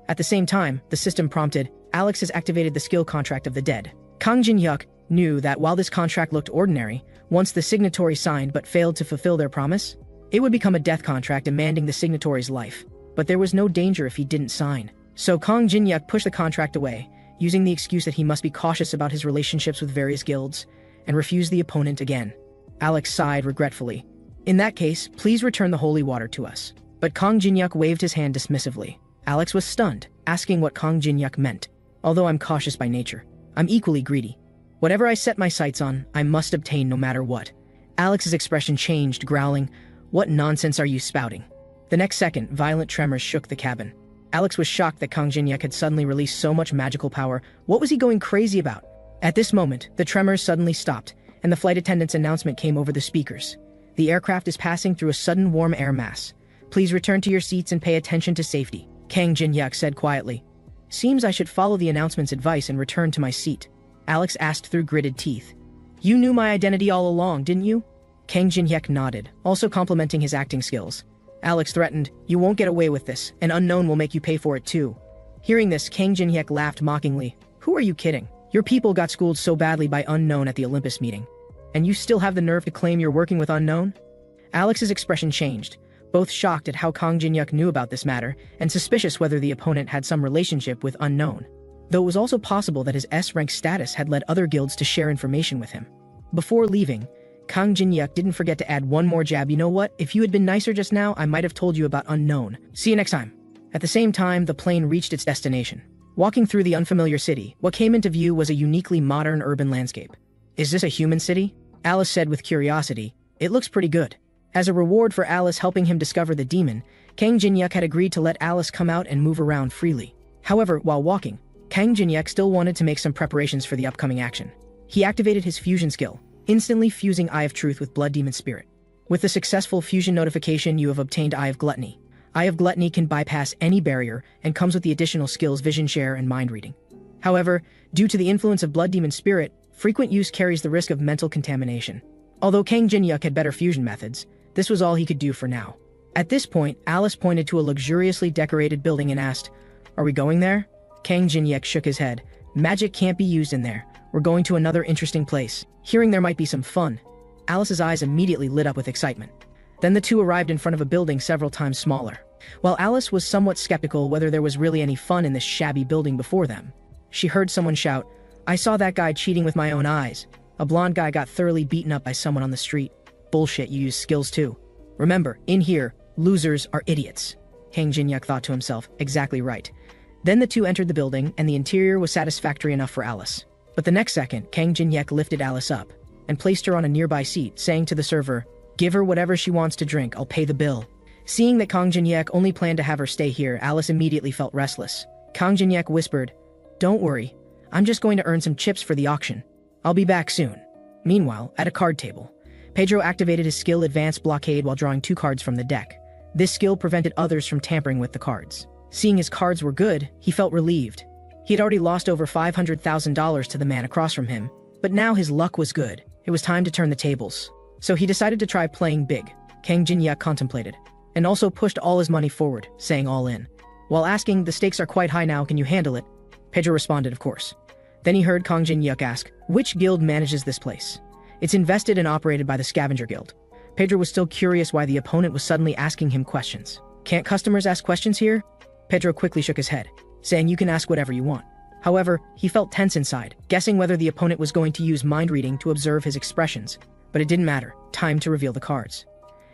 At the same time, the system prompted, "Alex has activated the skill contract of the dead." Kang Jin-hyuk knew that while this contract looked ordinary, once the signatory signed but failed to fulfill their promise, it would become a death contract demanding the signatory's life. But there was no danger if he didn't sign. So Kang Jin-hyuk pushed the contract away, using the excuse that he must be cautious about his relationships with various guilds, and refused the opponent again. Alex sighed regretfully. "In that case, please return the holy water to us." But Kang Jin-hyuk waved his hand dismissively. Alex was stunned, asking what Kang Jin-hyuk meant. "Although I'm cautious by nature, I'm equally greedy. Whatever I set my sights on, I must obtain no matter what." Alex's expression changed, growling, "What nonsense are you spouting?" The next second, violent tremors shook the cabin. Alex was shocked that Kang Jin-hyuk had suddenly released so much magical power. What was he going crazy about? At this moment, the tremors suddenly stopped, and the flight attendant's announcement came over the speakers. "The aircraft is passing through a sudden warm air mass. Please return to your seats and pay attention to safety," Kang Jin-hyuk said quietly. "Seems I should follow the announcement's advice and return to my seat," Alex asked through gritted teeth. "You knew my identity all along, didn't you?" Kang Jin-hyuk nodded, also complimenting his acting skills. Alex threatened, "You won't get away with this. An unknown will make you pay for it too." Hearing this, Kang Jin-hyuk laughed mockingly. "Who are you kidding? Your people got schooled so badly by Unknown at the Olympus meeting. And you still have the nerve to claim you're working with Unknown?" Alex's expression changed, both shocked at how Kang Jin-hyuk knew about this matter and suspicious whether the opponent had some relationship with Unknown. Though it was also possible that his S-rank status had led other guilds to share information with him. Before leaving, Kang Jin-hyuk didn't forget to add one more jab. "You know what? If you had been nicer just now, I might have told you about Unknown. See you next time." At the same time, the plane reached its destination. Walking through the unfamiliar city, what came into view was a uniquely modern urban landscape. "Is this a human city?" Alice said with curiosity. "It looks pretty good." As a reward for Alice helping him discover the demon, Kang Jin-hyuk had agreed to let Alice come out and move around freely. However, while walking, Kang Jin-hyuk still wanted to make some preparations for the upcoming action. He activated his fusion skill, instantly fusing Eye of Truth with Blood Demon Spirit. With the successful fusion notification, you have obtained Eye of Gluttony. Eye of Gluttony can bypass any barrier and comes with the additional skills Vision Share and Mind Reading. However, due to the influence of Blood Demon Spirit, frequent use carries the risk of mental contamination. Although Kang Jin-hyuk had better fusion methods, this was all he could do for now. At this point, Alice pointed to a luxuriously decorated building and asked, "Are we going there?" Kang Jin-hyuk shook his head. "Magic can't be used in there. We're going to another interesting place." Hearing there might be some fun, Alice's eyes immediately lit up with excitement. Then the two arrived in front of a building several times smaller. While Alice was somewhat skeptical whether there was really any fun in this shabby building before them, she heard someone shout, "I saw that guy cheating with my own eyes. A blonde guy got thoroughly beaten up by someone on the street." "Bullshit, you use skills too. Remember, in here, losers are idiots." Kang Jin-hyuk thought to himself, exactly right. Then the two entered the building, and the interior was satisfactory enough for Alice. But the next second, Kang Jin-hyuk lifted Alice up and placed her on a nearby seat, saying to the server, "Give her whatever she wants to drink, I'll pay the bill." Seeing that Kang Jin-hyuk only planned to have her stay here, Alice immediately felt restless. Kang Jin-hyuk whispered, "Don't worry, I'm just going to earn some chips for the auction. I'll be back soon." Meanwhile, at a card table, Pedro activated his skill Advanced Blockade while drawing 2 cards from the deck. This skill prevented others from tampering with the cards. Seeing his cards were good, he felt relieved. He had already lost over $500,000 to the man across from him, but now his luck was good. It was time to turn the tables. So he decided to try playing big. Kang Jin-hyuk contemplated, and also pushed all his money forward, saying all in. While asking, "The stakes are quite high now, can you handle it?" Pedro responded, "Of course." Then he heard Kang Jin-hyuk ask, "Which guild manages this place?" "It's invested and operated by the Scavenger Guild." Pedro was still curious why the opponent was suddenly asking him questions. "Can't customers ask questions here?" Pedro quickly shook his head, saying, "You can ask whatever you want." However, he felt tense inside, guessing whether the opponent was going to use mind reading to observe his expressions. But it didn't matter. Time to reveal the cards.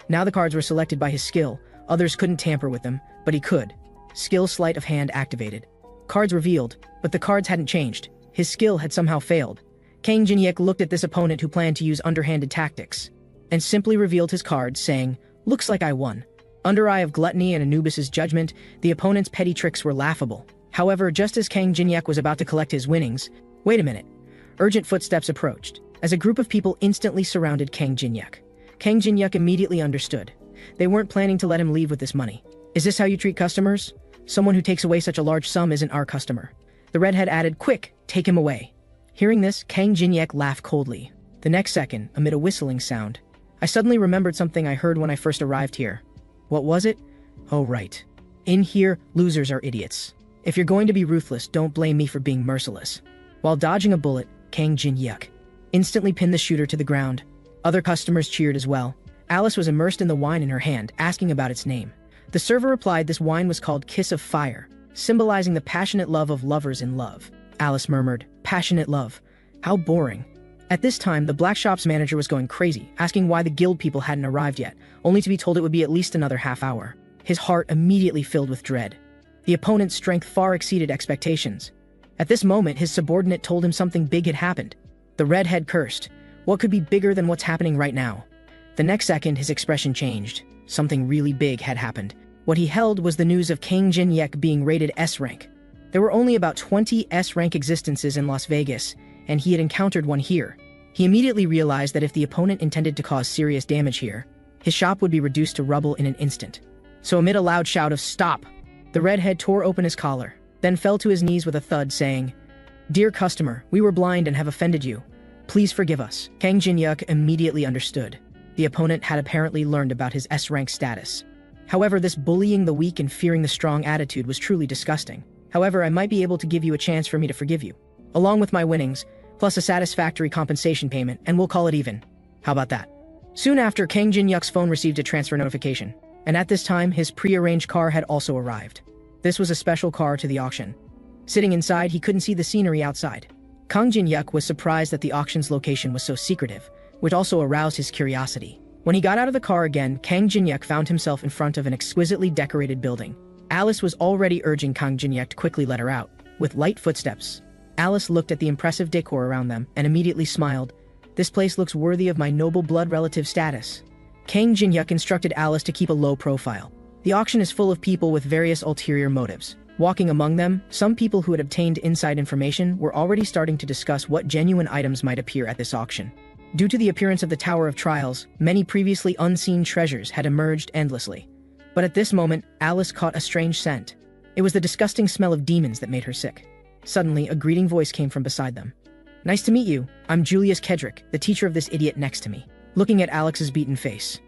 Now the cards were selected by his skill. Others couldn't tamper with them, but he could. Skill Sleight of Hand activated. Cards revealed, but the cards hadn't changed. His skill had somehow failed. Kang Jin-hyuk looked at this opponent who planned to use underhanded tactics, and simply revealed his cards, saying, "Looks like I won." Under Eye of Gluttony and Anubis's judgment, the opponent's petty tricks were laughable. However, just as Kang Jin-hyuk was about to collect his winnings, wait a minute. Urgent footsteps approached, as a group of people instantly surrounded Kang Jin-hyuk. Kang Jin-hyuk immediately understood. They weren't planning to let him leave with this money. "Is this how you treat customers? Someone who takes away such a large sum isn't our customer." The redhead added, "Quick, take him away." Hearing this, Kang Jin-hyuk laughed coldly. The next second, amid a whistling sound, I suddenly remembered something I heard when I first arrived here. What was it? Oh right. In here, losers are idiots. If you're going to be ruthless, don't blame me for being merciless. While dodging a bullet, Kang Jin-hyuk instantly pinned the shooter to the ground. Other customers cheered as well. Alice was immersed in the wine in her hand, asking about its name. The server replied this wine was called Kiss of Fire, symbolizing the passionate love of lovers in love. Alice murmured, "Passionate love. How boring." At this time, the black shop's manager was going crazy, asking why the guild people hadn't arrived yet, only to be told it would be at least another half hour. His heart immediately filled with dread. The opponent's strength far exceeded expectations. At this moment, his subordinate told him something big had happened. The redhead cursed. What could be bigger than what's happening right now? The next second, his expression changed. Something really big had happened. What he held was the news of Kang Jin-yek being rated S rank. There were only about 20 S-rank existences in Las Vegas, and he had encountered one here. He immediately realized that if the opponent intended to cause serious damage here, his shop would be reduced to rubble in an instant. So amid a loud shout of "Stop!" the redhead tore open his collar, then fell to his knees with a thud, saying, "Dear customer, we were blind and have offended you. Please forgive us." Kang Jin-yuk immediately understood. The opponent had apparently learned about his S-rank status. However, this bullying the weak and fearing the strong attitude was truly disgusting. However, I might be able to give you a chance for me to forgive you, along with my winnings, plus a satisfactory compensation payment, and we'll call it even. How about that? Soon after, Kang Jin-yuk's phone received a transfer notification, and at this time, his pre-arranged car had also arrived. This was a special car to the auction. Sitting inside, he couldn't see the scenery outside. Kang Jin-yuk was surprised that the auction's location was so secretive, which also aroused his curiosity. When he got out of the car again, Kang Jin-yuk found himself in front of an exquisitely decorated building. Alice was already urging Kang Jin-yuk to quickly let her out. With light footsteps, Alice looked at the impressive decor around them and immediately smiled. "This place looks worthy of my noble blood relative status." Kang Jin-yuk instructed Alice to keep a low profile. The auction is full of people with various ulterior motives. Walking among them, some people who had obtained inside information were already starting to discuss what genuine items might appear at this auction. Due to the appearance of the Tower of Trials, many previously unseen treasures had emerged endlessly. But at this moment, Alice caught a strange scent. It was the disgusting smell of demons that made her sick. Suddenly, a greeting voice came from beside them. "Nice to meet you. I'm Julius Kedrick, the teacher of this idiot next to me." Looking at Alex's beaten face,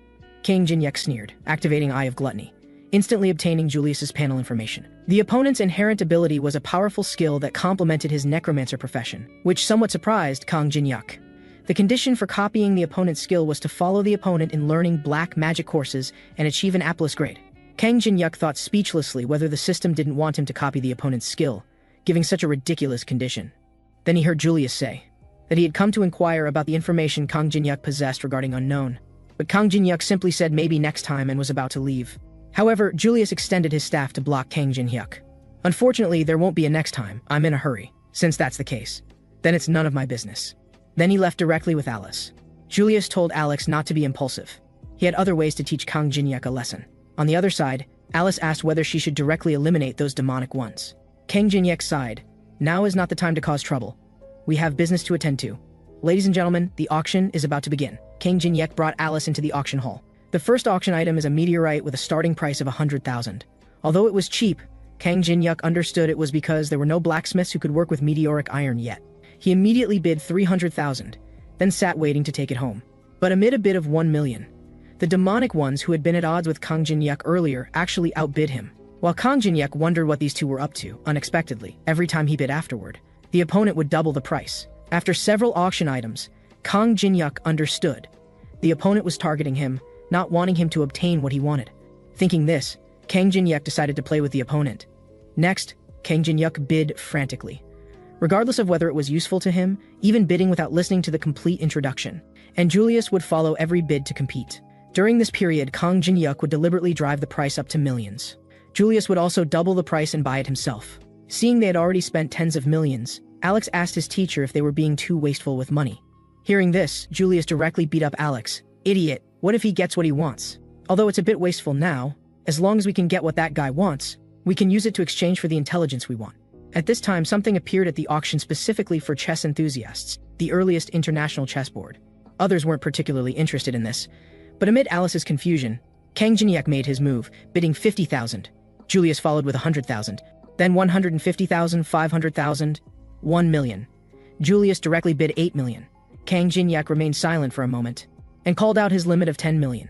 Kang Jin-yuk sneered, activating Eye of Gluttony, instantly obtaining Julius's panel information. The opponent's inherent ability was a powerful skill that complemented his necromancer profession, which somewhat surprised Kang Jin-yuk. The condition for copying the opponent's skill was to follow the opponent in learning black magic courses and achieve an A+ grade. Kang Jin-yuk thought speechlessly whether the system didn't want him to copy the opponent's skill, giving such a ridiculous condition. Then he heard Julius say that he had come to inquire about the information Kang Jin-yuk possessed regarding Unknown. But Kang Jin-yuk simply said maybe next time and was about to leave. However, Julius extended his staff to block Kang Jin-yuk. "Unfortunately, there won't be a next time. I'm in a hurry. Since that's the case, then it's none of my business." Then he left directly with Alice. Julius told Alex not to be impulsive. He had other ways to teach Kang Jin-yuk a lesson. On the other side, Alice asked whether she should directly eliminate those demonic ones. Kang Jin-yuk sighed. "Now is not the time to cause trouble. We have business to attend to. Ladies and gentlemen, the auction is about to begin." Kang Jin-yuk brought Alice into the auction hall. The first auction item is a meteorite with a starting price of 100,000. Although it was cheap, Kang Jin-yuk understood it was because there were no blacksmiths who could work with meteoric iron yet. He immediately bid 300,000, then sat waiting to take it home. But amid a bid of 1 million, the demonic ones who had been at odds with Kang Jin-yuk earlier actually outbid him. While Kang Jin-yuk wondered what these two were up to, unexpectedly, every time he bid afterward, the opponent would double the price. After several auction items, Kang Jin-yuk understood. The opponent was targeting him, not wanting him to obtain what he wanted. Thinking this, Kang Jin-yuk decided to play with the opponent. Next, Kang Jin-yuk bid frantically, regardless of whether it was useful to him, even bidding without listening to the complete introduction. And Julius would follow every bid to compete. During this period, Kang Jin-yuk would deliberately drive the price up to millions. Julius would also double the price and buy it himself. Seeing they had already spent tens of millions, Alex asked his teacher if they were being too wasteful with money. Hearing this, Julius directly beat up Alex. "Idiot, what if he gets what he wants? Although it's a bit wasteful now, as long as we can get what that guy wants, we can use it to exchange for the intelligence we want." At this time, something appeared at the auction specifically for chess enthusiasts, the earliest international chessboard. Others weren't particularly interested in this, but amid Alice's confusion, Kang Jin-yuk made his move, bidding 50,000. Julius followed with 100,000, then 150,000, 500,000, 1 million. Julius directly bid 8 million. Kang Jin-yuk remained silent for a moment and called out his limit of 10 million.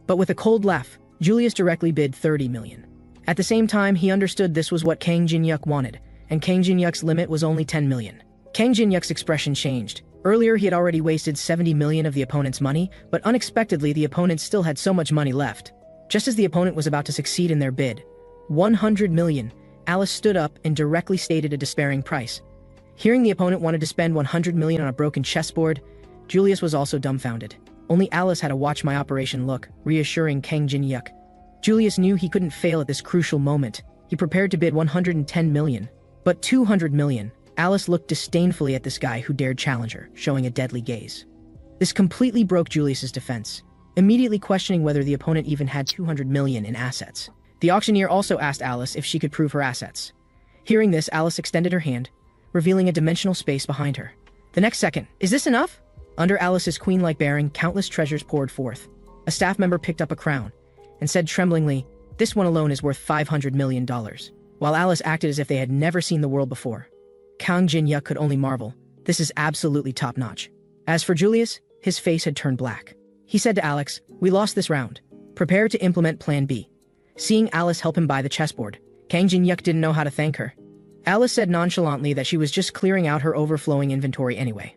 But with a cold laugh, Julius directly bid 30 million. At the same time, he understood this was what Kang Jin-yuk wanted, and Kang Jin-yuk's limit was only 10 million. Kang Jin-yuk's expression changed. Earlier, he had already wasted 70 million of the opponent's money, but unexpectedly, the opponent still had so much money left. Just as the opponent was about to succeed in their bid, 100 million, Alice stood up and directly stated a despairing price. Hearing the opponent wanted to spend 100 million on a broken chessboard, Julius was also dumbfounded. Only Alice had a watch my operation look, reassuring Kang Jin-yuk. Julius knew he couldn't fail at this crucial moment. He prepared to bid 110 million. But 200 million. Alice looked disdainfully at this guy who dared challenge her, showing a deadly gaze. This completely broke Julius's defense. immediately questioning whether the opponent even had 200 million in assets. The auctioneer also asked Alice if she could prove her assets. Hearing this, Alice extended her hand, revealing a dimensional space behind her. The next second, is this enough? Under Alice's queen-like bearing, countless treasures poured forth. A staff member picked up a crown and said tremblingly, "This one alone is worth $500 million. While Alice acted as if they had never seen the world before. Kang Jin-hyuk could only marvel. This is absolutely top-notch. As for Julius, his face had turned black. He said to Alex, "We lost this round. Prepare to implement Plan B." Seeing Alice help him buy the chessboard, Kang Jin-hyuk didn't know how to thank her. Alice said nonchalantly that she was just clearing out her overflowing inventory anyway.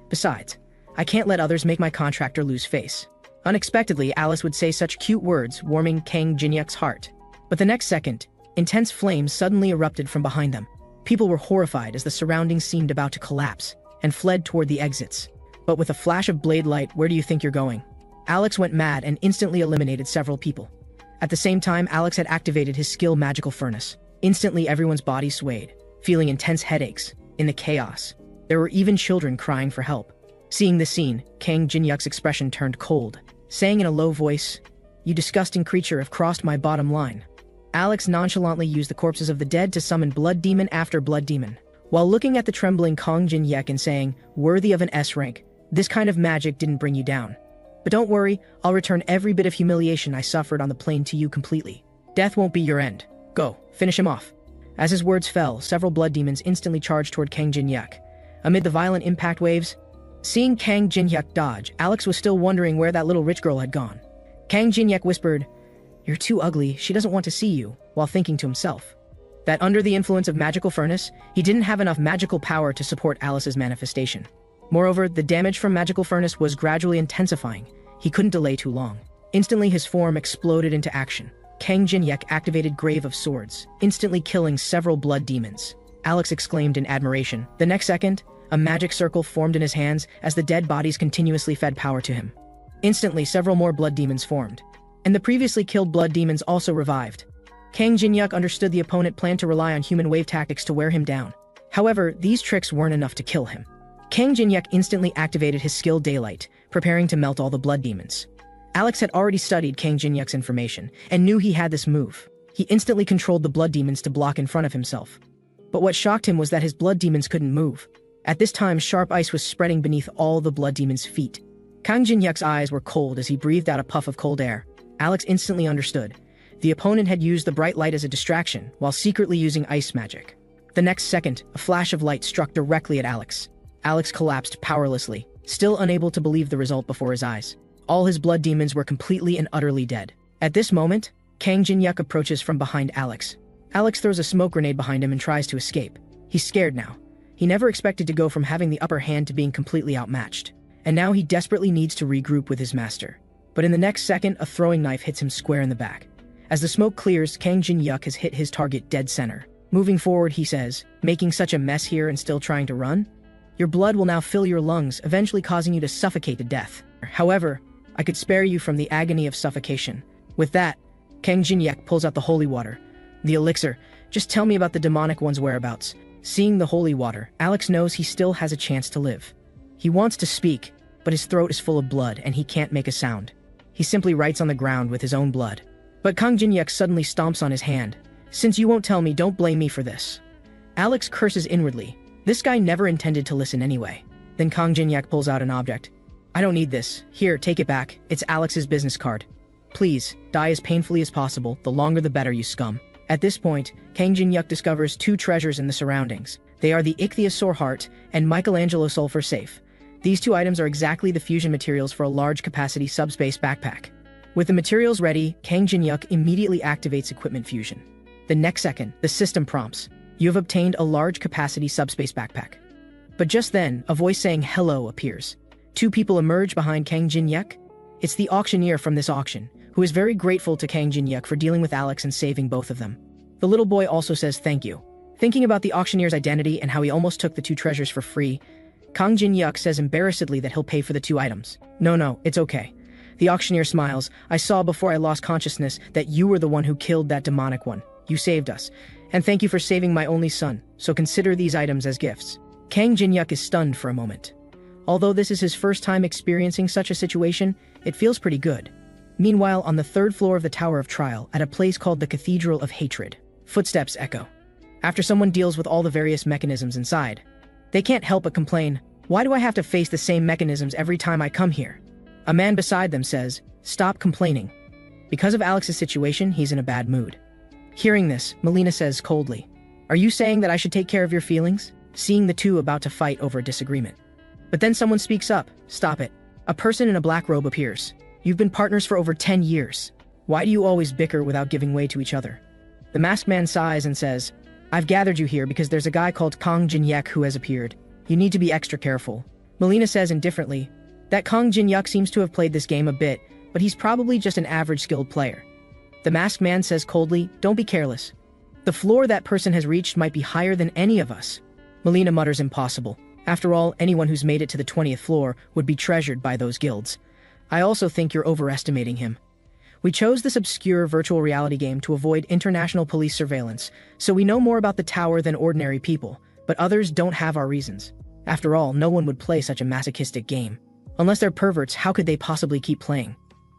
Besides, I can't let others make my contractor lose face. Unexpectedly, Alice would say such cute words, warming Kang Jin-hyuk's heart. But the next second, intense flames suddenly erupted from behind them. People were horrified as the surroundings seemed about to collapse, and fled toward the exits. But with a flash of blade light, where do you think you're going? Alex went mad and instantly eliminated several people. At the same time, Alex had activated his skill magical furnace. Instantly, everyone's body swayed, feeling intense headaches. In the chaos, there were even children crying for help. Seeing this scene, Kang Jin-hyuk's expression turned cold, saying in a low voice, "You disgusting creature have crossed my bottom line." Alex nonchalantly used the corpses of the dead to summon blood demon after blood demon. While looking at the trembling Kang Jin-hyuk and saying, "Worthy of an S rank, this kind of magic didn't bring you down. But don't worry, I'll return every bit of humiliation I suffered on the plane to you completely. Death won't be your end. Go, finish him off." As his words fell, several blood demons instantly charged toward Kang Jin-hyuk. Amid the violent impact waves, seeing Kang Jin-hyuk dodge, Alex was still wondering where that little rich girl had gone. Kang Jin-hyuk whispered, "You're too ugly, she doesn't want to see you," while thinking to himself that under the influence of magical furnace, he didn't have enough magical power to support Alice's manifestation. Moreover, the damage from magical furnace was gradually intensifying. He couldn't delay too long. Instantly, his form exploded into action. Kang Jin-hyuk activated Grave of Swords, instantly killing several blood demons. Alex exclaimed in admiration. The next second, a magic circle formed in his hands as the dead bodies continuously fed power to him. Instantly, several more blood demons formed, and the previously killed blood demons also revived. Kang Jin-hyuk understood the opponent planned to rely on human wave tactics to wear him down. However, these tricks weren't enough to kill him. Kang Jin-hyuk instantly activated his skill Daylight, preparing to melt all the blood demons. Alex had already studied Kang Jin-hyuk's information and knew he had this move. He instantly controlled the blood demons to block in front of himself. But what shocked him was that his blood demons couldn't move. At this time, sharp ice was spreading beneath all the blood demons' feet. Kang Jin-hyuk's eyes were cold as he breathed out a puff of cold air. Alex instantly understood. The opponent had used the bright light as a distraction, while secretly using ice magic. The next second, a flash of light struck directly at Alex. Alex collapsed powerlessly, still unable to believe the result before his eyes. All his blood demons were completely and utterly dead. At this moment, Kang Jin-hyuk approaches from behind Alex. Alex throws a smoke grenade behind him and tries to escape. He's scared now. He never expected to go from having the upper hand to being completely outmatched. And now he desperately needs to regroup with his master. But in the next second, a throwing knife hits him square in the back. As the smoke clears, Kang Jin-hyuk has hit his target dead center. Moving forward, he says, "Making such a mess here and still trying to run? Your blood will now fill your lungs, eventually causing you to suffocate to death. However, I could spare you from the agony of suffocation." With that, Kang Jin-hyuk pulls out the holy water. The elixir. Just tell me about the demonic one's whereabouts. Seeing the holy water, Alex knows he still has a chance to live. He wants to speak, but his throat is full of blood and he can't make a sound. He simply writes on the ground with his own blood. But Kang Jin-hyuk suddenly stomps on his hand. "Since you won't tell me, don't blame me for this." Alex curses inwardly. This guy never intended to listen anyway. Then Kang Jin-hyuk pulls out an object. "I don't need this. Here, take it back. It's Alex's business card. Please, die as painfully as possible. The longer the better, you scum." At this point, Kang Jin-hyuk discovers two treasures in the surroundings. They are the ichthyosaur heart and Michelangelo sulfur safe. These two items are exactly the fusion materials for a large-capacity subspace backpack. With the materials ready, Kang Jin-hyuk immediately activates equipment fusion. The next second, the system prompts, "You have obtained a large-capacity subspace backpack." But just then, a voice saying hello appears. Two people emerge behind Kang Jin-hyuk. It's the auctioneer from this auction, who is very grateful to Kang Jin-hyuk for dealing with Alex and saving both of them. The little boy also says thank you. Thinking about the auctioneer's identity and how he almost took the two treasures for free, Kang Jin-hyuk says embarrassedly that he'll pay for the two items. No, it's okay. The auctioneer smiles. "I saw before I lost consciousness that you were the one who killed that demonic one. You saved us. And thank you for saving my only son, so consider these items as gifts." Kang Jin-hyuk is stunned for a moment. Although this is his first time experiencing such a situation, It feels pretty good. Meanwhile, on the third floor of the Tower of Trial, at a place called the Cathedral of Hatred, footsteps echo. After someone deals with all the various mechanisms inside, they can't help but complain, "Why do I have to face the same mechanisms every time I come here?" A man beside them says, "Stop complaining." Because of Alex's situation, he's in a bad mood. Hearing this, Melina says coldly, "Are you saying that I should take care of your feelings?" Seeing the two about to fight over a disagreement. But then someone speaks up, "Stop it." A person in a black robe appears. "You've been partners for over 10 years. Why do you always bicker without giving way to each other?" The masked man sighs and says, "I've gathered you here because there's a guy called Kang Jin-yek who has appeared. You need to be extra careful." Melina says indifferently that Kang Jin-yuk seems to have played this game a bit, but he's probably just an average skilled player. The masked man says coldly, "Don't be careless. The floor that person has reached might be higher than any of us." Melina mutters impossible. After all, anyone who's made it to the 20th floor would be treasured by those guilds. "I also think you're overestimating him. We chose this obscure virtual reality game to avoid international police surveillance, so we know more about the tower than ordinary people, but others don't have our reasons. After all, no one would play such a masochistic game. Unless they're perverts, how could they possibly keep playing?"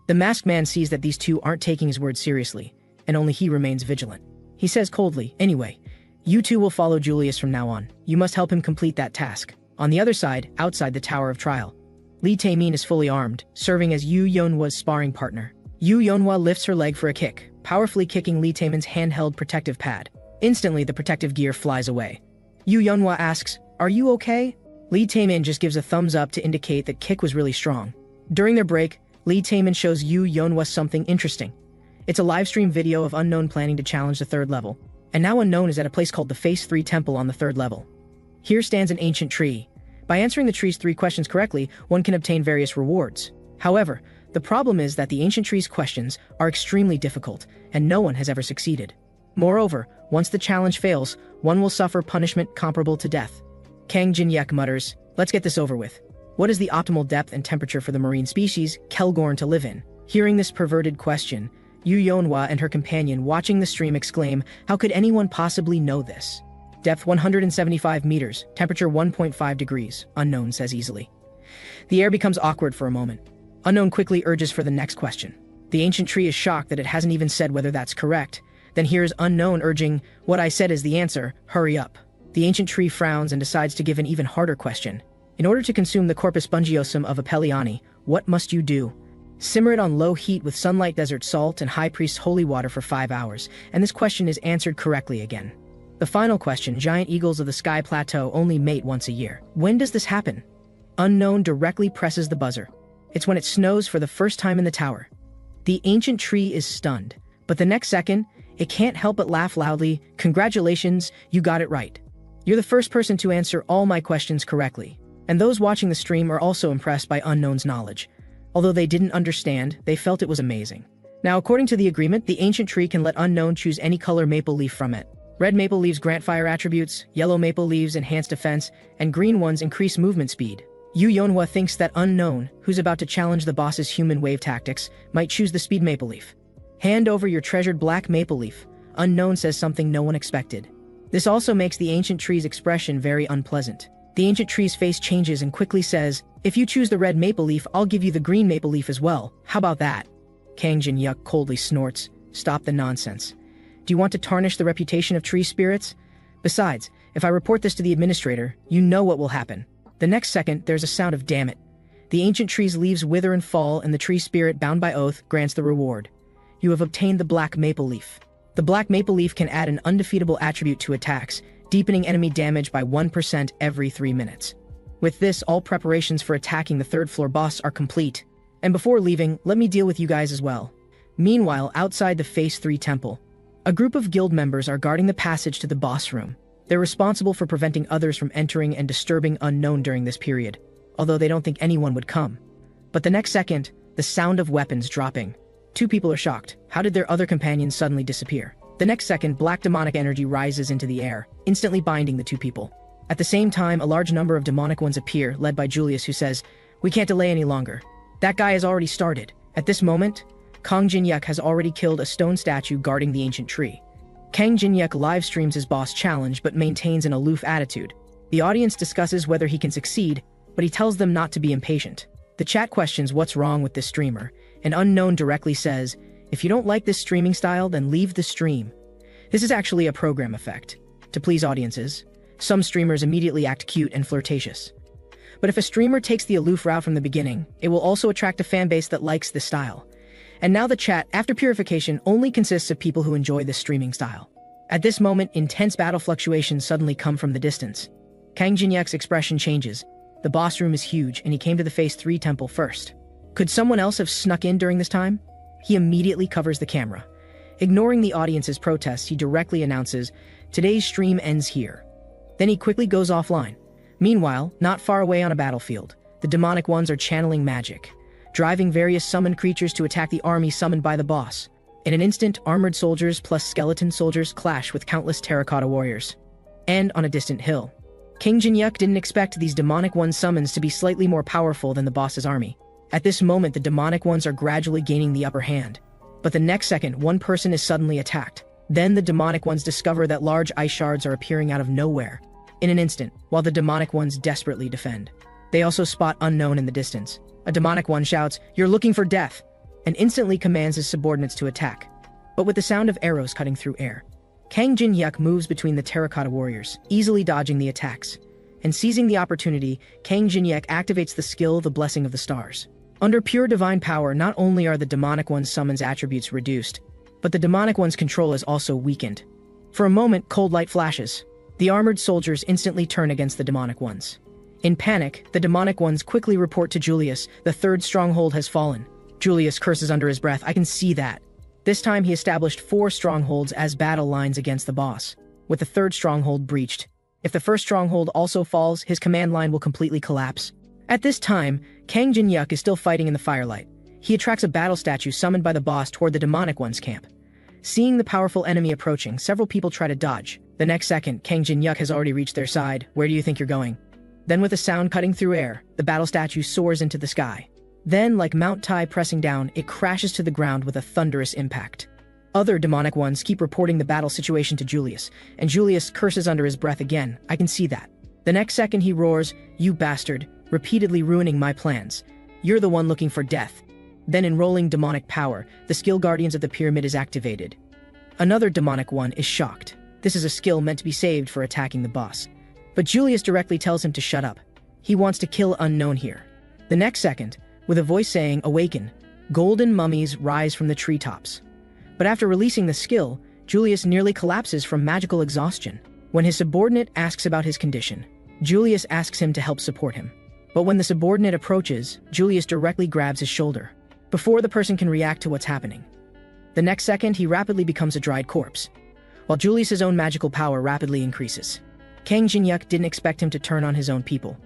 The masked man sees that these two aren't taking his words seriously, and only he remains vigilant. He says coldly, "Anyway, you two will follow Julius from now on. You must help him complete that task." On the other side, outside the Tower of Trial, Lee Tae-min is fully armed, serving as Yu Yeonhwa's sparring partner. Yu Yeonhwa lifts her leg for a kick, powerfully kicking Lee Tae-min's handheld protective pad. Instantly, the protective gear flies away. Yu Yeonhwa asks, "Are you okay?" Lee Tae-min just gives a thumbs up to indicate that kick was really strong. During their break, Lee Tae-min shows Yu Yeonhwa something interesting. It's a live stream video of Unknown planning to challenge the third level, and now Unknown is at a place called the Phase 3 Temple on the third level. Here stands an ancient tree. By answering the tree's 3 questions correctly, one can obtain various rewards. However, the problem is that the ancient tree's questions are extremely difficult, and no one has ever succeeded. Moreover, once the challenge fails, one will suffer punishment comparable to death. Kang Jin-yek mutters, "Let's get this over with. What is the optimal depth and temperature for the marine species, Kelgorn, to live in?" Hearing this perverted question, Yu Yeonhwa and her companion watching the stream exclaim, "How could anyone possibly know this?" "Depth 175 meters, temperature 1.5 degrees, Unknown says easily. The air becomes awkward for a moment. Unknown quickly urges for the next question. The ancient tree is shocked that it hasn't even said whether that's correct. Then hears Unknown urging, "What I said is the answer, hurry up." The ancient tree frowns and decides to give an even harder question. "In order to consume the corpus spongiosum of Apelliani, what must you do?" "Simmer it on low heat with sunlight, desert salt, and high priest's holy water for 5 hours, and this question is answered correctly again. The final question, giant eagles of the sky plateau only mate once a year. When does this happen?" Unknown directly presses the buzzer. It's when it snows for the first time in the tower. The ancient tree is stunned, but the next second, it can't help but laugh loudly. "Congratulations, you got it right. You're the first person to answer all my questions correctly." And those watching the stream are also impressed by Unknown's knowledge. Although they didn't understand, they felt it was amazing. Now, according to the agreement, the ancient tree can let Unknown choose any color maple leaf from it. Red maple leaves grant fire attributes, yellow maple leaves enhance defense, and green ones increase movement speed. Yu Yeonhwa thinks that Unknown, who's about to challenge the boss's human wave tactics, might choose the speed maple leaf. "Hand over your treasured black maple leaf." Unknown says something no one expected. This also makes the ancient tree's expression very unpleasant. The ancient tree's face changes and quickly says, "If you choose the red maple leaf, I'll give you the green maple leaf as well. How about that?" Kang Jin-yuk coldly snorts, "Stop the nonsense. Do you want to tarnish the reputation of tree spirits? Besides, if I report this to the administrator, you know what will happen." The next second, there's a sound of "damn it." The ancient tree's leaves wither and fall, and the tree spirit, bound by oath, grants the reward. You have obtained the black maple leaf. The black maple leaf can add an undefeatable attribute to attacks, deepening enemy damage by 1% every 3 minutes. With this, all preparations for attacking the third floor boss are complete. And before leaving, let me deal with you guys as well. Meanwhile, outside the Phase 3 temple, a group of guild members are guarding the passage to the boss room. They're responsible for preventing others from entering and disturbing Unknown during this period, although they don't think anyone would come. But the next second, the sound of weapons dropping. 2 people are shocked. How did their other companions suddenly disappear? The next second, black demonic energy rises into the air, instantly binding the 2 people. At the same time, a large number of demonic ones appear, led by Julius, who says, "We can't delay any longer. That guy has already started." At this moment, Kang Jin-yuk has already killed a stone statue guarding the ancient tree. Kang Jin-yuk live streams his boss challenge but maintains an aloof attitude. The audience discusses whether he can succeed, but he tells them not to be impatient. The chat questions what's wrong with this streamer, and Unknown directly says, "If you don't like this streaming style, then leave the stream." This is actually a program effect. To please audiences, some streamers immediately act cute and flirtatious. But if a streamer takes the aloof route from the beginning, it will also attract a fanbase that likes this style. And now the chat, after purification, only consists of people who enjoy this streaming style. At this moment, intense battle fluctuations suddenly come from the distance. Kang Jinyuk's expression changes. The boss room is huge, and he came to the Phase 3 temple first. Could someone else have snuck in during this time? He immediately covers the camera. Ignoring the audience's protests, he directly announces, "Today's stream ends here." Then he quickly goes offline. Meanwhile, not far away on a battlefield, the demonic ones are channeling magic, driving various summoned creatures to attack the army summoned by the boss. In an instant, armored soldiers plus skeleton soldiers clash with countless terracotta warriors. And on a distant hill, King Jinyuk didn't expect these demonic one summons to be slightly more powerful than the boss's army. At this moment, the demonic ones are gradually gaining the upper hand. But the next second, one person is suddenly attacked. Then the demonic ones discover that large ice shards are appearing out of nowhere. In an instant, while the demonic ones desperately defend, they also spot Unknown in the distance. A demonic one shouts, "You're looking for death," and instantly commands his subordinates to attack. But with the sound of arrows cutting through air, Kang Jinyuk moves between the terracotta warriors, easily dodging the attacks. And seizing the opportunity, Kang Jinyuk activates the skill, the Blessing of the Stars. Under pure divine power, not only are the demonic one's summons attributes reduced, but the demonic one's control is also weakened. For a moment, cold light flashes. The armored soldiers instantly turn against the demonic ones. In panic, the demonic ones quickly report to Julius, "The third stronghold has fallen." Julius curses under his breath, "I can see that." This time he established 4 strongholds as battle lines against the boss, with the third stronghold breached. If the first stronghold also falls, his command line will completely collapse. At this time, Kang Jinyuk is still fighting in the firelight. He attracts a battle statue summoned by the boss toward the demonic one's camp. Seeing the powerful enemy approaching, several people try to dodge. The next second, Kang Jinyuk has already reached their side. "Where do you think you're going?" Then with a sound cutting through air, the battle statue soars into the sky. Then, like Mount Tai pressing down, it crashes to the ground with a thunderous impact. Other demonic ones keep reporting the battle situation to Julius, and Julius curses under his breath again, "I can see that." The next second he roars, "You bastard, repeatedly ruining my plans. You're the one looking for death." Then enrolling demonic power, the skill Guardians of the Pyramid is activated. Another demonic one is shocked. This is a skill meant to be saved for attacking the boss. But Julius directly tells him to shut up. He wants to kill Unknown here. The next second, with a voice saying, "Awaken," golden mummies rise from the treetops. But after releasing the skill, Julius nearly collapses from magical exhaustion. When his subordinate asks about his condition, Julius asks him to help support him. But when the subordinate approaches, Julius directly grabs his shoulder, before the person can react to what's happening. The next second, he rapidly becomes a dried corpse, while Julius's own magical power rapidly increases. Kang Jinyuk didn't expect him to turn on his own people.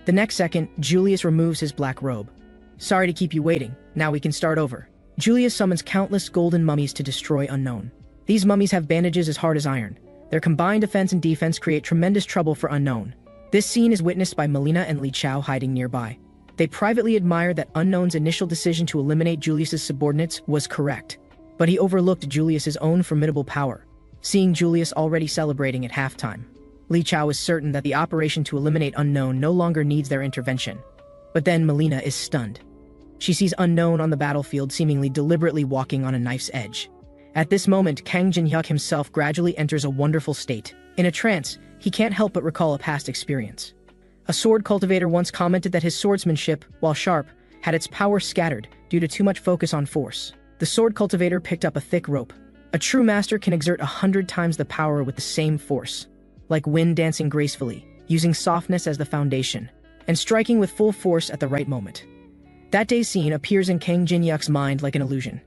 The next second, Julius removes his black robe. "Sorry to keep you waiting, now we can start over." Julius summons countless golden mummies to destroy Unknown. These mummies have bandages as hard as iron. Their combined defense and defense create tremendous trouble for Unknown. This scene is witnessed by Melina and Li Chao hiding nearby. They privately admire that Unknown's initial decision to eliminate Julius's subordinates was correct. But he overlooked Julius's own formidable power. Seeing Julius already celebrating at halftime, Li Chao is certain that the operation to eliminate Unknown no longer needs their intervention. But then Melina is stunned. She sees Unknown on the battlefield seemingly deliberately walking on a knife's edge. At this moment, Kang Jinyuk himself gradually enters a wonderful state. In a trance, he can't help but recall a past experience. A sword cultivator once commented that his swordsmanship, while sharp, had its power scattered due to too much focus on force. The sword cultivator picked up a thick rope. A true master can exert 100 times the power with the same force, like wind dancing gracefully, using softness as the foundation, and striking with full force at the right moment. That day's scene appears in Kang Jinyuk's mind like an illusion.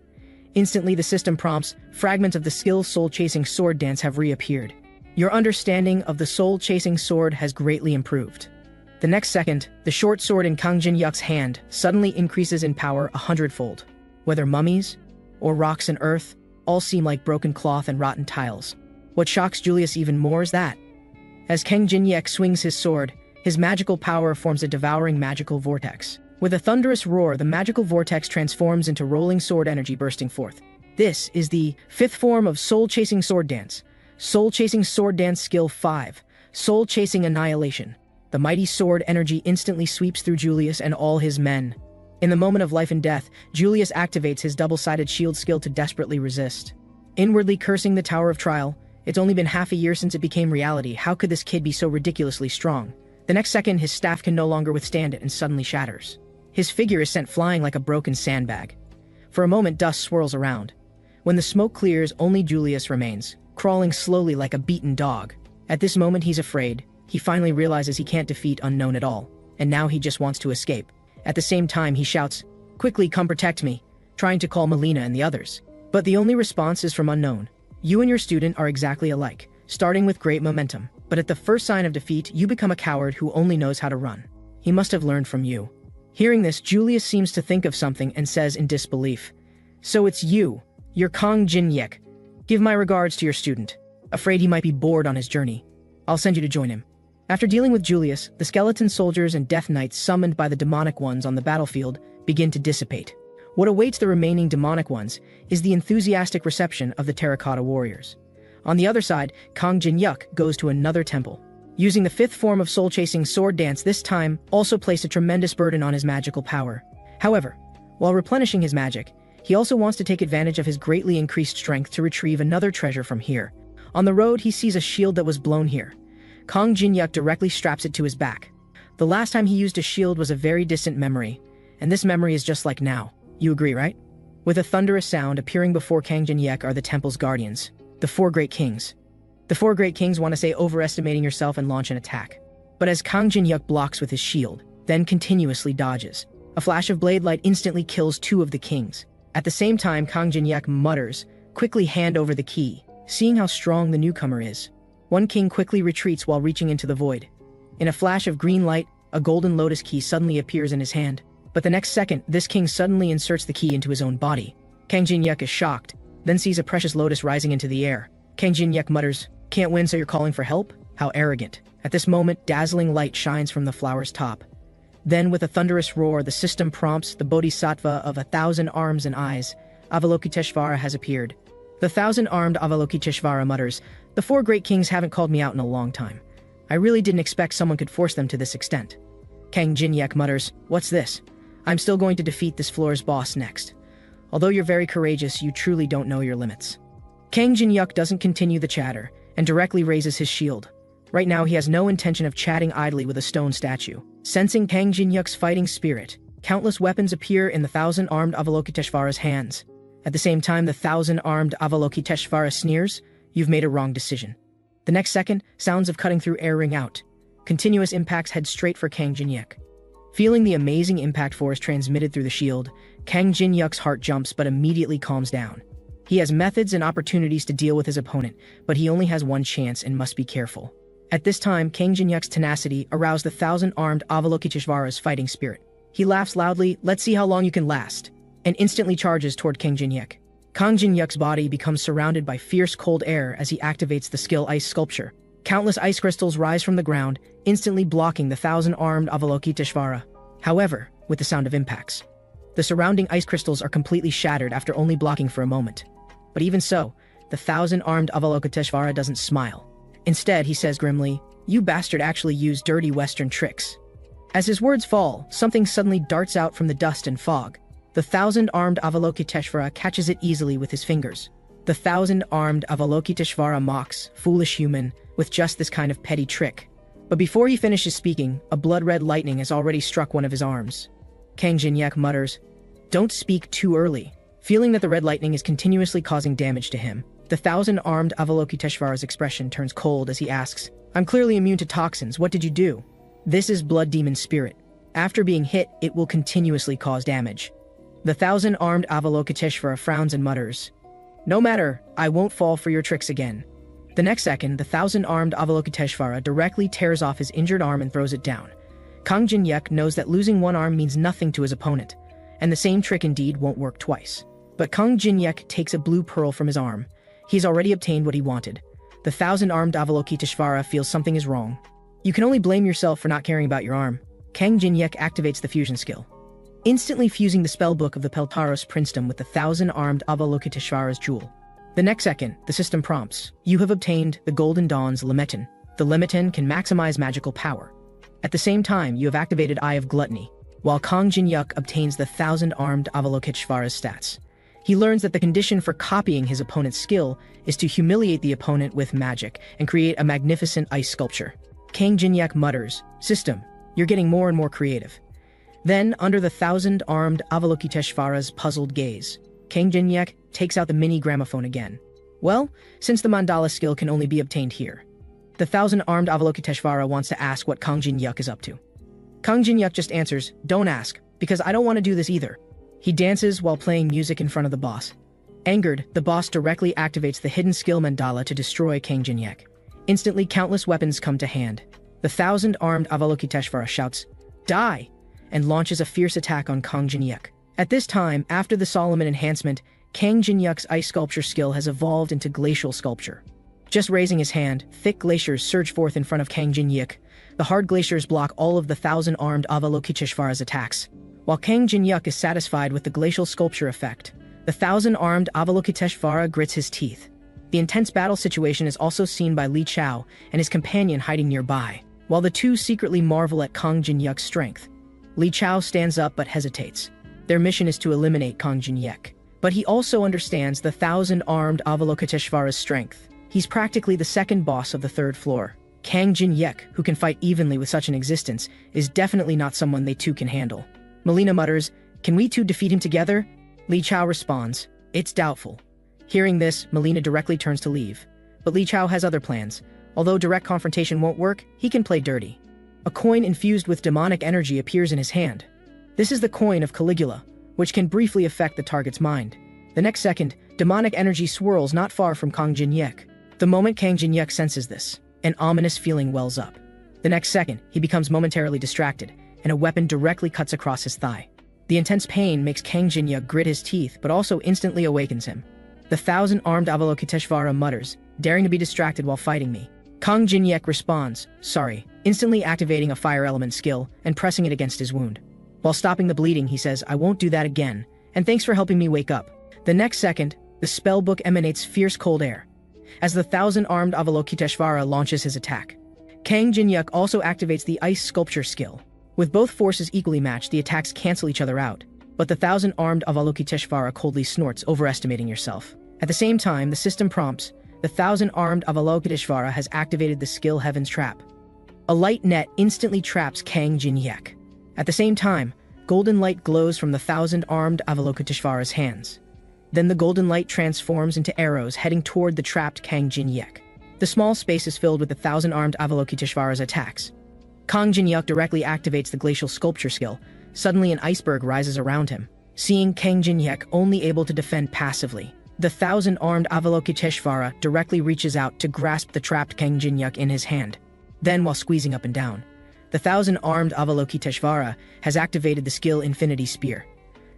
Instantly, the system prompts, "Fragments of the skill soul-chasing sword dance have reappeared. Your understanding of the soul-chasing sword has greatly improved." The next second, the short sword in Kang Jinyuk's hand suddenly increases in power 100-fold. Whether mummies, or rocks and earth, all seem like broken cloth and rotten tiles. What shocks Julius even more is that, as Kang Jinyuk swings his sword, his magical power forms a devouring magical vortex. With a thunderous roar, the magical vortex transforms into rolling sword energy bursting forth. This is the 5th form of soul-chasing sword dance. Soul-chasing sword dance skill 5, soul-chasing annihilation. The mighty sword energy instantly sweeps through Julius and all his men. In the moment of life and death, Julius activates his double-sided shield skill to desperately resist. Inwardly cursing the Tower of Trial, it's only been half a year since it became reality. How could this kid be so ridiculously strong? The next second, his staff can no longer withstand it and suddenly shatters. His figure is sent flying like a broken sandbag. For a moment, dust swirls around. When the smoke clears, only Julius remains, crawling slowly like a beaten dog. At this moment, he's afraid. He finally realizes he can't defeat Unknown at all, and now he just wants to escape. At the same time, he shouts, "Quickly, come protect me," trying to call Melina and the others. But the only response is from Unknown. "You and your student are exactly alike, starting with great momentum. But at the first sign of defeat, you become a coward who only knows how to run. He must have learned from you." Hearing this, Julius seems to think of something and says in disbelief, "So it's you. You're Kang Jin-yek. Give my regards to your student. Afraid he might be bored on his journey. I'll send you to join him." After dealing with Julius, the skeleton soldiers and death knights summoned by the demonic ones on the battlefield begin to dissipate. What awaits the remaining demonic ones is the enthusiastic reception of the terracotta warriors. On the other side, Kang Jin-yuk goes to another temple. Using the fifth form of soul-chasing sword dance this time also placed a tremendous burden on his magical power. However, while replenishing his magic, he also wants to take advantage of his greatly increased strength to retrieve another treasure from here. On the road, he sees a shield that was blown here. Kang Jin-yuk directly straps it to his back. The last time he used a shield was a very distant memory, and this memory is just like now. You agree, right? With a thunderous sound, appearing before Kang Jin-yuk are the temple's guardians, the four great kings. The four great kings want to say overestimating yourself and launch an attack. But as Kang Jin-yuk blocks with his shield, then continuously dodges, a flash of blade light instantly kills two of the kings. At the same time, Kang Jin-yuk mutters, "Quickly hand over the key." Seeing how strong the newcomer is, one king quickly retreats while reaching into the void. In a flash of green light, a golden lotus key suddenly appears in his hand. But the next second, this king suddenly inserts the key into his own body. Kang Jin-yuk is shocked, then sees a precious lotus rising into the air. Kang Jin-yuk mutters, "Can't win, so you're calling for help? How arrogant." At this moment, dazzling light shines from the flower's top. Then, with a thunderous roar, the system prompts the bodhisattva of 1,000 arms and eyes. Avalokiteshvara has appeared. The 1,000-armed Avalokiteshvara mutters, "The four great kings haven't called me out in a long time. I really didn't expect someone could force them to this extent." Kang Jin-yuk mutters, "What's this? I'm still going to defeat this floor's boss next. Although you're very courageous, you truly don't know your limits." Kang Jin-yuk doesn't continue the chatter, and directly raises his shield. Right now, he has no intention of chatting idly with a stone statue. Sensing Kang Jin-yuk's fighting spirit, countless weapons appear in the 1,000-armed Avalokiteshvara's hands. At the same time, the 1,000-armed Avalokiteshvara sneers, "You've made a wrong decision." The next second, sounds of cutting through air ring out. Continuous impacts head straight for Kang Jin-yuk. Feeling the amazing impact force transmitted through the shield, Kang Jin-yuk's heart jumps but immediately calms down. He has methods and opportunities to deal with his opponent, but he only has one chance and must be careful. At this time, Kang Jin-yuk's tenacity aroused the 1,000-armed Avalokiteshvara's fighting spirit. He laughs loudly, "Let's see how long you can last," and instantly charges toward Kang Jin-yuk. Kang Jin-yuk's body becomes surrounded by fierce cold air as he activates the skill Ice Sculpture. Countless ice crystals rise from the ground, instantly blocking the 1,000-armed Avalokiteshvara. However, with the sound of impacts, the surrounding ice crystals are completely shattered after only blocking for a moment. But even so, the 1,000-armed Avalokiteshvara doesn't smile. Instead, he says grimly, "You bastard actually used dirty Western tricks." As his words fall, something suddenly darts out from the dust and fog. The 1,000-armed Avalokiteshvara catches it easily with his fingers. The 1,000-armed Avalokiteshvara mocks, "Foolish human, with just this kind of petty trick." But before he finishes speaking, a blood-red lightning has already struck one of his arms. Kang Jin-yuk mutters, "Don't speak too early." Feeling that the red lightning is continuously causing damage to him, the 1,000-armed Avalokiteshvara's expression turns cold as he asks, "I'm clearly immune to toxins. What did you do?" "This is Blood Demon Spirit. After being hit, it will continuously cause damage." The 1,000-armed Avalokiteshvara frowns and mutters, "No matter, I won't fall for your tricks again." The next second, the 1,000-armed Avalokiteshvara directly tears off his injured arm and throws it down. Kang Jin-yuk knows that losing one arm means nothing to his opponent, and the same trick indeed won't work twice. But Kang Jin-yuk takes a blue pearl from his arm. He's already obtained what he wanted. The 1,000-armed Avalokiteshvara feels something is wrong. You can only blame yourself for not caring about your arm. Kang Jin-yuk activates the fusion skill, instantly fusing the spellbook of the Peltaros princedom with the 1,000-armed Avalokiteshvara's jewel. The next second, the system prompts, "You have obtained the Golden Dawn's Limiton." The Limiton can maximize magical power. At the same time, you have activated Eye of Gluttony. while Kang Jin-yuk obtains the 1,000-armed Avalokiteshvara's stats. He learns that the condition for copying his opponent's skill is to humiliate the opponent with magic and create a magnificent ice sculpture. Kang Jin-yuk mutters, "System, you're getting more and more creative." Then, under the 1,000-armed Avalokiteshvara's puzzled gaze, Kang Jin-yuk takes out the mini gramophone again. Well, since the mandala skill can only be obtained here, the 1,000-armed Avalokiteshvara wants to ask what Kang Jin-yuk is up to. Kang Jin-yuk just answers, "Don't ask, because I don't want to do this either." He dances while playing music in front of the boss. Angered, the boss directly activates the hidden skill mandala to destroy Kang Jin-yuk. Instantly, countless weapons come to hand. The 1,000-armed Avalokiteshvara shouts, "Die!" and launches a fierce attack on Kang Jin-yuk. At this time, after the Solomon enhancement, Kang Jin-yuk's ice sculpture skill has evolved into glacial sculpture. Just raising his hand, thick glaciers surge forth in front of Kang Jin-yuk. The hard glaciers block all of the 1,000-armed Avalokiteshvara's attacks. While Kang Jin-yuk is satisfied with the glacial sculpture effect, the 1,000-armed Avalokiteshvara grits his teeth. The intense battle situation is also seen by Li Chao and his companion hiding nearby. While the two secretly marvel at Kang Jin-yuk's strength, Li Chao stands up but hesitates. Their mission is to eliminate Kang Jin-yuk. But he also understands the 1,000-armed Avalokiteshvara's strength. He's practically the second boss of the third floor. Kang Jin-yuk, who can fight evenly with such an existence, is definitely not someone they two can handle. Melina mutters, "Can we two defeat him together?" Li Chao responds, "It's doubtful." Hearing this, Melina directly turns to leave. But Li Chao has other plans. Although direct confrontation won't work, he can play dirty. A coin infused with demonic energy appears in his hand. This is the coin of Caligula, which can briefly affect the target's mind. The next second, demonic energy swirls not far from Kang Jin-yuk. The moment Kang Jin-yuk senses this, an ominous feeling wells up. The next second, he becomes momentarily distracted, and a weapon directly cuts across his thigh. The intense pain makes Kang Jin-yuk grit his teeth, but also instantly awakens him. The 1,000-armed Avalokiteshvara mutters, "Daring to be distracted while fighting me." Kang Jin-yuk responds, "Sorry," instantly activating a fire element skill and pressing it against his wound. While stopping the bleeding, he says, "I won't do that again, and thanks for helping me wake up." The next second, the spellbook emanates fierce cold air. As the 1,000-armed Avalokiteshvara launches his attack, Kang Jin-yuk also activates the ice sculpture skill. With both forces equally matched, the attacks cancel each other out, but the 1,000-armed Avalokiteshvara coldly snorts, overestimating yourself. At the same time, the system prompts, the 1,000-armed Avalokiteshvara has activated the skill Heaven's Trap. A light net instantly traps Kang Jin-yuk. At the same time, golden light glows from the 1,000-armed Avalokiteshvara's hands. Then the golden light transforms into arrows heading toward the trapped Kang Jin-yuk. The small space is filled with the 1,000-armed Avalokiteshvara's attacks. Kang Jin-yuk directly activates the glacial sculpture skill. Suddenly an iceberg rises around him. Seeing Kang Jin-yuk only able to defend passively, the 1,000-armed Avalokiteshvara directly reaches out to grasp the trapped Kang Jin-yuk in his hand. Then, while squeezing up and down, the 1,000-armed Avalokiteshvara has activated the skill Infinity Spear.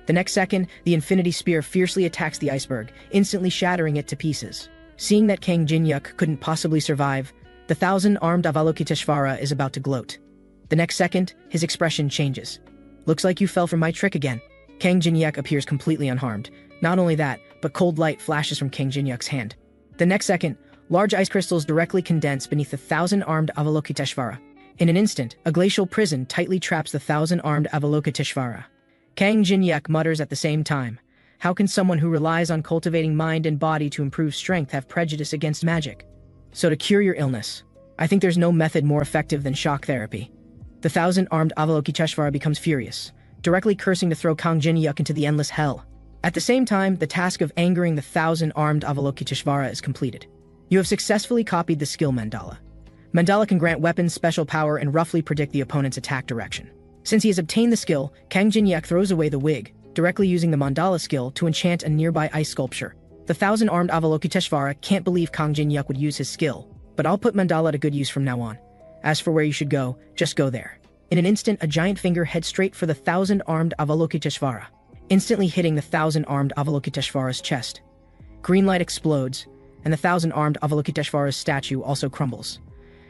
The next second, the Infinity Spear fiercely attacks the iceberg, instantly shattering it to pieces. Seeing that Kang Jin-yuk couldn't possibly survive, the 1,000-armed Avalokiteshvara is about to gloat. The next second, his expression changes. "Looks like you fell for my trick again." Kang Jin-yuk appears completely unharmed. Not only that, but cold light flashes from Kang Jin-yuk's hand. The next second, large ice crystals directly condense beneath the 1,000-armed Avalokiteshvara. In an instant, a glacial prison tightly traps the 1,000-armed Avalokiteshvara. Kang Jin-yuk mutters at the same time, "How can someone who relies on cultivating mind and body to improve strength have prejudice against magic? So to cure your illness, I think there's no method more effective than shock therapy." The 1,000-armed Avalokiteshvara becomes furious, directly cursing to throw Kang Jin-yuk into the endless hell. At the same time, the task of angering the 1,000-armed Avalokiteshvara is completed. You have successfully copied the skill Mandala. Mandala can grant weapons special power and roughly predict the opponent's attack direction. Since he has obtained the skill, Kang Jin-yuk throws away the wig, directly using the Mandala skill to enchant a nearby ice sculpture. The 1,000-armed Avalokiteshvara can't believe Kang Jin-yuk would use his skill, but I'll put Mandala to good use from now on. As for where you should go, just go there. In an instant, a giant finger heads straight for the 1,000-armed Avalokiteshvara, instantly hitting the 1,000-armed Avalokiteshvara's chest. Green light explodes, and the 1,000-armed Avalokiteshvara's statue also crumbles.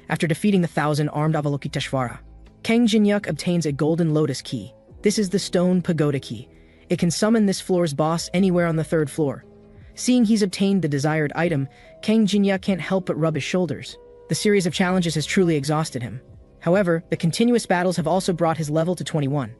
After defeating the 1,000-armed Avalokiteshvara, Kang Jin-yuk obtains a golden lotus key. This is the stone pagoda key. It can summon this floor's boss anywhere on the third floor. Seeing he's obtained the desired item, Kang Jin-yuk can't help but rub his shoulders. The series of challenges has truly exhausted him. However, the continuous battles have also brought his level to 21.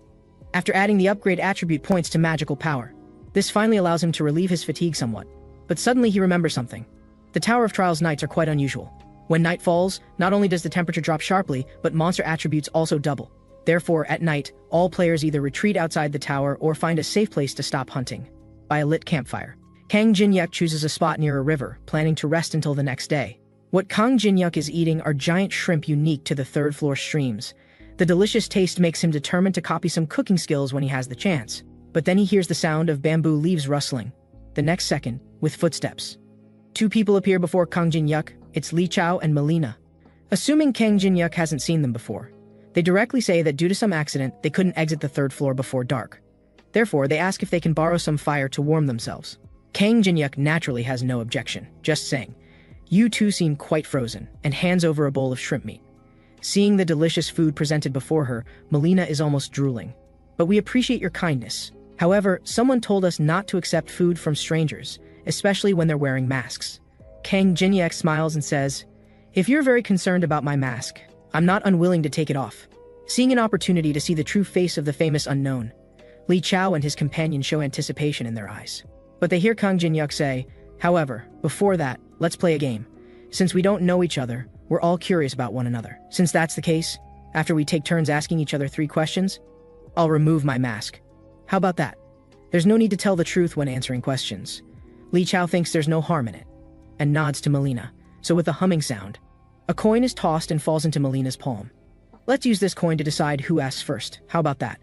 after adding the upgrade attribute points to magical power. This finally allows him to relieve his fatigue somewhat. But suddenly he remembers something. The Tower of Trials nights are quite unusual. When night falls, not only does the temperature drop sharply, but monster attributes also double. Therefore, at night, all players either retreat outside the tower or find a safe place to stop hunting. By a lit campfire. Kang Jin-yuk chooses a spot near a river, planning to rest until the next day. What Kang Jin-yuk is eating are giant shrimp unique to the third-floor streams. The delicious taste makes him determined to copy some cooking skills when he has the chance. But then he hears the sound of bamboo leaves rustling. The next second, with footsteps. Two people appear before Kang Jin-yuk. It's Li Chao and Melina. Assuming Kang Jin-yuk hasn't seen them before, they directly say that due to some accident, they couldn't exit the third floor before dark. Therefore, they ask if they can borrow some fire to warm themselves. Kang Jin-yuk naturally has no objection, just saying, "You two seem quite frozen," and hands over a bowl of shrimp meat. Seeing the delicious food presented before her, Melina is almost drooling. "But we appreciate your kindness. However, someone told us not to accept food from strangers, especially when they're wearing masks." Kang Jin-yuk smiles and says, "If you're very concerned about my mask, I'm not unwilling to take it off." Seeing an opportunity to see the true face of the famous unknown, Li Chao and his companion show anticipation in their eyes. But they hear Kang Jin-yuk say, "However, before that, let's play a game. Since we don't know each other, we're all curious about one another. Since that's the case, after we take turns asking each other 3 questions, I'll remove my mask. How about that? There's no need to tell the truth when answering questions." Li Chao thinks there's no harm in it, and nods to Melina. So with a humming sound, a coin is tossed and falls into Melina's palm. "Let's use this coin to decide who asks first. How about that?"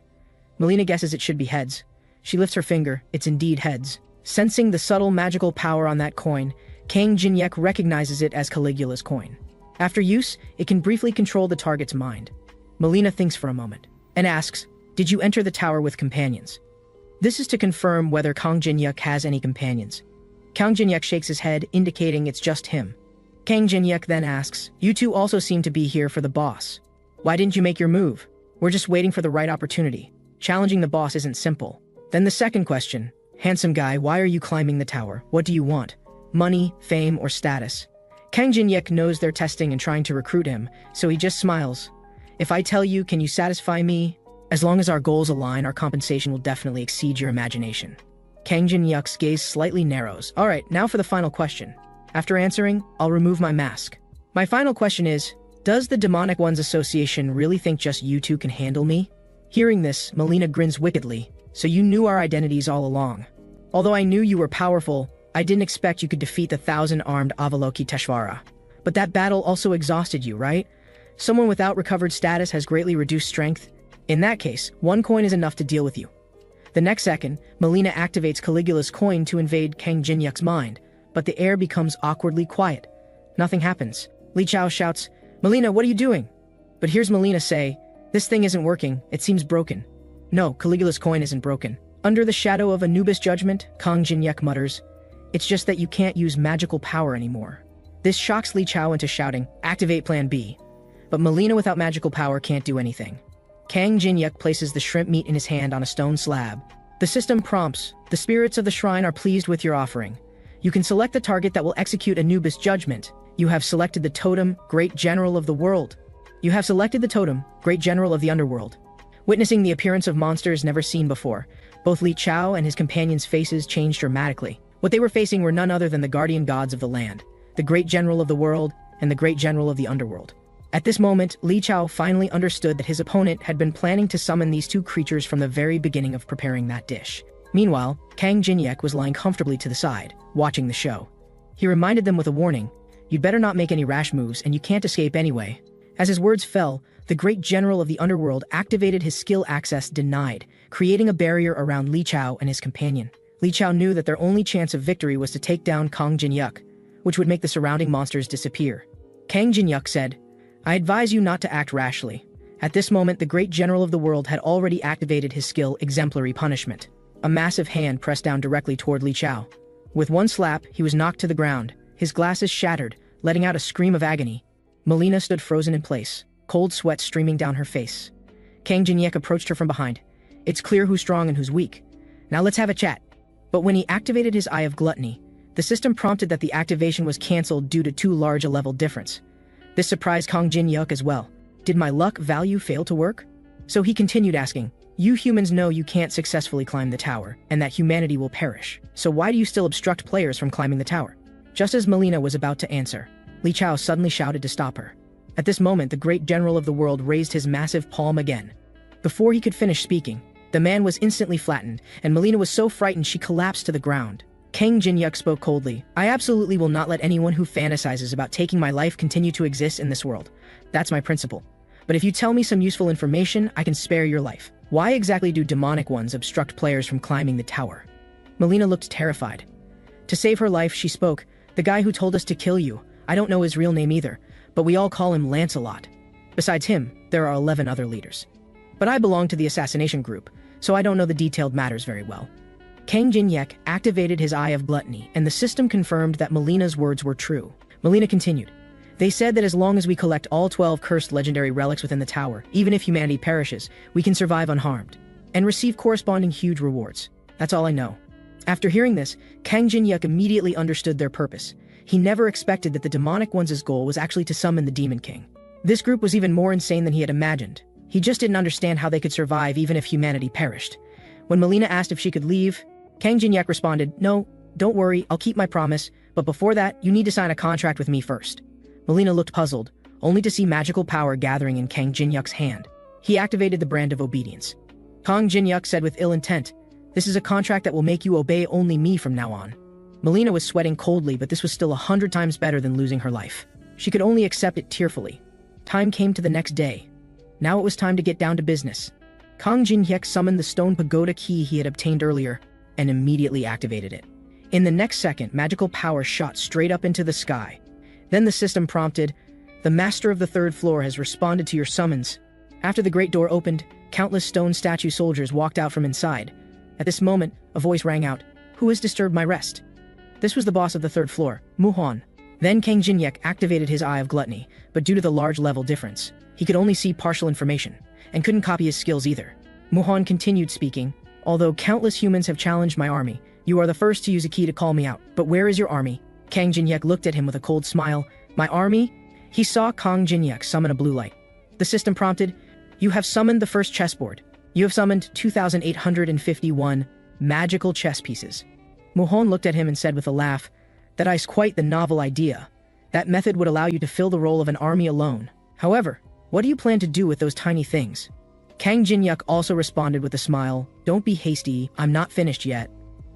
Melina guesses it should be heads. She lifts her finger. It's indeed heads. Sensing the subtle magical power on that coin, Kang Jin-yuk recognizes it as Caligula's coin. After use, it can briefly control the target's mind. Melina thinks for a moment, and asks, "Did you enter the tower with companions?" This is to confirm whether Kang Jin-yuk has any companions. Kang Jin-yuk shakes his head, indicating it's just him. Kang Jin-yuk then asks, "You two also seem to be here for the boss. Why didn't you make your move?" "We're just waiting for the right opportunity. Challenging the boss isn't simple." Then the second question, "Handsome guy, why are you climbing the tower? What do you want? Money, fame, or status?" Kang Jin-yuk knows they're testing and trying to recruit him, so he just smiles. "If I tell you, can you satisfy me? As long as our goals align, our compensation will definitely exceed your imagination." Kang Jin-yuk's gaze slightly narrows. "All right, now for the final question. After answering, I'll remove my mask. My final question is, does the Demonic Ones Association really think just you two can handle me?" Hearing this, Melina grins wickedly. "So you knew our identities all along. Although I knew you were powerful, I didn't expect you could defeat the 1,000-armed Avalokiteshvara. But that battle also exhausted you, right? Someone without recovered status has greatly reduced strength. In that case, 1 coin is enough to deal with you." The next second, Melina activates Caligula's coin to invade Kang Jin-yuk's mind, but the air becomes awkwardly quiet. Nothing happens. Li Chao shouts, "Melina, what are you doing?" But here's Melina say, "This thing isn't working, it seems broken." "No, Caligula's coin isn't broken." Under the shadow of Anubis judgment, Kang Jin-yuk mutters, "It's just that you can't use magical power anymore." This shocks Li Chao into shouting, "Activate Plan B." But Melina without magical power can't do anything. Kang Jin-yuk places the shrimp meat in his hand on a stone slab. The system prompts, "The spirits of the shrine are pleased with your offering. You can select the target that will execute Anubis judgment. You have selected the totem, Great General of the World. You have selected the totem, Great General of the Underworld." Witnessing the appearance of monsters never seen before, both Li Chao and his companions' faces changed dramatically. What they were facing were none other than the guardian gods of the land, the Great General of the World, and the Great General of the Underworld. At this moment, Li Chao finally understood that his opponent had been planning to summon these two creatures from the very beginning of preparing that dish. Meanwhile, Kang Jin-yuk was lying comfortably to the side, watching the show. He reminded them with a warning, "You'd better not make any rash moves, and you can't escape anyway." As his words fell, the Great General of the Underworld activated his skill access denied, creating a barrier around Li Chao and his companion. Li Chao knew that their only chance of victory was to take down Kang Jin-yuk, which would make the surrounding monsters disappear. Kang Jin-yuk said, "I advise you not to act rashly." At this moment, the Great General of the World had already activated his skill Exemplary Punishment. A massive hand pressed down directly toward Li Chao. With one slap, he was knocked to the ground. His glasses shattered, letting out a scream of agony. Melina stood frozen in place, cold sweat streaming down her face. Kang Jin-yuk approached her from behind. "It's clear who's strong and who's weak. Now let's have a chat." But when he activated his Eye of Gluttony, the system prompted that the activation was cancelled due to too large a level difference. This surprised Kang Jin-yuk as well. Did my luck value fail to work? So he continued asking, You humans know you can't successfully climb the tower, and that humanity will perish. So why do you still obstruct players from climbing the tower? Just as Melina was about to answer, Li Chao suddenly shouted to stop her. At this moment, the great general of the world raised his massive palm again. Before he could finish speaking, the man was instantly flattened, and Melina was so frightened she collapsed to the ground. Kang Jinyuk spoke coldly. I absolutely will not let anyone who fantasizes about taking my life continue to exist in this world. That's my principle. But if you tell me some useful information, I can spare your life. Why exactly do demonic ones obstruct players from climbing the tower? Melina looked terrified. To save her life, she spoke. The guy who told us to kill you. I don't know his real name either, but we all call him Lancelot. Besides him, there are 11 other leaders. But I belong to the assassination group, so I don't know the detailed matters very well. Kang Jinyuk activated his Eye of Gluttony, and the system confirmed that Melina's words were true. Melina continued. They said that as long as we collect all 12 cursed legendary relics within the tower, even if humanity perishes, we can survive unharmed, and receive corresponding huge rewards. That's all I know. After hearing this, Kang Jinyuk immediately understood their purpose. He never expected that the demonic ones' goal was actually to summon the Demon King. This group was even more insane than he had imagined. He just didn't understand how they could survive even if humanity perished. When Melina asked if she could leave, Kang Jinyuk responded, No, don't worry, I'll keep my promise, but before that, you need to sign a contract with me first. Melina looked puzzled, only to see magical power gathering in Kang Jinyuk's hand. He activated the brand of obedience. Kang Jinyuk said with ill intent, This is a contract that will make you obey only me from now on. Melina was sweating coldly, but this was still 100 times better than losing her life. She could only accept it tearfully. Time came to the next day. Now it was time to get down to business. Kang Jinyuk summoned the stone pagoda key he had obtained earlier, and immediately activated it. In the next second, magical power shot straight up into the sky. Then the system prompted, The master of the third floor has responded to your summons. After the great door opened, countless stone statue soldiers walked out from inside. At this moment, a voice rang out, Who has disturbed my rest? This was the boss of the third floor, Muhan. Then Kang Jinyuk activated his Eye of Gluttony, but due to the large level difference, he could only see partial information, and couldn't copy his skills either. Muhan continued speaking, Although countless humans have challenged my army, you are the first to use a key to call me out. But where is your army? Kang Jinyuk looked at him with a cold smile. My army? He saw Kang Jinyuk summon a blue light. The system prompted, You have summoned the first chessboard. You have summoned 2,851 magical chess pieces. Muhan looked at him and said with a laugh, That is quite the novel idea. That method would allow you to fill the role of an army alone. However, what do you plan to do with those tiny things? Kang Jinyuk also responded with a smile, Don't be hasty, I'm not finished yet.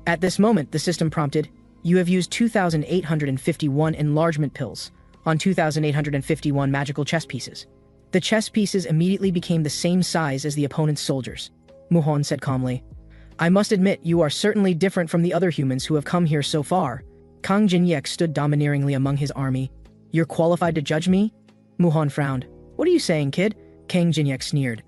At this moment, the system prompted, You have used 2,851 enlargement pills on 2,851 magical chess pieces. The chess pieces immediately became the same size as the opponent's soldiers. Muhan said calmly, I must admit you are certainly different from the other humans who have come here so far. Kang Jinyuk stood domineeringly among his army. You're qualified to judge me? Muhan frowned. What are you saying, kid? Kang Jinyuk sneered.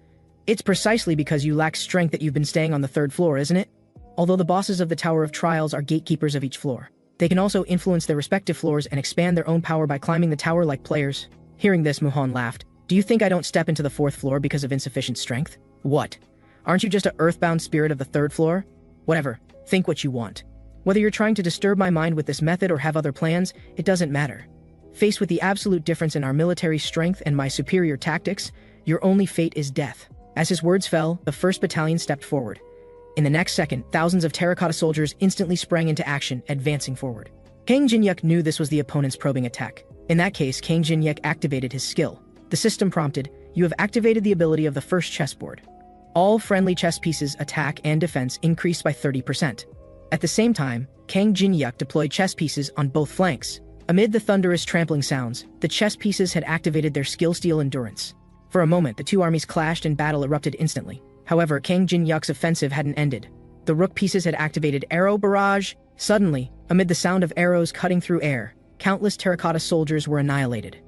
It's precisely because you lack strength that you've been staying on the third floor, isn't it? Although the bosses of the Tower of Trials are gatekeepers of each floor, they can also influence their respective floors and expand their own power by climbing the tower like players. Hearing this, Muhan laughed. Do you think I don't step into the fourth floor because of insufficient strength? What? Aren't you just an earthbound spirit of the third floor? Whatever, think what you want. Whether you're trying to disturb my mind with this method or have other plans, it doesn't matter. Faced with the absolute difference in our military strength and my superior tactics, your only fate is death. As his words fell, the 1st Battalion stepped forward. In the next second, thousands of terracotta soldiers instantly sprang into action, advancing forward. Kang Jinyuk knew this was the opponent's probing attack. In that case, Kang Jinyuk activated his skill. The system prompted, You have activated the ability of the first chessboard. All friendly chess pieces' attack and defense increased by 30%. At the same time, Kang Jinyuk deployed chess pieces on both flanks. Amid the thunderous trampling sounds, the chess pieces had activated their skill steel endurance. For a moment, the two armies clashed and battle erupted instantly. However, Kang Jinyuk's offensive hadn't ended. The rook pieces had activated arrow barrage. Suddenly, amid the sound of arrows cutting through air, countless terracotta soldiers were annihilated.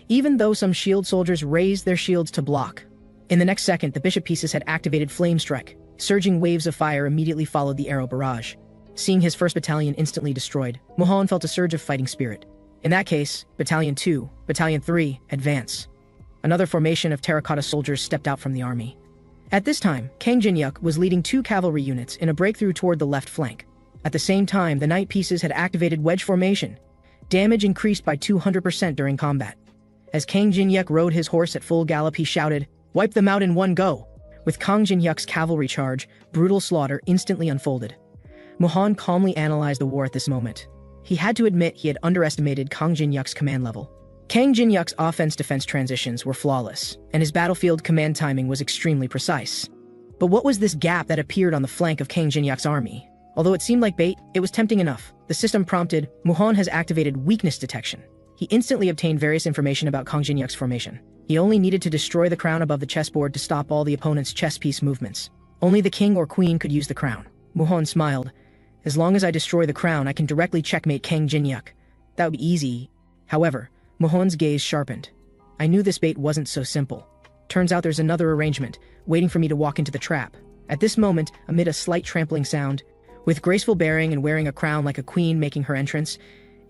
Even though some shield soldiers raised their shields to block. In the next second, the bishop pieces had activated flame strike. Surging waves of fire immediately followed the arrow barrage. Seeing his 1st Battalion instantly destroyed, Muhan felt a surge of fighting spirit. In that case, Battalion 2, Battalion 3, advance. Another formation of terracotta soldiers stepped out from the army. At this time, Kang Jinyuk was leading 2 cavalry units in a breakthrough toward the left flank. At the same time, the knight pieces had activated wedge formation. Damage increased by 200% during combat. As Kang Jinyuk rode his horse at full gallop, he shouted, Wipe them out in one go! With Kang Jin-hyuk's cavalry charge, brutal slaughter instantly unfolded. Muhan calmly analyzed the war at this moment. He had to admit he had underestimated Kang Jin-hyuk's command level. Kang Jin-hyuk's offense-defense transitions were flawless, and his battlefield command timing was extremely precise. But what was this gap that appeared on the flank of Kang Jin-hyuk's army? Although it seemed like bait, it was tempting enough. The system prompted, Muhan has activated weakness detection. He instantly obtained various information about Kang Jin-hyuk's formation. He only needed to destroy the crown above the chessboard to stop all the opponent's chess piece movements. Only the king or queen could use the crown. Muhan smiled. As long as I destroy the crown, I can directly checkmate Kang Jin-hyuk. That would be easy. However, Muhan's gaze sharpened. I knew this bait wasn't so simple. Turns out there's another arrangement, waiting for me to walk into the trap. At this moment, amid a slight trampling sound, with graceful bearing and wearing a crown like a queen making her entrance,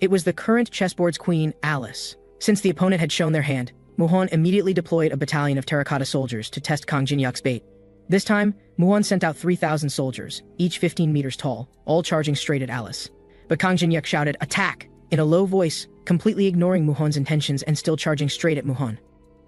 it was the current chessboard's queen, Alice. Since the opponent had shown their hand, Muhan immediately deployed a battalion of terracotta soldiers to test Kang Jin-hyuk's bait. This time, Muhan sent out 3,000 soldiers, each 15 meters tall, all charging straight at Alice. But Kang Jin-hyuk shouted, "Attack!" in a low voice, completely ignoring Muhan's intentions and still charging straight at Muhan.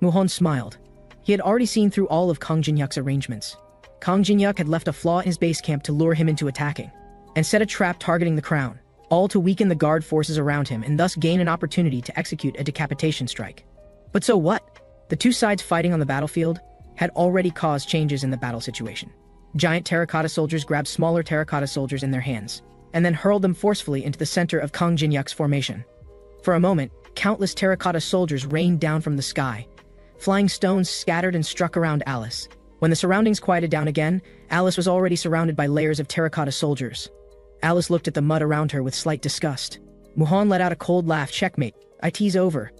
Muhan smiled. He had already seen through all of Kang Jin-hyuk's arrangements. Kang Jin-hyuk had left a flaw in his base camp to lure him into attacking, and set a trap targeting the crown, all to weaken the guard forces around him and thus gain an opportunity to execute a decapitation strike. But so what? The two sides fighting on the battlefield had already caused changes in the battle situation. Giant terracotta soldiers grabbed smaller terracotta soldiers in their hands, and then hurled them forcefully into the center of Kang Jin-hyuk's formation. For a moment, countless terracotta soldiers rained down from the sky. Flying stones scattered and struck around Alice. When the surroundings quieted down again, Alice was already surrounded by layers of terracotta soldiers. Alice looked at the mud around her with slight disgust. Muhan let out a cold laugh. Checkmate. IT's over.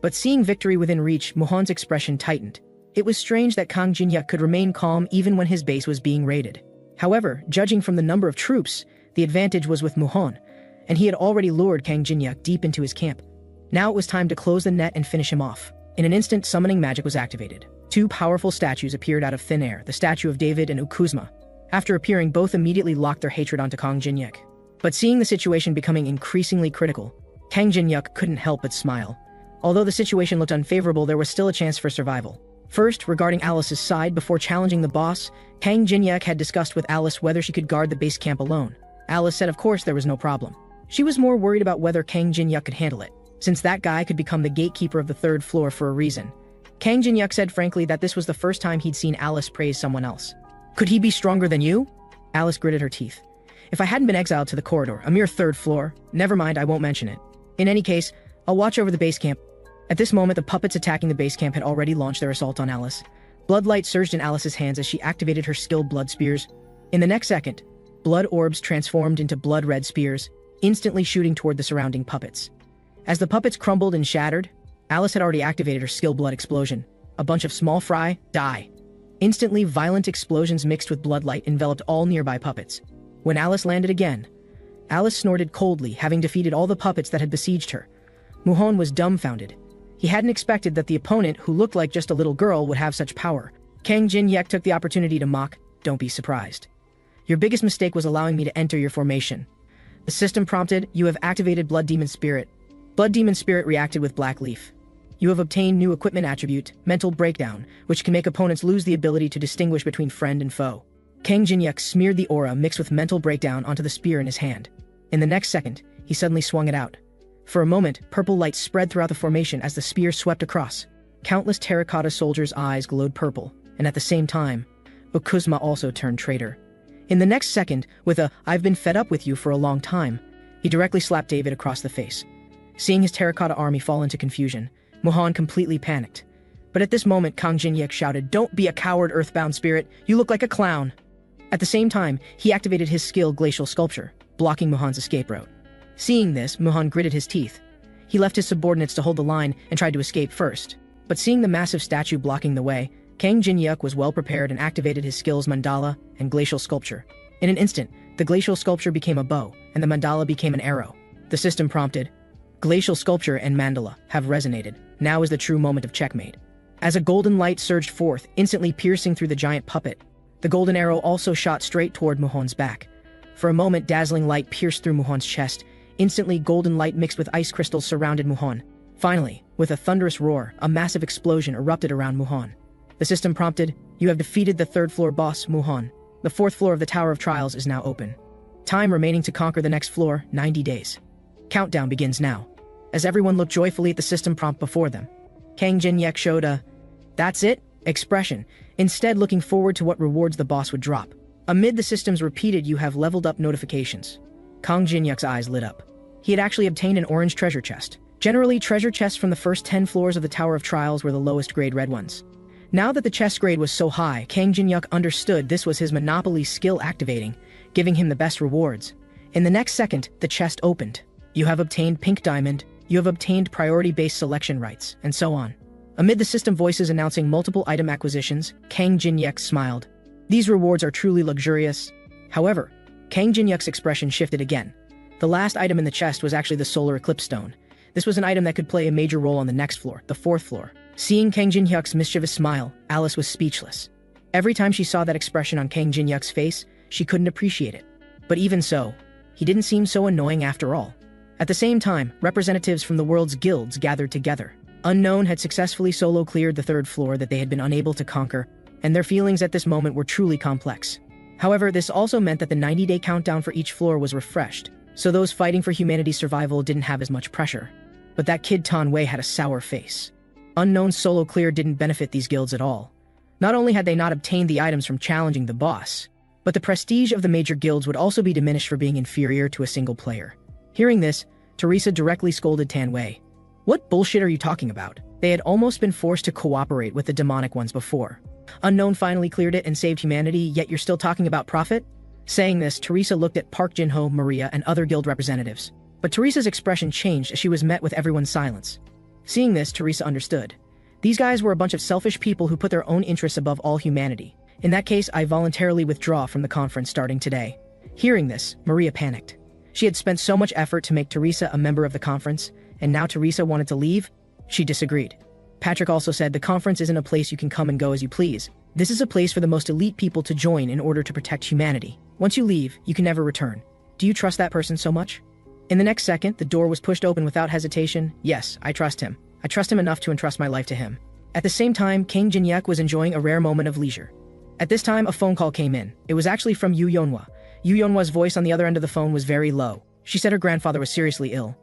But seeing victory within reach, Muhan's expression tightened. It was strange that Kang Jin-hyuk could remain calm even when his base was being raided. However, judging from the number of troops, the advantage was with Muhan, and he had already lured Kang Jin-hyuk deep into his camp. Now it was time to close the net and finish him off. In an instant, summoning magic was activated. Two powerful statues appeared out of thin air, the statue of David and Ukuzma. After appearing, both immediately locked their hatred onto Kang Jin-hyuk. But seeing the situation becoming increasingly critical, Kang Jin-hyuk couldn't help but smile. Although the situation looked unfavorable, there was still a chance for survival. First, regarding Alice's side, before challenging the boss, Kang Jin-hyuk had discussed with Alice whether she could guard the base camp alone. Alice said of course there was no problem. She was more worried about whether Kang Jin-hyuk could handle it, since that guy could become the gatekeeper of the third floor for a reason. Kang Jin-hyuk said frankly that this was the first time he'd seen Alice praise someone else. Could he be stronger than you? Alice gritted her teeth. If I hadn't been exiled to the corridor, a mere third floor, never mind, I won't mention it. In any case, I'll watch over the base camp. At this moment, the puppets attacking the base camp had already launched their assault on Alice. Bloodlight surged in Alice's hands as she activated her skilled blood spears. In the next second, blood orbs transformed into blood-red spears, instantly shooting toward the surrounding puppets. As the puppets crumbled and shattered, Alice had already activated her skill blood explosion. A bunch of small fry, die. Instantly, violent explosions mixed with bloodlight enveloped all nearby puppets. When Alice landed again, Alice snorted coldly, having defeated all the puppets that had besieged her. Muhan was dumbfounded. He hadn't expected that the opponent, who looked like just a little girl, would have such power. Kang Jin-hyuk took the opportunity to mock, "Don't be surprised. Your biggest mistake was allowing me to enter your formation." The system prompted, "You have activated Blood Demon Spirit." Blood Demon Spirit reacted with Black Leaf. You have obtained new equipment attribute, Mental Breakdown, which can make opponents lose the ability to distinguish between friend and foe. Kang Jin-hyuk smeared the aura mixed with Mental Breakdown onto the spear in his hand. In the next second, he suddenly swung it out. For a moment, purple light spread throughout the formation as the spear swept across. Countless terracotta soldiers' eyes glowed purple, and at the same time, Ukuzma also turned traitor. In the next second, with a "I've been fed up with you for a long time," he directly slapped David across the face. Seeing his terracotta army fall into confusion, Muhan completely panicked. But at this moment, Kang Jin-hyuk shouted, "Don't be a coward, Earthbound Spirit. You look like a clown." At the same time, he activated his skill Glacial Sculpture, blocking Muhan's escape route. Seeing this, Muhan gritted his teeth. He left his subordinates to hold the line and tried to escape first. But seeing the massive statue blocking the way, Kang Jin-hyuk was well prepared and activated his skills Mandala and Glacial Sculpture. In an instant, the Glacial Sculpture became a bow, and the Mandala became an arrow. The system prompted, "Glacial Sculpture and Mandala have resonated. Now is the true moment of checkmate." As a golden light surged forth, instantly piercing through the giant puppet, the golden arrow also shot straight toward Muhan's back. For a moment, dazzling light pierced through Muhan's chest. Instantly, golden light mixed with ice crystals surrounded Muhan. Finally, with a thunderous roar, a massive explosion erupted around Muhan. The system prompted, You have defeated the third floor boss, Muhan. The fourth floor of the Tower of Trials is now open. Time remaining to conquer the next floor, 90 days. Countdown begins now. As everyone looked joyfully at the system prompt before them, Kang Jin-hyuk showed a "that's it" expression, instead looking forward to what rewards the boss would drop. Amid the system's repeated "you have leveled up" notifications, Kang Jin-hyuk's eyes lit up. He had actually obtained an orange treasure chest. Generally, treasure chests from the first 10 floors of the Tower of Trials were the lowest grade red ones. Now that the chest grade was so high, Kang Jin-hyuk understood this was his monopoly skill activating, giving him the best rewards. In the next second, the chest opened. You have obtained pink diamond, you have obtained priority-based selection rights, and so on. Amid the system voices announcing multiple item acquisitions, Kang Jin-hyuk smiled. These rewards are truly luxurious. However, Kang Jin-hyuk's expression shifted again. The last item in the chest was actually the Solar Eclipse Stone. This was an item that could play a major role on the next floor, the fourth floor. Seeing Kang Jin-hyuk's mischievous smile, Alice was speechless. Every time she saw that expression on Kang Jin-hyuk's face, she couldn't appreciate it. But even so, he didn't seem so annoying after all. At the same time, representatives from the world's guilds gathered together. Unknown had successfully solo cleared the third floor that they had been unable to conquer, and their feelings at this moment were truly complex. However, this also meant that the 90-day countdown for each floor was refreshed, so those fighting for humanity's survival didn't have as much pressure. But that kid Tan Wei had a sour face. Unknown's solo clear didn't benefit these guilds at all. Not only had they not obtained the items from challenging the boss, but the prestige of the major guilds would also be diminished for being inferior to a single player. Hearing this, Teresa directly scolded Tan Wei. What bullshit are you talking about? They had almost been forced to cooperate with the demonic ones before. Unknown finally cleared it and saved humanity, yet you're still talking about profit? Saying this, Teresa looked at Park Jin-ho, Maria, and other guild representatives. But Teresa's expression changed as she was met with everyone's silence. Seeing this, Teresa understood. These guys were a bunch of selfish people who put their own interests above all humanity. In that case, I voluntarily withdraw from the conference starting today. Hearing this, Maria panicked. She had spent so much effort to make Teresa a member of the conference, and now Teresa wanted to leave? She disagreed. Patrick also said the conference isn't a place you can come and go as you please. This is a place for the most elite people to join in order to protect humanity. Once you leave, you can never return. Do you trust that person so much? In the next second, the door was pushed open without hesitation. Yes, I trust him. I trust him enough to entrust my life to him. At the same time, Kang Jin-hyuk was enjoying a rare moment of leisure. At this time, a phone call came in. It was actually from Yu Yeonhwa. Yu Yeonhwa's voice on the other end of the phone was very low. She said her grandfather was seriously ill.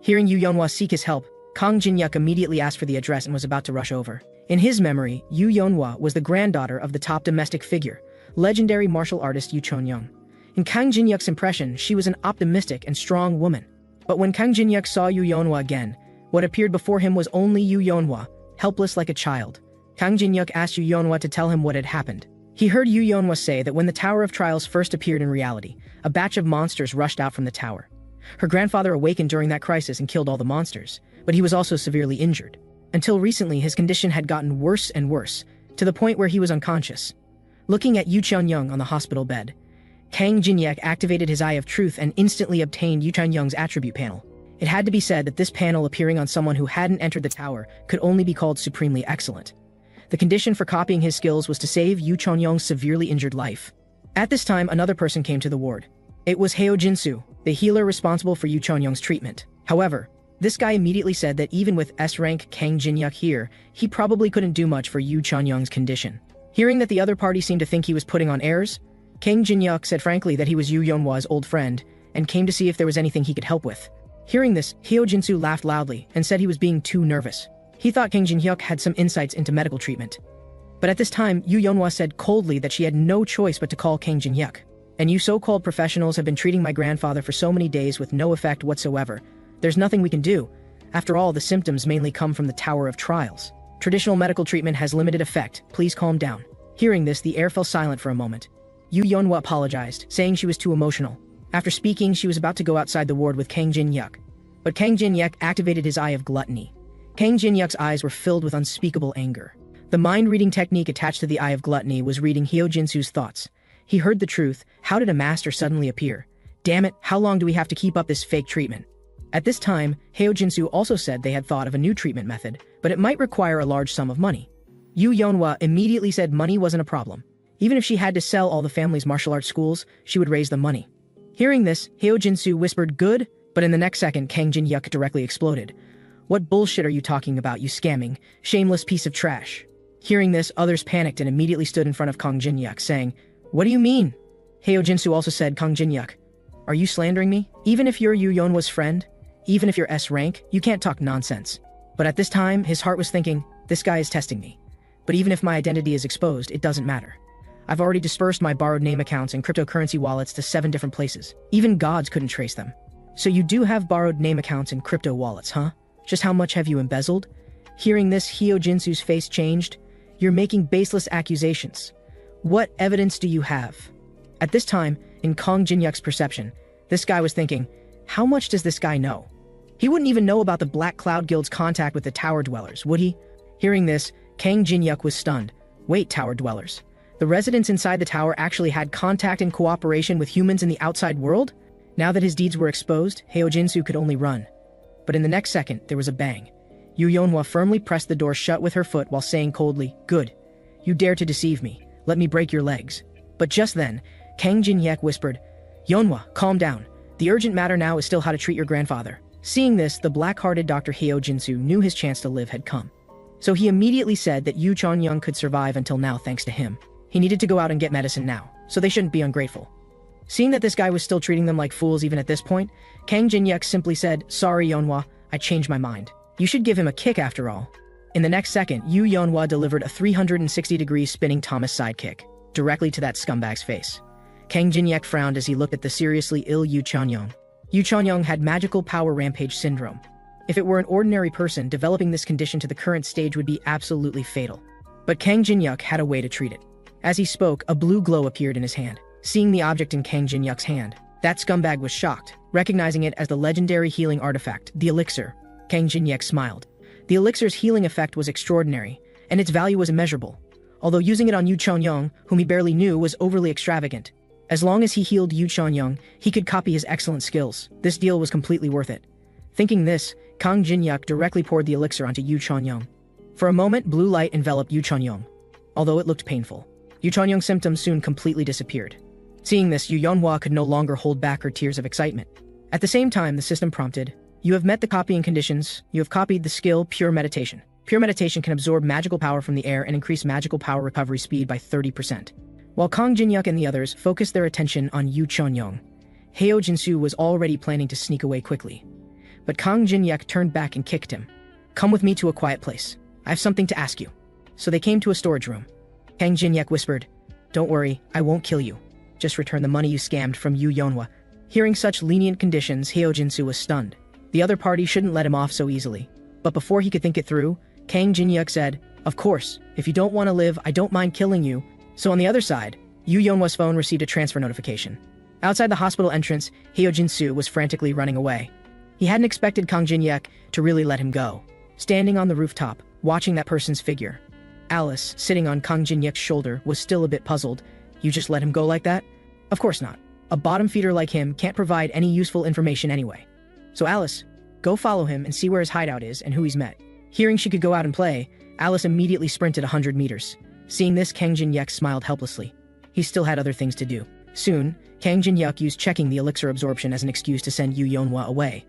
Hearing Yu Yeonhwa seek his help, Kang Jin-hyuk immediately asked for the address and was about to rush over. In his memory, Yu Yeonhwa was the granddaughter of the top domestic figure, legendary martial artist Yu Chon-young. In Kang Jin-hyuk's impression, she was an optimistic and strong woman. But when Kang Jin-hyuk saw Yu Yeonhwa again, what appeared before him was only Yu Yeonhwa, helpless like a child. Kang Jin-hyuk asked Yu Yeonhwa to tell him what had happened. He heard Yu Yeonhwa say that when the Tower of Trials first appeared in reality, a batch of monsters rushed out from the tower. Her grandfather awakened during that crisis and killed all the monsters, but he was also severely injured. Until recently, his condition had gotten worse and worse, to the point where he was unconscious. Looking at Yu Chon-young on the hospital bed, Kang Jin-hyuk activated his Eye of Truth and instantly obtained Yu Chon-young's attribute panel. It had to be said that this panel appearing on someone who hadn't entered the tower could only be called supremely excellent. The condition for copying his skills was to save Yu Chon-young's severely injured life. At this time, another person came to the ward. It was Heo Jin-soo, the healer responsible for Yu Chon-young's treatment. However, this guy immediately said that even with S-rank Kang Jin-hyuk here, he probably couldn't do much for Yu Chon-young's condition. Hearing that the other party seemed to think he was putting on airs, Kang Jin-hyuk said frankly that he was Yu Yeonhwa's old friend and came to see if there was anything he could help with. Hearing this, Heo Jin-soo laughed loudly and said he was being too nervous. He thought Kang Jin-hyuk had some insights into medical treatment. But at this time, Yu Yeonhwa said coldly that she had no choice but to call Kang Jin-hyuk. And you so-called professionals have been treating my grandfather for so many days with no effect whatsoever. There's nothing we can do. After all, the symptoms mainly come from the Tower of Trials. Traditional medical treatment has limited effect. Please calm down. Hearing this, the air fell silent for a moment. Yu Yeonhwa apologized, saying she was too emotional. After speaking, she was about to go outside the ward with Kang Jin-hyuk. But Kang Jin-hyuk activated his Eye of Gluttony. Kang Jin-hyuk's eyes were filled with unspeakable anger. The mind-reading technique attached to the Eye of Gluttony was reading Heo Jin-soo's thoughts. He heard the truth. How did a master suddenly appear? Damn it, how long do we have to keep up this fake treatment? At this time, Heo Jin-soo also said they had thought of a new treatment method, but it might require a large sum of money. Yu Yeonhwa immediately said money wasn't a problem. Even if she had to sell all the family's martial arts schools, she would raise the money. Hearing this, Heo Jin-soo whispered, "Good," but in the next second, Kang Jin-hyuk directly exploded. "What bullshit are you talking about, you scamming, shameless piece of trash? Hearing this, others panicked and immediately stood in front of Kang Jinyak, saying, "What do you mean?" Heo Jinsu also said, "Kang Jinyak, are you slandering me? Even if you're Yu Yonhwa's friend, even if you're S rank, you can't talk nonsense." But at this time, his heart was thinking, this guy is testing me. But even if my identity is exposed, it doesn't matter. I've already dispersed my borrowed name accounts and cryptocurrency wallets to 7 different places. Even gods couldn't trace them. So you do have borrowed name accounts and crypto wallets, huh? Just how much have you embezzled? Hearing this, Heo Jinsu's face changed. You're making baseless accusations. What evidence do you have? At this time, in Kang Jinyuk's perception, this guy was thinking, how much does this guy know? He wouldn't even know about the Black Cloud Guild's contact with the Tower Dwellers, would he? Hearing this, Kang Jinyuk was stunned. Wait, Tower Dwellers. The residents inside the tower actually had contact and cooperation with humans in the outside world? Now that his deeds were exposed, Heo Jinsu could only run. But in the next second, there was a bang. Yu Yonhwa firmly pressed the door shut with her foot while saying coldly, "Good. You dare to deceive me. Let me break your legs." But just then, Kang Jinyuk whispered, "Yonhwa, calm down. The urgent matter now is still how to treat your grandfather." Seeing this, the black-hearted Dr. Heo Jinsu knew his chance to live had come. So he immediately said that Yu Chonyung could survive until now thanks to him. He needed to go out and get medicine now, so they shouldn't be ungrateful. Seeing that this guy was still treating them like fools even at this point, Kang Jinyuk simply said, "Sorry, Yonhwa, I changed my mind. You should give him a kick after all." In the next second, Yu Yonhwa delivered a 360-degree spinning Thomas sidekick directly to that scumbag's face. Kang Jinyuk frowned as he looked at the seriously ill Yu Chonyung. Yu Chonyung had magical power rampage syndrome. If it were an ordinary person, developing this condition to the current stage would be absolutely fatal. But Kang Jinyuk had a way to treat it. As he spoke, a blue glow appeared in his hand. Seeing the object in Kang Jinyuk's hand, that scumbag was shocked, recognizing it as the legendary healing artifact, the elixir. Kang Jinyuk smiled. The elixir's healing effect was extraordinary, and its value was immeasurable. Although using it on Yu Chonyung, whom he barely knew, was overly extravagant. As long as he healed Yu Chonyung, he could copy his excellent skills. This deal was completely worth it. Thinking this, Kang Jinyuk directly poured the elixir onto Yu Chonyung. For a moment, blue light enveloped Yu Chonyung. Although it looked painful, Yu Chonyung's symptoms soon completely disappeared. Seeing this, Yu Yonhwa could no longer hold back her tears of excitement. At the same time, the system prompted, "You have met the copying conditions. You have copied the skill Pure Meditation. Pure Meditation can absorb magical power from the air and increase magical power recovery speed by 30%. While Kang Jinyuk and the others focused their attention on Yu Chonyung, Heo Jinsu was already planning to sneak away quickly. But Kang Jinyuk turned back and kicked him. "Come with me to a quiet place. I have something to ask you." So they came to a storage room. Kang Jinyuk whispered, "Don't worry, I won't kill you. Just return the money you scammed from Yu Yonhwa." Hearing such lenient conditions, Heo Jinsu was stunned. The other party shouldn't let him off so easily. But before he could think it through, Kang Jinyuk said, "Of course, if you don't want to live, I don't mind killing you." So on the other side, Yu Yonhwa's phone received a transfer notification. Outside the hospital entrance, Heo Jinsu was frantically running away. He hadn't expected Kang Jinyuk to really let him go. Standing on the rooftop, watching that person's figure, Alice, sitting on Kang Jinyuk's shoulder, was still a bit puzzled. You just let him go like that? Of course not. A bottom feeder like him can't provide any useful information anyway. So Alice, go follow him and see where his hideout is and who he's met. Hearing she could go out and play, Alice immediately sprinted 100 meters. Seeing this, Kang Jinyuk smiled helplessly. He still had other things to do. Soon, Kang Jinyuk used checking the elixir absorption as an excuse to send Yu Yonhwa away.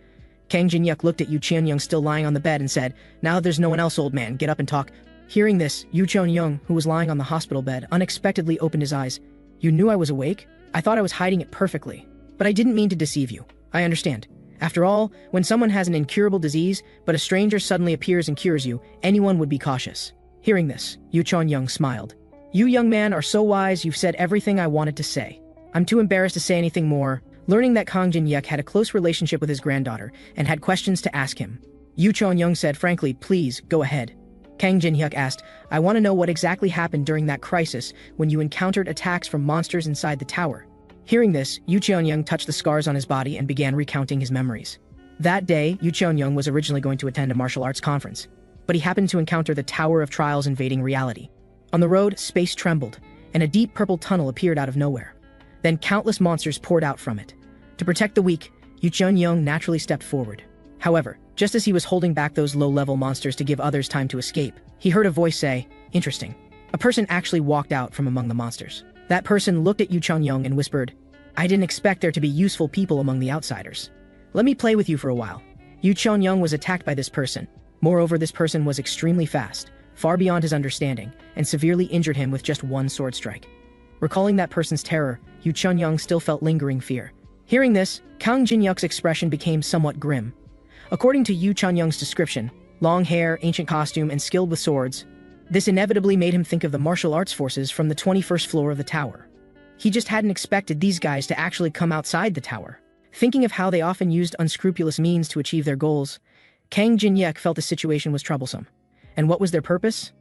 Kang Jinyuk looked at Yu Chonyung still lying on the bed and said, "Now that there's no one else, old man, get up and talk." Hearing this, Yu Chonyung, who was lying on the hospital bed, unexpectedly opened his eyes. "You knew I was awake? I thought I was hiding it perfectly. But I didn't mean to deceive you. I understand. After all, when someone has an incurable disease, but a stranger suddenly appears and cures you, anyone would be cautious." Hearing this, Yu Chonyung smiled. "You young man are so wise, you've said everything I wanted to say. I'm too embarrassed to say anything more." Learning that Kang Jinyuk had a close relationship with his granddaughter and had questions to ask him, Yu Chonyung said frankly, "Please, go ahead." Kang Jinyuk asked, "I want to know what exactly happened during that crisis when you encountered attacks from monsters inside the tower." Hearing this, Yu Chonyung touched the scars on his body and began recounting his memories. That day, Yu Chonyung was originally going to attend a martial arts conference, but he happened to encounter the Tower of Trials invading reality. On the road, space trembled, and a deep purple tunnel appeared out of nowhere. Then countless monsters poured out from it. To protect the weak, Yu Chonyung naturally stepped forward. However, just as he was holding back those low-level monsters to give others time to escape, he heard a voice say, "Interesting." A person actually walked out from among the monsters. That person looked at Yu Chonyung and whispered, "I didn't expect there to be useful people among the outsiders. Let me play with you for a while." Yu Chonyung was attacked by this person. Moreover, this person was extremely fast, far beyond his understanding, and severely injured him with just one sword strike. Recalling that person's terror, Yu Chunyong still felt lingering fear. Hearing this, Kang Jinyuk's expression became somewhat grim. According to Yu Chunyong's description, long hair, ancient costume, and skilled with swords, this inevitably made him think of the martial arts forces from the 21st floor of the tower. He just hadn't expected these guys to actually come outside the tower. Thinking of how they often used unscrupulous means to achieve their goals, Kang Jinyuk felt the situation was troublesome. And what was their purpose?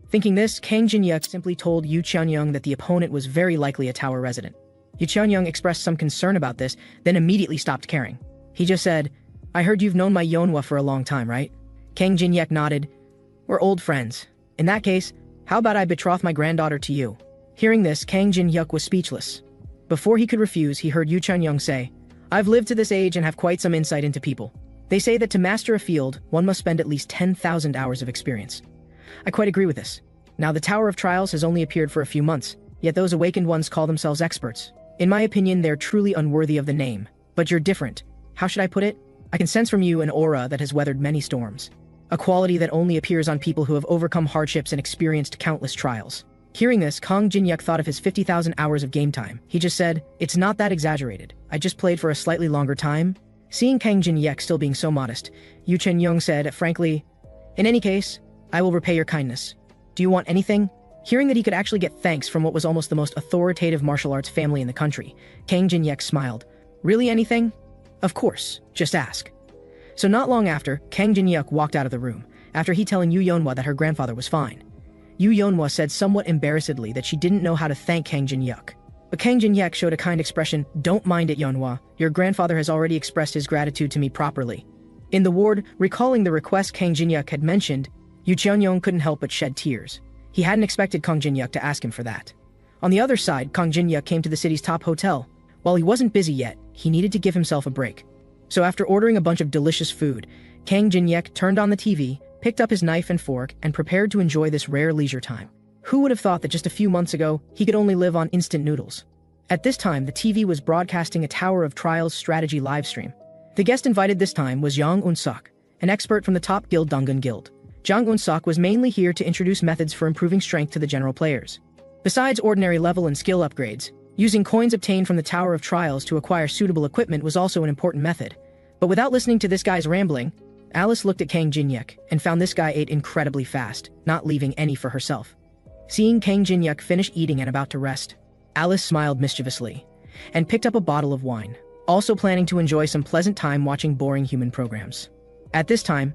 Thinking this, Kang Jinyuk simply told Yu Chunyong that the opponent was very likely a tower resident. Yu Chunyong expressed some concern about this, then immediately stopped caring. He just said, "I heard you've known my Yeonhwa for a long time, right?" Kang Jinyuk nodded. "We're old friends. In that case, how about I betroth my granddaughter to you?" Hearing this, Kang Jinyuk was speechless. Before he could refuse, he heard Yu Chunyong say, "I've lived to this age and have quite some insight into people. They say that to master a field, one must spend at least 10,000 hours of experience. I quite agree with this. Now, the Tower of Trials has only appeared for a few months, yet those awakened ones call themselves experts. In my opinion, they're truly unworthy of the name. But you're different. How should I put it? I can sense from you an aura that has weathered many storms. A quality that only appears on people who have overcome hardships and experienced countless trials." Hearing this, Kang Jinyuk thought of his 50,000 hours of game time. He just said, "It's not that exaggerated. I just played for a slightly longer time." Seeing Kang Jinyuk still being so modest, Yu Chunyong said, frankly, "In any case, I will repay your kindness. Do you want anything?" Hearing that he could actually get thanks from what was almost the most authoritative martial arts family in the country, Kang Jinyuk smiled. "Really anything?" "Of course, just ask." So not long after, Kang Jinyuk walked out of the room, after he telling Yu Yeonhwa that her grandfather was fine. Yu Yeonhwa said somewhat embarrassedly that she didn't know how to thank Kang Jinyuk. But Kang Jinyuk showed a kind expression, "Don't mind it, Yeonhwa. Your grandfather has already expressed his gratitude to me properly." In the ward, recalling the request Kang Jinyuk had mentioned, Yu Chunyong couldn't help but shed tears. He hadn't expected Kang Jinyuk to ask him for that. On the other side, Kang Jinyuk came to the city's top hotel. While he wasn't busy yet, he needed to give himself a break. So after ordering a bunch of delicious food, Kang Jinyuk turned on the TV, picked up his knife and fork, and prepared to enjoy this rare leisure time. Who would have thought that just a few months ago, he could only live on instant noodles? At this time, the TV was broadcasting a Tower of Trials strategy livestream. The guest invited this time was Jang Un-sok, an expert from the top guild Dungan Guild. Jang Un-sok was mainly here to introduce methods for improving strength to the general players. Besides ordinary level and skill upgrades, using coins obtained from the Tower of Trials to acquire suitable equipment was also an important method. But without listening to this guy's rambling, Alice looked at Kang Jinyuk and found this guy ate incredibly fast, not leaving any for herself. Seeing Kang Jinyuk finish eating and about to rest, Alice smiled mischievously and picked up a bottle of wine, also planning to enjoy some pleasant time watching boring human programs. At this time,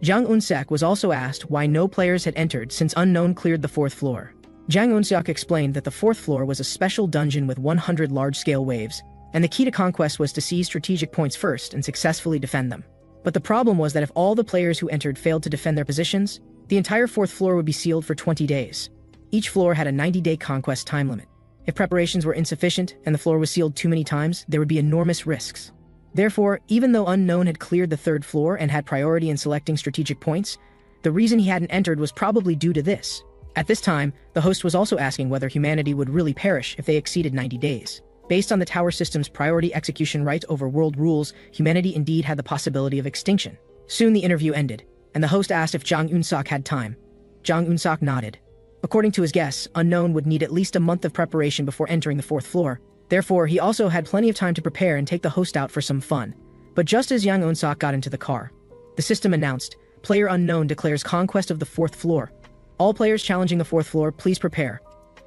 Jang Un-sek was also asked why no players had entered since Unknown cleared the 4th floor. Jang Un-sek explained that the 4th floor was a special dungeon with 100 large-scale waves, and the key to conquest was to seize strategic points first and successfully defend them. But the problem was that if all the players who entered failed to defend their positions, the entire 4th floor would be sealed for 20 days. Each floor had a 90-day conquest time limit. If preparations were insufficient and the floor was sealed too many times, there would be enormous risks. Therefore, even though Unknown had cleared the 3rd floor and had priority in selecting strategic points, the reason he hadn't entered was probably due to this. At this time, the host was also asking whether humanity would really perish if they exceeded 90 days. Based on the tower system's priority execution right over world rules, humanity indeed had the possibility of extinction. Soon the interview ended, and the host asked if Jang Un-sok had time. Jang Un-sok nodded. According to his guess, Unknown would need at least a month of preparation before entering the 4th floor. Therefore, he also had plenty of time to prepare and take the host out for some fun. But just as Jang Un-sok got into the car, the system announced, "Player Unknown declares conquest of the 4th floor. All players challenging the 4th floor, please prepare.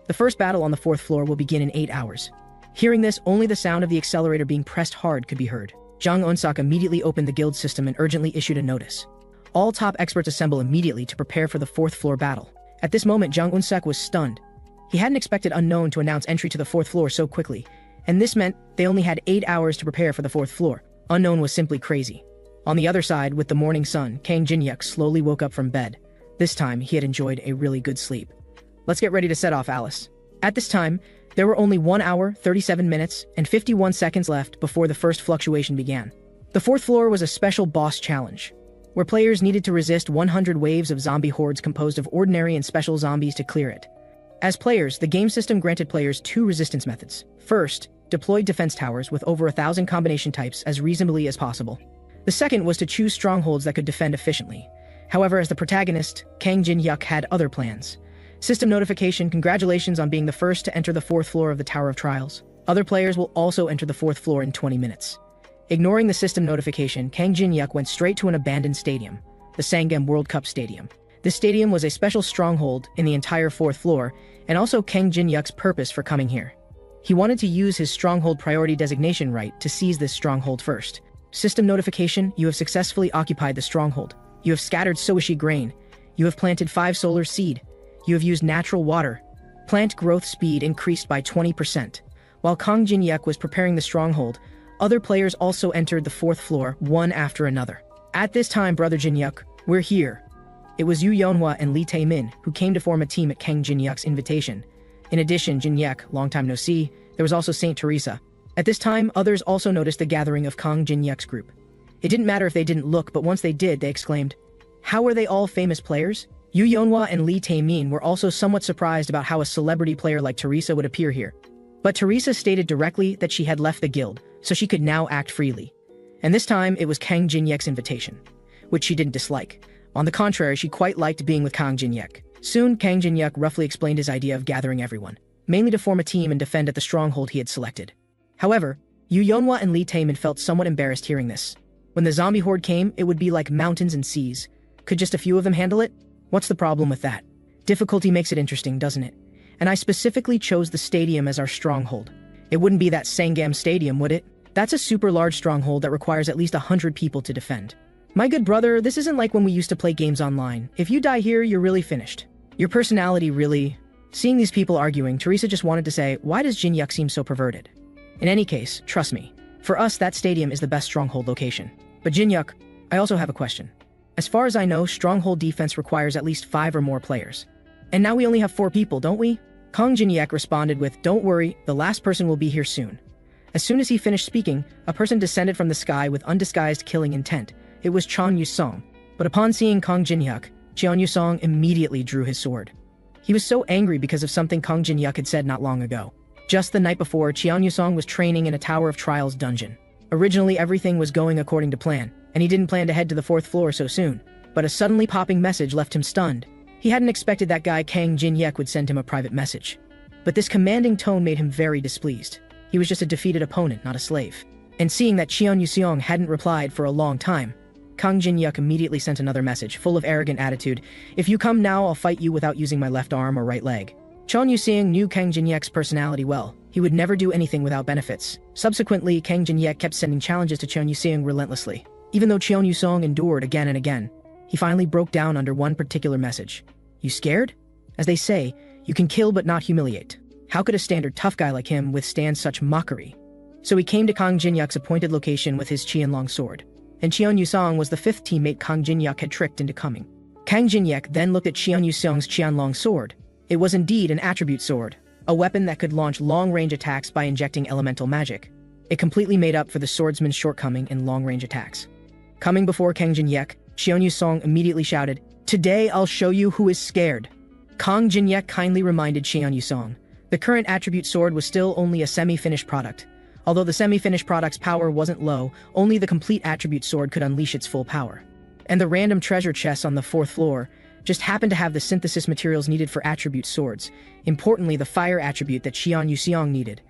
The first battle on the 4th floor will begin in 8 hours." Hearing this, only the sound of the accelerator being pressed hard could be heard. Jang Un-sok immediately opened the guild system and urgently issued a notice. All top experts assemble immediately to prepare for the 4th floor battle. At this moment, Jang Un-sok was stunned. He hadn't expected Unknown to announce entry to the 4th floor so quickly, and this meant they only had 8 hours to prepare for the 4th floor. Unknown was simply crazy. On the other side, with the morning sun, Kang Jinyuk slowly woke up from bed. This time, he had enjoyed a really good sleep. "Let's get ready to set off, Alice." At this time, there were only 1 hour, 37 minutes, and 51 seconds left before the first fluctuation began. The 4th floor was a special boss challenge, where players needed to resist 100 waves of zombie hordes composed of ordinary and special zombies to clear it. As players, the game system granted players 2 resistance methods. First, deploy defense towers with over 1,000 combination types as reasonably as possible. The second was to choose strongholds that could defend efficiently. However, as the protagonist, Kang Jin-hyuk had other plans. System notification: congratulations on being the first to enter the 4th floor of the Tower of Trials. Other players will also enter the 4th floor in 20 minutes. Ignoring the system notification, Kang Jin-hyuk went straight to an abandoned stadium, the Sangam World Cup Stadium. This stadium was a special stronghold in the entire 4th floor, and also Kang Jin-hyuk's purpose for coming here. He wanted to use his stronghold priority designation right to seize this stronghold first. System notification: you have successfully occupied the stronghold. You have scattered Soishi grain. You have planted 5 solar seed. You have used natural water. Plant growth speed increased by 20%. While Kang Jin-hyuk was preparing the stronghold, other players also entered the 4th floor, one after another. At this time, brother Jin-hyuk, we're here. It was Yu Yeonhwa and Lee Tae-min who came to form a team at Kang Jin-hyuk's invitation. In addition, Jin-hyuk, long time no see, there was also Saint Teresa. At this time, others also noticed the gathering of Kang Jin-hyuk's group. It didn't matter if they didn't look, but once they did, they exclaimed, "How are they all famous players?" Yu Yeonhwa and Lee Tae-min were also somewhat surprised about how a celebrity player like Teresa would appear here. But Teresa stated directly that she had left the guild, so she could now act freely. And this time, it was Kang Jin-hyuk's invitation, which she didn't dislike. On the contrary, she quite liked being with Kang Jin-hyuk. Soon, Kang Jin-hyuk roughly explained his idea of gathering everyone, mainly to form a team and defend at the stronghold he had selected. However, Yu Yeonhwa and Lee Tae-min felt somewhat embarrassed hearing this. When the zombie horde came, it would be like mountains and seas. Could just a few of them handle it? What's the problem with that? Difficulty makes it interesting, doesn't it? And I specifically chose the stadium as our stronghold. It wouldn't be that Sangam Stadium, would it? That's a super large stronghold that requires at least 100 people to defend. My good brother, this isn't like when we used to play games online. If you die here, you're really finished. Your personality really... Seeing these people arguing, Teresa just wanted to say, why does Jin-hyuk seem so perverted? In any case, trust me. For us, that stadium is the best stronghold location. But Jin-hyuk, I also have a question. As far as I know, stronghold defense requires at least 5 or more players. And now we only have 4 people, don't we? Kang Jin-hyuk responded with, don't worry, the last person will be here soon. As soon as he finished speaking, a person descended from the sky with undisguised killing intent. It was Cheon Yu-song. But upon seeing Kang Jin-hyuk, Cheon Yu-song immediately drew his sword. He was so angry because of something Kang Jin-hyuk had said not long ago. Just the night before, Cheon Yu-song was training in a Tower of Trials dungeon. Originally, everything was going according to plan, and he didn't plan to head to the 4th floor so soon. But a suddenly popping message left him stunned. He hadn't expected that guy Kang Jin-hyuk would send him a private message. But this commanding tone made him very displeased. He was just a defeated opponent, not a slave. And seeing that Cheon Yu-song hadn't replied for a long time, Kang Jin-hyuk immediately sent another message, full of arrogant attitude. If you come now, I'll fight you without using my left arm or right leg. Cheon Yu-song knew Kang Jin-hyuk's personality well. He would never do anything without benefits. Subsequently, Kang Jin-hyuk kept sending challenges to Cheon Yu-song relentlessly. Even though Cheon Yu-song endured again and again, he finally broke down under one particular message. You scared? As they say, you can kill but not humiliate. How could a standard tough guy like him withstand such mockery? So he came to Kang Jin-hyuk's appointed location with his Qianlong sword. And Cheon Yu-song was the 5th teammate Kang Jin-hyuk had tricked into coming. Kang Jin-hyuk then looked at Cheon Yu-song's Qianlong sword. It was indeed an attribute sword, a weapon that could launch long-range attacks by injecting elemental magic. It completely made up for the swordsman's shortcoming in long-range attacks. Coming before Kang Jin-hyuk, Cheon Yu-song immediately shouted, "Today I'll show you who is scared." Kang Jin-hyuk kindly reminded Cheon Yu-song. The current attribute sword was still only a semi-finished product. Although the semi-finished product's power wasn't low, only the complete attribute sword could unleash its full power. And the random treasure chests on the 4th floor just happened to have the synthesis materials needed for attribute swords, importantly the fire attribute that Cheon Yu-song needed.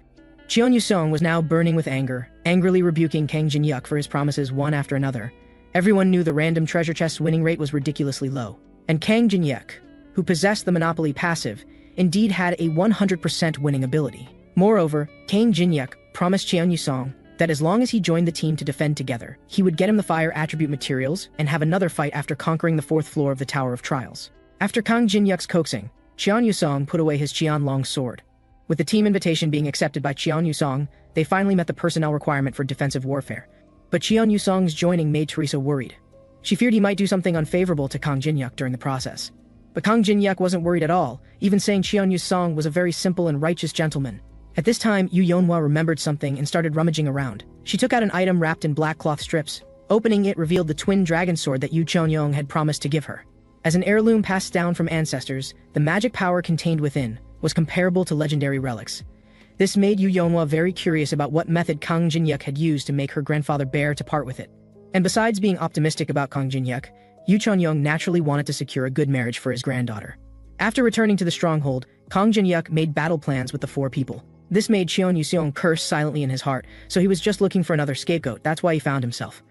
Cheon Yu-song was now burning with anger, angrily rebuking Kang Jin-hyuk for his promises one after another. Everyone knew the random treasure chest's winning rate was ridiculously low. And Kang Jin-hyuk, who possessed the Monopoly passive, indeed had a 100% winning ability. Moreover, Kang Jin-hyuk promised Cheon Yu-song that as long as he joined the team to defend together, he would get him the fire attribute materials and have another fight after conquering the 4th floor of the Tower of Trials. After Kang Jin-hyuk's coaxing, Cheon Yu-song put away his Qianlong sword. With the team invitation being accepted by Cheon Yu-song, they finally met the personnel requirement for defensive warfare. But Cheon Yu-song's joining made Teresa worried. She feared he might do something unfavorable to Kang Jin-hyuk during the process. But Kang Jin-hyuk wasn't worried at all, even saying Cheon Yu-song was a very simple and righteous gentleman. At this time, Yu Yeonhwa remembered something and started rummaging around. She took out an item wrapped in black cloth strips. Opening it revealed the twin dragon sword that Yu Cheon-yong had promised to give her. As an heirloom passed down from ancestors, the magic power contained within was comparable to legendary relics. This made Yu Yeonhwa very curious about what method Kang Jin-hyuk had used to make her grandfather bear to part with it. And besides being optimistic about Kang Jin-hyuk, Yu Chonyong naturally wanted to secure a good marriage for his granddaughter. After returning to the stronghold, Kang Jin-yuk made battle plans with the 4 people. This made Cheon Yu-seong curse silently in his heart, so he was just looking for another scapegoat. That's why he found himself.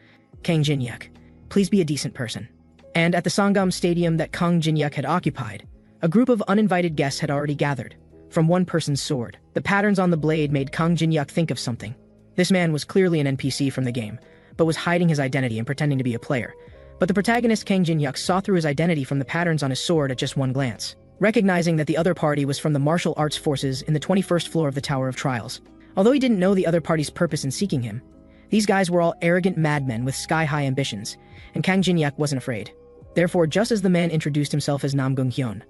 Kang Jin-yuk, please be a decent person. And at the Sangam Stadium that Kang Jin-yuk had occupied, a group of uninvited guests had already gathered. From one person's sword, the patterns on the blade made Kang Jin-yuk think of something. This man was clearly an NPC from the game, but was hiding his identity and pretending to be a player. But the protagonist Kang Jin-yuk saw through his identity from the patterns on his sword at just one glance, recognizing that the other party was from the martial arts forces in the 21st floor of the Tower of Trials. Although he didn't know the other party's purpose in seeking him, these guys were all arrogant madmen with sky-high ambitions, and Kang Jin-yuk wasn't afraid. Therefore, just as the man introduced himself as Namgung-hyun,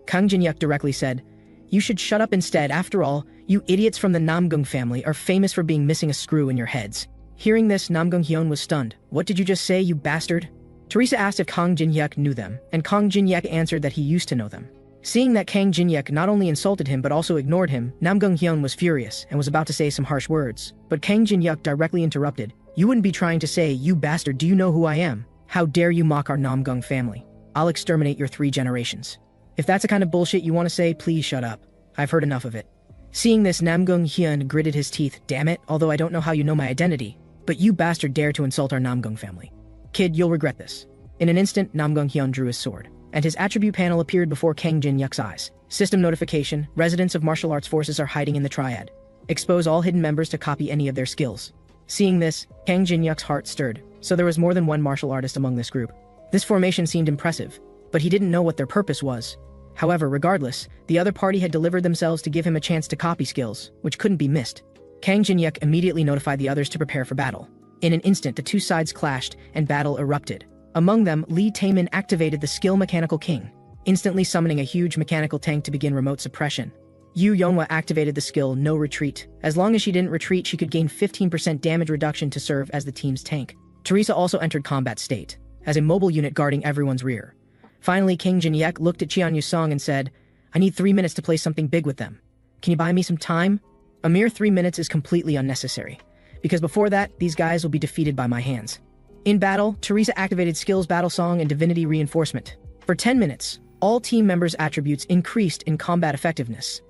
Kang Jin-yuk directly said, "You should shut up instead. After all, you idiots from the Namgung family are famous for being missing a screw in your heads." Hearing this, Namgung-hyun was stunned. "What did you just say, you bastard?" Teresa asked if Kang Jin-yuk knew them, and Kang Jin-yuk answered that he used to know them. Seeing that Kang Jin-yuk not only insulted him but also ignored him, Namgung-hyun was furious and was about to say some harsh words, but Kang Jin-yuk directly interrupted. "You wouldn't be trying to say, 'You bastard, do you know who I am? How dare you mock our Namgung family? I'll exterminate your 3 generations.' If that's the kind of bullshit you want to say, please shut up. I've heard enough of it." Seeing this, Namgung-hyun gritted his teeth. "Damn it, although I don't know how you know my identity, but you bastard dare to insult our Namgung family. Kid, you'll regret this." In an instant, Namgung-hyun drew his sword, and his attribute panel appeared before Kang Jin-yuk's eyes. System notification: residents of martial arts forces are hiding in the triad. Expose all hidden members to copy any of their skills. Seeing this, Kang Jin-yuk's heart stirred, so there was more than one martial artist among this group. This formation seemed impressive, but he didn't know what their purpose was. However, regardless, the other party had delivered themselves to give him a chance to copy skills, which couldn't be missed. Kang Jin-yuk immediately notified the others to prepare for battle. In an instant, the 2 sides clashed, and battle erupted. Among them, Lee Taemin activated the skill Mechanical King, instantly summoning a huge mechanical tank to begin remote suppression. Yu Yeonhwa activated the skill No Retreat. As long as she didn't retreat, she could gain 15% damage reduction to serve as the team's tank. Teresa also entered combat state, as a mobile unit guarding everyone's rear. Finally, Kang Jin-yuk looked at Cheon Yu-song and said, "I need 3 minutes to play something big with them. Can you buy me some time?" A mere 3 minutes is completely unnecessary, because before that, these guys will be defeated by my hands. In battle, Teresa activated Skills Battle Song and Divinity Reinforcement. For 10 minutes, all team members' attributes increased in combat effectiveness.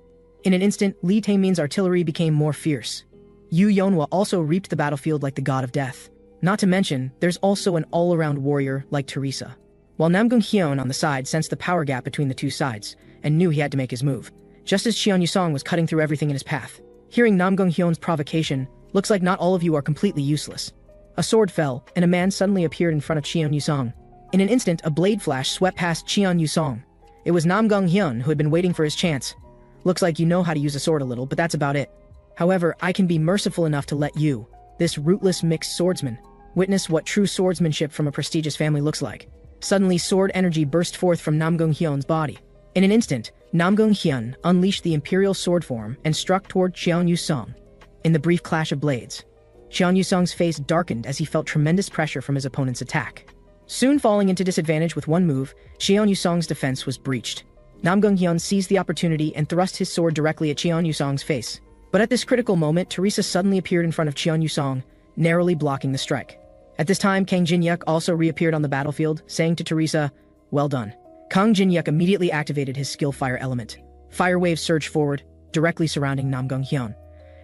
In an instant, Lee Taemin's artillery became more fierce. Yu Yeonhwa also reaped the battlefield like the god of death. Not to mention, there's also an all-around warrior like Teresa. While Namgung-hyun on the side sensed the power gap between the 2 sides, and knew he had to make his move, just as Cheon Yu-song was cutting through everything in his path. Hearing Namgung-hyun's provocation, "Looks like not all of you are completely useless." A sword fell, and a man suddenly appeared in front of Cheon Yu-song. In an instant, a blade flash swept past Cheon Yu-song. It was Namgung-hyun who had been waiting for his chance. "Looks like you know how to use a sword a little, but that's about it. However, I can be merciful enough to let you, this rootless mixed swordsman, witness what true swordsmanship from a prestigious family looks like." Suddenly, sword energy burst forth from Namgung-hyun's body. In an instant, Namgung-hyun unleashed the imperial sword form and struck toward Cheon Yu-song. In the brief clash of blades, Cheon Yu-song's face darkened as he felt tremendous pressure from his opponent's attack. Soon falling into disadvantage with one move, Cheon Yu-song's defense was breached. Namgung-hyun seized the opportunity and thrust his sword directly at Cheon Yu-song's face. But at this critical moment, Teresa suddenly appeared in front of Cheon Yu-song, narrowly blocking the strike. At this time, Kang Jin-yuk also reappeared on the battlefield, saying to Teresa, "Well done." Kang Jin-yuk immediately activated his skill Fire Element. Fire waves surged forward, directly surrounding Namgung-hyun.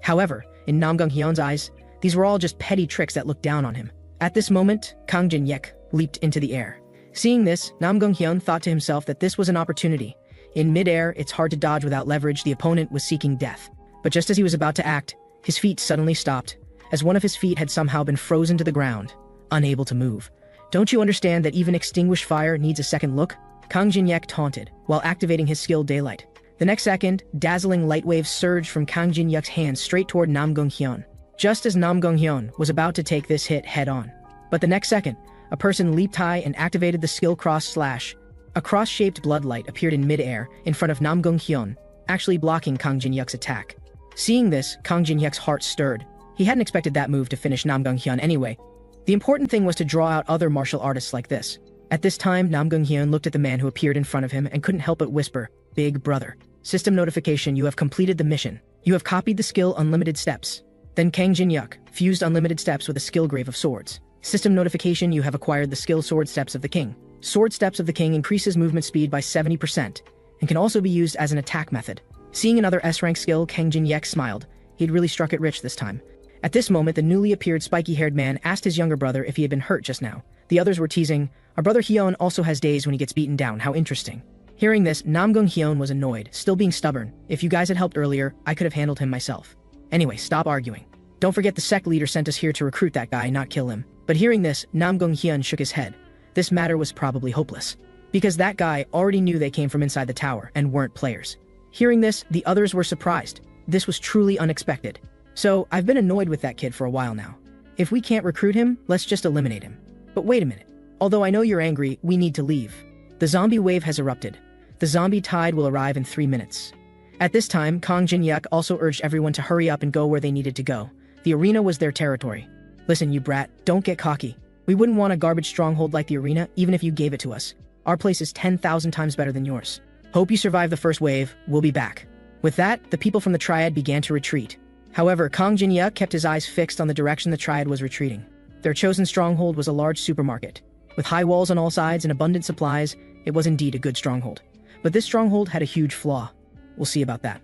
However, in Namgung-hyun's eyes, these were all just petty tricks that looked down on him. At this moment, Kang Jin-yuk leaped into the air. Seeing this, Namgung-hyun thought to himself that this was an opportunity. In mid-air, it's hard to dodge without leverage. The opponent was seeking death. But just as he was about to act, his feet suddenly stopped, as one of his feet had somehow been frozen to the ground, unable to move. "Don't you understand that even extinguished fire needs a second look?" Kang Jin-yuk taunted, while activating his skill Daylight. The next second, dazzling light waves surged from Kang Jin-yuk's hands straight toward Namgung-hyun, just as Namgung-hyun was about to take this hit head-on. But the next second, a person leaped high and activated the skill Cross Slash. A cross-shaped bloodlight appeared in mid-air in front of Namgung-hyun, actually blocking Kang Jin-yuk's attack. Seeing this, Kang Jin-yuk's heart stirred. He hadn't expected that move to finish Namgung-hyun anyway. The important thing was to draw out other martial artists like this. At this time, Namgung-hyun looked at the man who appeared in front of him and couldn't help but whisper, "Big brother. System notification, you have completed the mission. You have copied the skill Unlimited Steps." Then Kang Jin-yuk fused Unlimited Steps with a skill Grave of Swords. System notification, you have acquired the skill Sword Steps of the King. Sword Steps of the King increases movement speed by 70% and can also be used as an attack method. Seeing another S-rank skill, Kang Jin-yek smiled. He'd really struck it rich this time. At this moment, the newly appeared spiky-haired man asked his younger brother if he had been hurt just now. The others were teasing, "Our brother Hyun also has days when he gets beaten down, how interesting." Hearing this, Namgung Hyun was annoyed, still being stubborn. "If you guys had helped earlier, I could have handled him myself. Anyway, stop arguing. Don't forget the sect leader sent us here to recruit that guy, not kill him." But hearing this, Namgung Hyun shook his head. This matter was probably hopeless, because that guy already knew they came from inside the tower and weren't players. Hearing this, the others were surprised. This was truly unexpected. "So, I've been annoyed with that kid for a while now. If we can't recruit him, let's just eliminate him. But wait a minute. Although I know you're angry, we need to leave. The zombie wave has erupted. The zombie tide will arrive in 3 minutes." At this time, Kang Jin-yuk also urged everyone to hurry up and go where they needed to go. The arena was their territory. "Listen, you brat, don't get cocky. We wouldn't want a garbage stronghold like the arena, even if you gave it to us. Our place is 10,000 times better than yours. Hope you survive the first wave, we'll be back." With that, the people from the Triad began to retreat. However, Kang Jin-yuk kept his eyes fixed on the direction the Triad was retreating. Their chosen stronghold was a large supermarket. With high walls on all sides and abundant supplies, it was indeed a good stronghold. But this stronghold had a huge flaw. We'll see about that.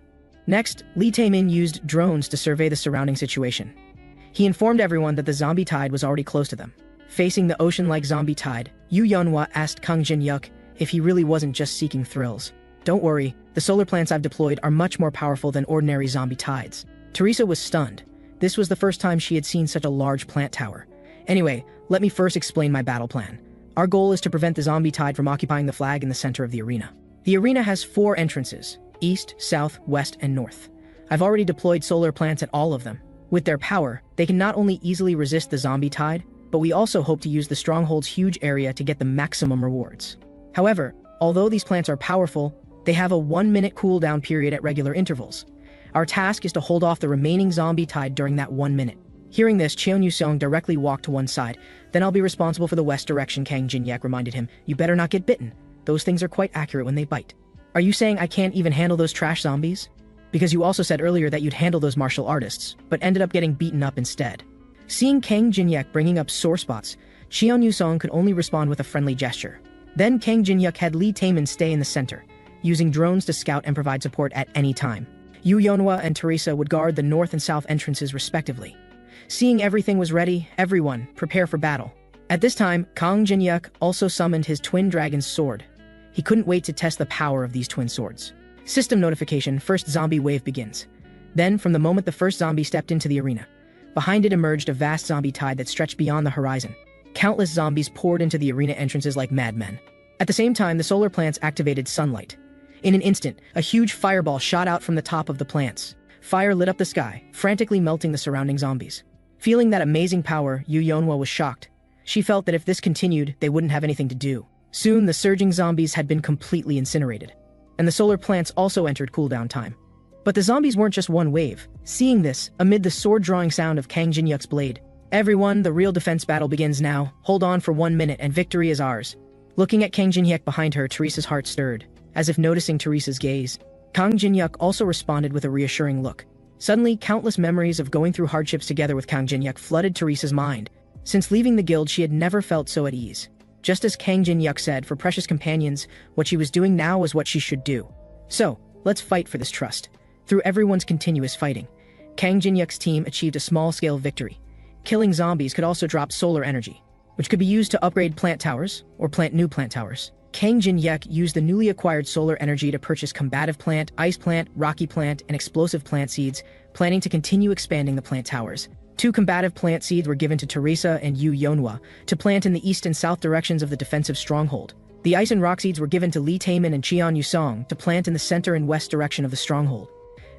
Next, Lee Tae-min used drones to survey the surrounding situation. He informed everyone that the zombie tide was already close to them. Facing the ocean-like zombie tide, Yu Yeonhwa asked Kang Jin-yuk if he really wasn't just seeking thrills. "Don't worry, the solar plants I've deployed are much more powerful than ordinary zombie tides." Teresa was stunned. This was the first time she had seen such a large plant tower. "Anyway, let me first explain my battle plan. Our goal is to prevent the zombie tide from occupying the flag in the center of the arena. The arena has 4 entrances: east, south, west, and north. I've already deployed solar plants at all of them. With their power, they can not only easily resist the zombie tide, but we also hope to use the stronghold's huge area to get the maximum rewards. However, although these plants are powerful, they have a 1-minute cooldown period at regular intervals. Our task is to hold off the remaining zombie tide during that 1 minute." Hearing this, Cheon Yu-seong directly walked to one side. "Then I'll be responsible for the west direction," Kang Jin-yuk reminded him. "You better not get bitten. Those things are quite accurate when they bite." "Are you saying I can't even handle those trash zombies? Because you also said earlier that you'd handle those martial artists, but ended up getting beaten up instead." Seeing Kang Jin-yuk bringing up sore spots, Cheon Yu-seong could only respond with a friendly gesture. Then Kang Jin-yuk had Lee Tae-min stay in the center, using drones to scout and provide support at any time. Yu Yeonhwa and Teresa would guard the north and south entrances respectively. Seeing everything was ready, everyone, prepare for battle. At this time, Kang Jin-yuk also summoned his twin dragon's sword. He couldn't wait to test the power of these twin swords. System notification: first zombie wave begins. Then, from the moment the first zombie stepped into the arena, behind it emerged a vast zombie tide that stretched beyond the horizon. Countless zombies poured into the arena entrances like madmen. At the same time, the solar plants activated sunlight. In an instant, a huge fireball shot out from the top of the plants. Fire lit up the sky, frantically melting the surrounding zombies. Feeling that amazing power, Yu Yeonhwa was shocked. She felt that if this continued, they wouldn't have anything to do. Soon, the surging zombies had been completely incinerated, and the solar plants also entered cooldown time. But the zombies weren't just one wave. Seeing this, amid the sword-drawing sound of Kang Jin-yuk's blade, "Everyone, the real defense battle begins now. Hold on for 1 minute and victory is ours." Looking at Kang Jin-hyuk behind her, Teresa's heart stirred. As if noticing Teresa's gaze, Kang Jin-hyuk also responded with a reassuring look. Suddenly, countless memories of going through hardships together with Kang Jin-hyuk flooded Teresa's mind. Since leaving the guild, she had never felt so at ease. Just as Kang Jin-hyuk said, for precious companions, what she was doing now was what she should do. So, let's fight for this trust. Through everyone's continuous fighting, Kang Jin-hyuk's team achieved a small-scale victory. Killing zombies could also drop solar energy, which could be used to upgrade plant towers or plant new plant towers. Kang Jin-hyuk used the newly acquired solar energy to purchase combative plant, ice plant, rocky plant, and explosive plant seeds, planning to continue expanding the plant towers. 2 combative plant seeds were given to Teresa and Yu Yeonhwa to plant in the east and south directions of the defensive stronghold. The ice and rock seeds were given to Lee Tae-min and Cheon Yu-seong to plant in the center and west direction of the stronghold.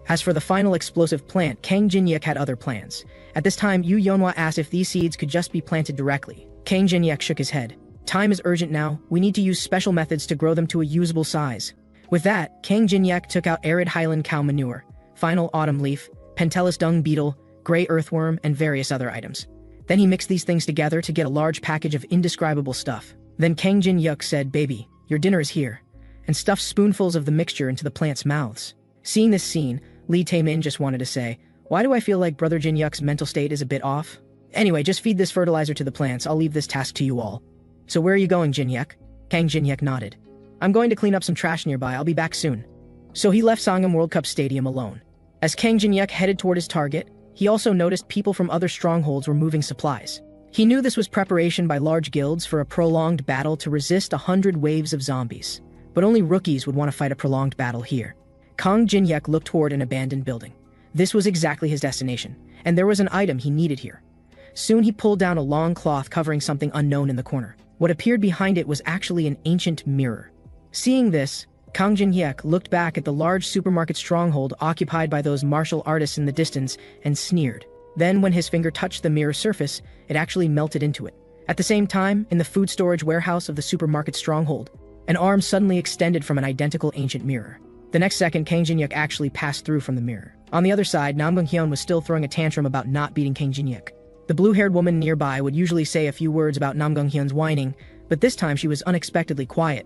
As for the final explosive plant, Kang Jin-hyuk had other plans. At this time, Yu Yeonhwa asked if these seeds could just be planted directly. Kang Jin-hyuk shook his head. "Time is urgent now. We need to use special methods to grow them to a usable size." With that, Kang Jin-hyuk took out arid highland cow manure, final autumn leaf, Pentelis dung beetle, gray earthworm, and various other items. Then he mixed these things together to get a large package of indescribable stuff. Then Kang Jin-hyuk said, "Baby, your dinner is here," and stuffed spoonfuls of the mixture into the plants' mouths. Seeing this scene, Lee Tae-min just wanted to say, "Why do I feel like Brother Jin-hyuk's mental state is a bit off? Anyway, just feed this fertilizer to the plants. I'll leave this task to you all." "So where are you going, Jin-hyuk?" Kang Jinhyuk nodded. I'm going to clean up some trash nearby, I'll be back soon. So he left Sangam World Cup Stadium alone. As Kang Jinhyuk headed toward his target, he also noticed people from other strongholds were moving supplies. He knew this was preparation by large guilds for a prolonged battle to resist 100 waves of zombies. But only rookies would want to fight a prolonged battle here. Kang Jinhyuk looked toward an abandoned building. This was exactly his destination, and there was an item he needed here. Soon he pulled down a long cloth covering something unknown in the corner. What appeared behind it was actually an ancient mirror. Seeing this, Kang Jinhyuk looked back at the large supermarket stronghold occupied by those martial artists in the distance and sneered. Then when his finger touched the mirror surface, it actually melted into it. At the same time, in the food storage warehouse of the supermarket stronghold, an arm suddenly extended from an identical ancient mirror. The next second, Kang Jinhyuk actually passed through from the mirror. On the other side, Nam Gung-hyun was still throwing a tantrum about not beating Kang Jinhyuk. The blue-haired woman nearby would usually say a few words about Nam Gung-hyun's whining, but this time she was unexpectedly quiet.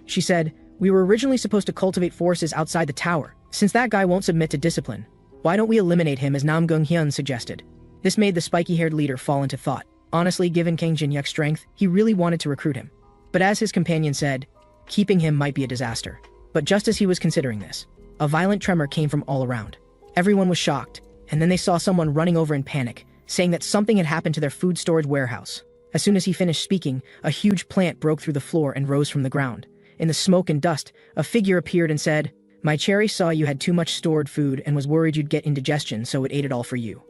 She said, "We were originally supposed to cultivate forces outside the tower. Since that guy won't submit to discipline, why don't we eliminate him as Nam Gung-hyun suggested?" This made the spiky-haired leader fall into thought. Honestly, given Kang Jinhyuk's strength, he really wanted to recruit him. But as his companion said, keeping him might be a disaster. But just as he was considering this, a violent tremor came from all around. Everyone was shocked, and then they saw someone running over in panic, saying that something had happened to their food storage warehouse. As soon as he finished speaking, a huge plant broke through the floor and rose from the ground. In the smoke and dust, a figure appeared and said, "My cherry saw you had too much stored food and was worried you'd get indigestion, so it ate it all for you.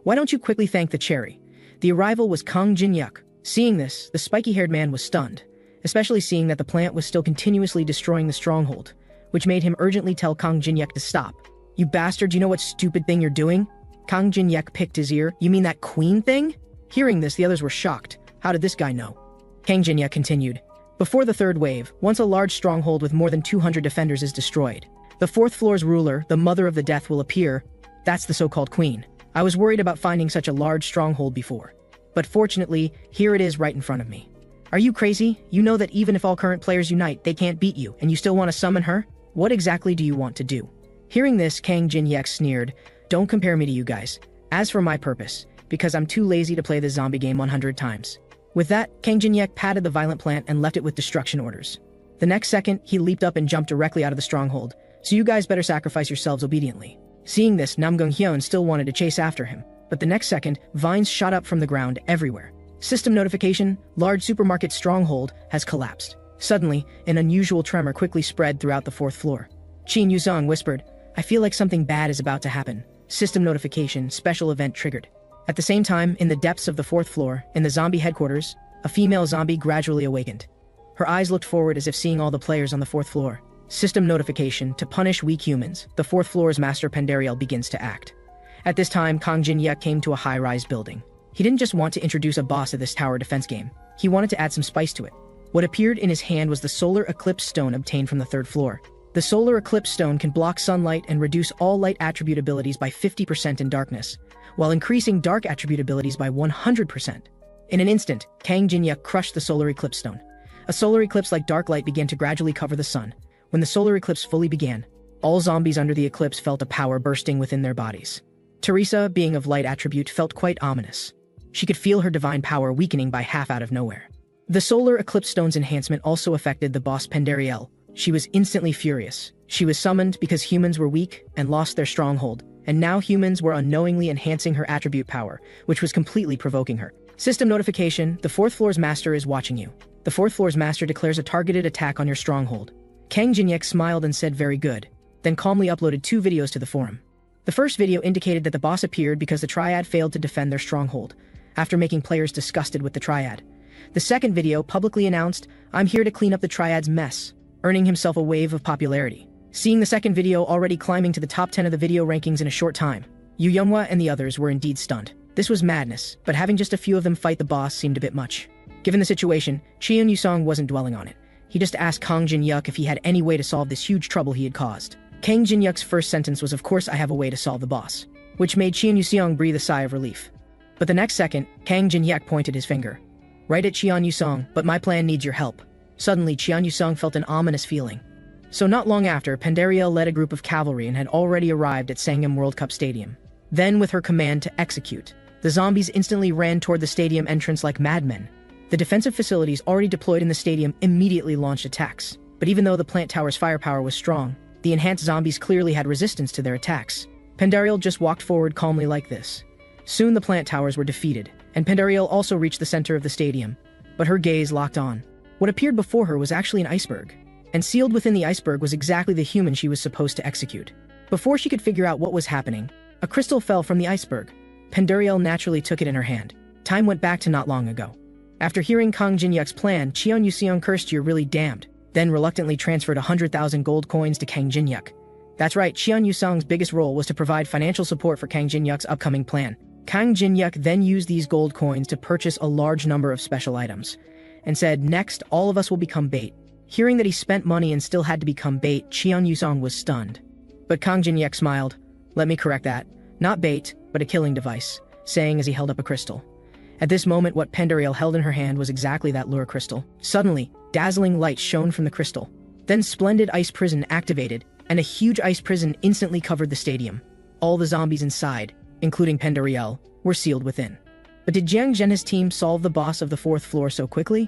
Why don't you quickly thank the cherry?" The arrival was Kang Jinhyuk. Seeing this, the spiky-haired man was stunned, especially seeing that the plant was still continuously destroying the stronghold, which made him urgently tell Kang Jinhyuk to stop. "You bastard, you know what stupid thing you're doing?" Kang Jinhyuk picked his ear. "You mean that queen thing?" Hearing this, the others were shocked. How did this guy know? Kang Jinhyuk continued. "Before the third wave, once a large stronghold with more than 200 defenders is destroyed, the fourth floor's ruler, the Mother of the Death, will appear. That's the so-called queen. I was worried about finding such a large stronghold before. But fortunately, here it is right in front of me. Are you crazy? You know that even if all current players unite, they can't beat you, and you still want to summon her? What exactly do you want to do?" Hearing this, Kang Jinhyuk sneered. "Don't compare me to you guys. As for my purpose, because I'm too lazy to play this zombie game 100 times. With that, Kang Jinhyuk patted the violent plant and left it with destruction orders. The next second, he leaped up and jumped directly out of the stronghold. "So you guys better sacrifice yourselves obediently." Seeing this, Nam Gung-hyun still wanted to chase after him. But the next second, vines shot up from the ground everywhere. System notification, large supermarket stronghold has collapsed. Suddenly, an unusual tremor quickly spread throughout the fourth floor. Chin Yusong whispered, "I feel like something bad is about to happen. System notification, special event triggered." At the same time, in the depths of the fourth floor, in the zombie headquarters, a female zombie gradually awakened. Her eyes looked forward as if seeing all the players on the fourth floor. System notification, to punish weak humans, the fourth floor's master Pandariel begins to act. At this time, Kang Jinhyuk came to a high-rise building. He didn't just want to introduce a boss to this tower defense game. He wanted to add some spice to it. What appeared in his hand was the Solar Eclipse Stone obtained from the third floor. The Solar Eclipse Stone can block sunlight and reduce all light attribute abilities by 50% in darkness, while increasing dark attribute abilities by 100%. In an instant, Kang Jinhyuk crushed the Solar Eclipse Stone. A solar eclipse like dark light began to gradually cover the sun. When the solar eclipse fully began, all zombies under the eclipse felt a power bursting within their bodies. Teresa, being of light attribute, felt quite ominous. She could feel her divine power weakening by half out of nowhere. The Solar Eclipse Stone's enhancement also affected the boss Pandariel. She was instantly furious. She was summoned because humans were weak and lost their stronghold, and now humans were unknowingly enhancing her attribute power, which was completely provoking her. System notification, the fourth floor's master is watching you. The fourth floor's master declares a targeted attack on your stronghold. Kang Jinhyuk smiled and said very good, then calmly uploaded 2 videos to the forum. The first video indicated that the boss appeared because the Triad failed to defend their stronghold, after making players disgusted with the Triad. The second video publicly announced, "I'm here to clean up the Triad's mess," earning himself a wave of popularity. Seeing the second video already climbing to the top 10 of the video rankings in a short time, Yu Younghwa and the others were indeed stunned. This was madness, but having just a few of them fight the boss seemed a bit much. Given the situation, Cheon Yusong wasn't dwelling on it. He just asked Kang Jinhyuk if he had any way to solve this huge trouble he had caused. Kang Jinhyuk's first sentence was, "Of course I have a way to solve the boss," which made Cheon Yusong breathe a sigh of relief. But the next second, Kang Jinhyuk pointed his finger. "Right at Cheon Yusong, but my plan needs your help." Suddenly, Cheon Yusong felt an ominous feeling. So not long after, Pandariel led a group of cavalry and had already arrived at Sangam World Cup Stadium. Then, with her command to execute, the zombies instantly ran toward the stadium entrance like madmen. The defensive facilities already deployed in the stadium immediately launched attacks. But even though the plant tower's firepower was strong, the enhanced zombies clearly had resistance to their attacks. Pendariel just walked forward calmly like this. Soon the plant towers were defeated, and Pendariel also reached the center of the stadium. But her gaze locked on. What appeared before her was actually an iceberg. And sealed within the iceberg was exactly the human she was supposed to execute. Before she could figure out what was happening, a crystal fell from the iceberg. Pendariel naturally took it in her hand. Time went back to not long ago. After hearing Kang Jinyuk's plan, Cheon Yuseong cursed, "You're really damned," then reluctantly transferred 100,000 gold coins to Kang Jinyuk. That's right, Cheon Yuseong's biggest role was to provide financial support for Kang Jinyuk's upcoming plan. Kang Jinyuk then used these gold coins to purchase a large number of special items, and said, "Next, all of us will become bait." Hearing that he spent money and still had to become bait, Cheon Yuseong was stunned. But Kang Jinyuk smiled. "Let me correct that. Not bait, but a killing device," saying as he held up a crystal. At this moment, what Pendariel held in her hand was exactly that lure crystal. Suddenly, dazzling light shone from the crystal. Then splendid ice prison activated, and a huge ice prison instantly covered the stadium. All the zombies inside, including Pendariel, were sealed within. But did Jiang Zhen's team solve the boss of the 4th floor so quickly?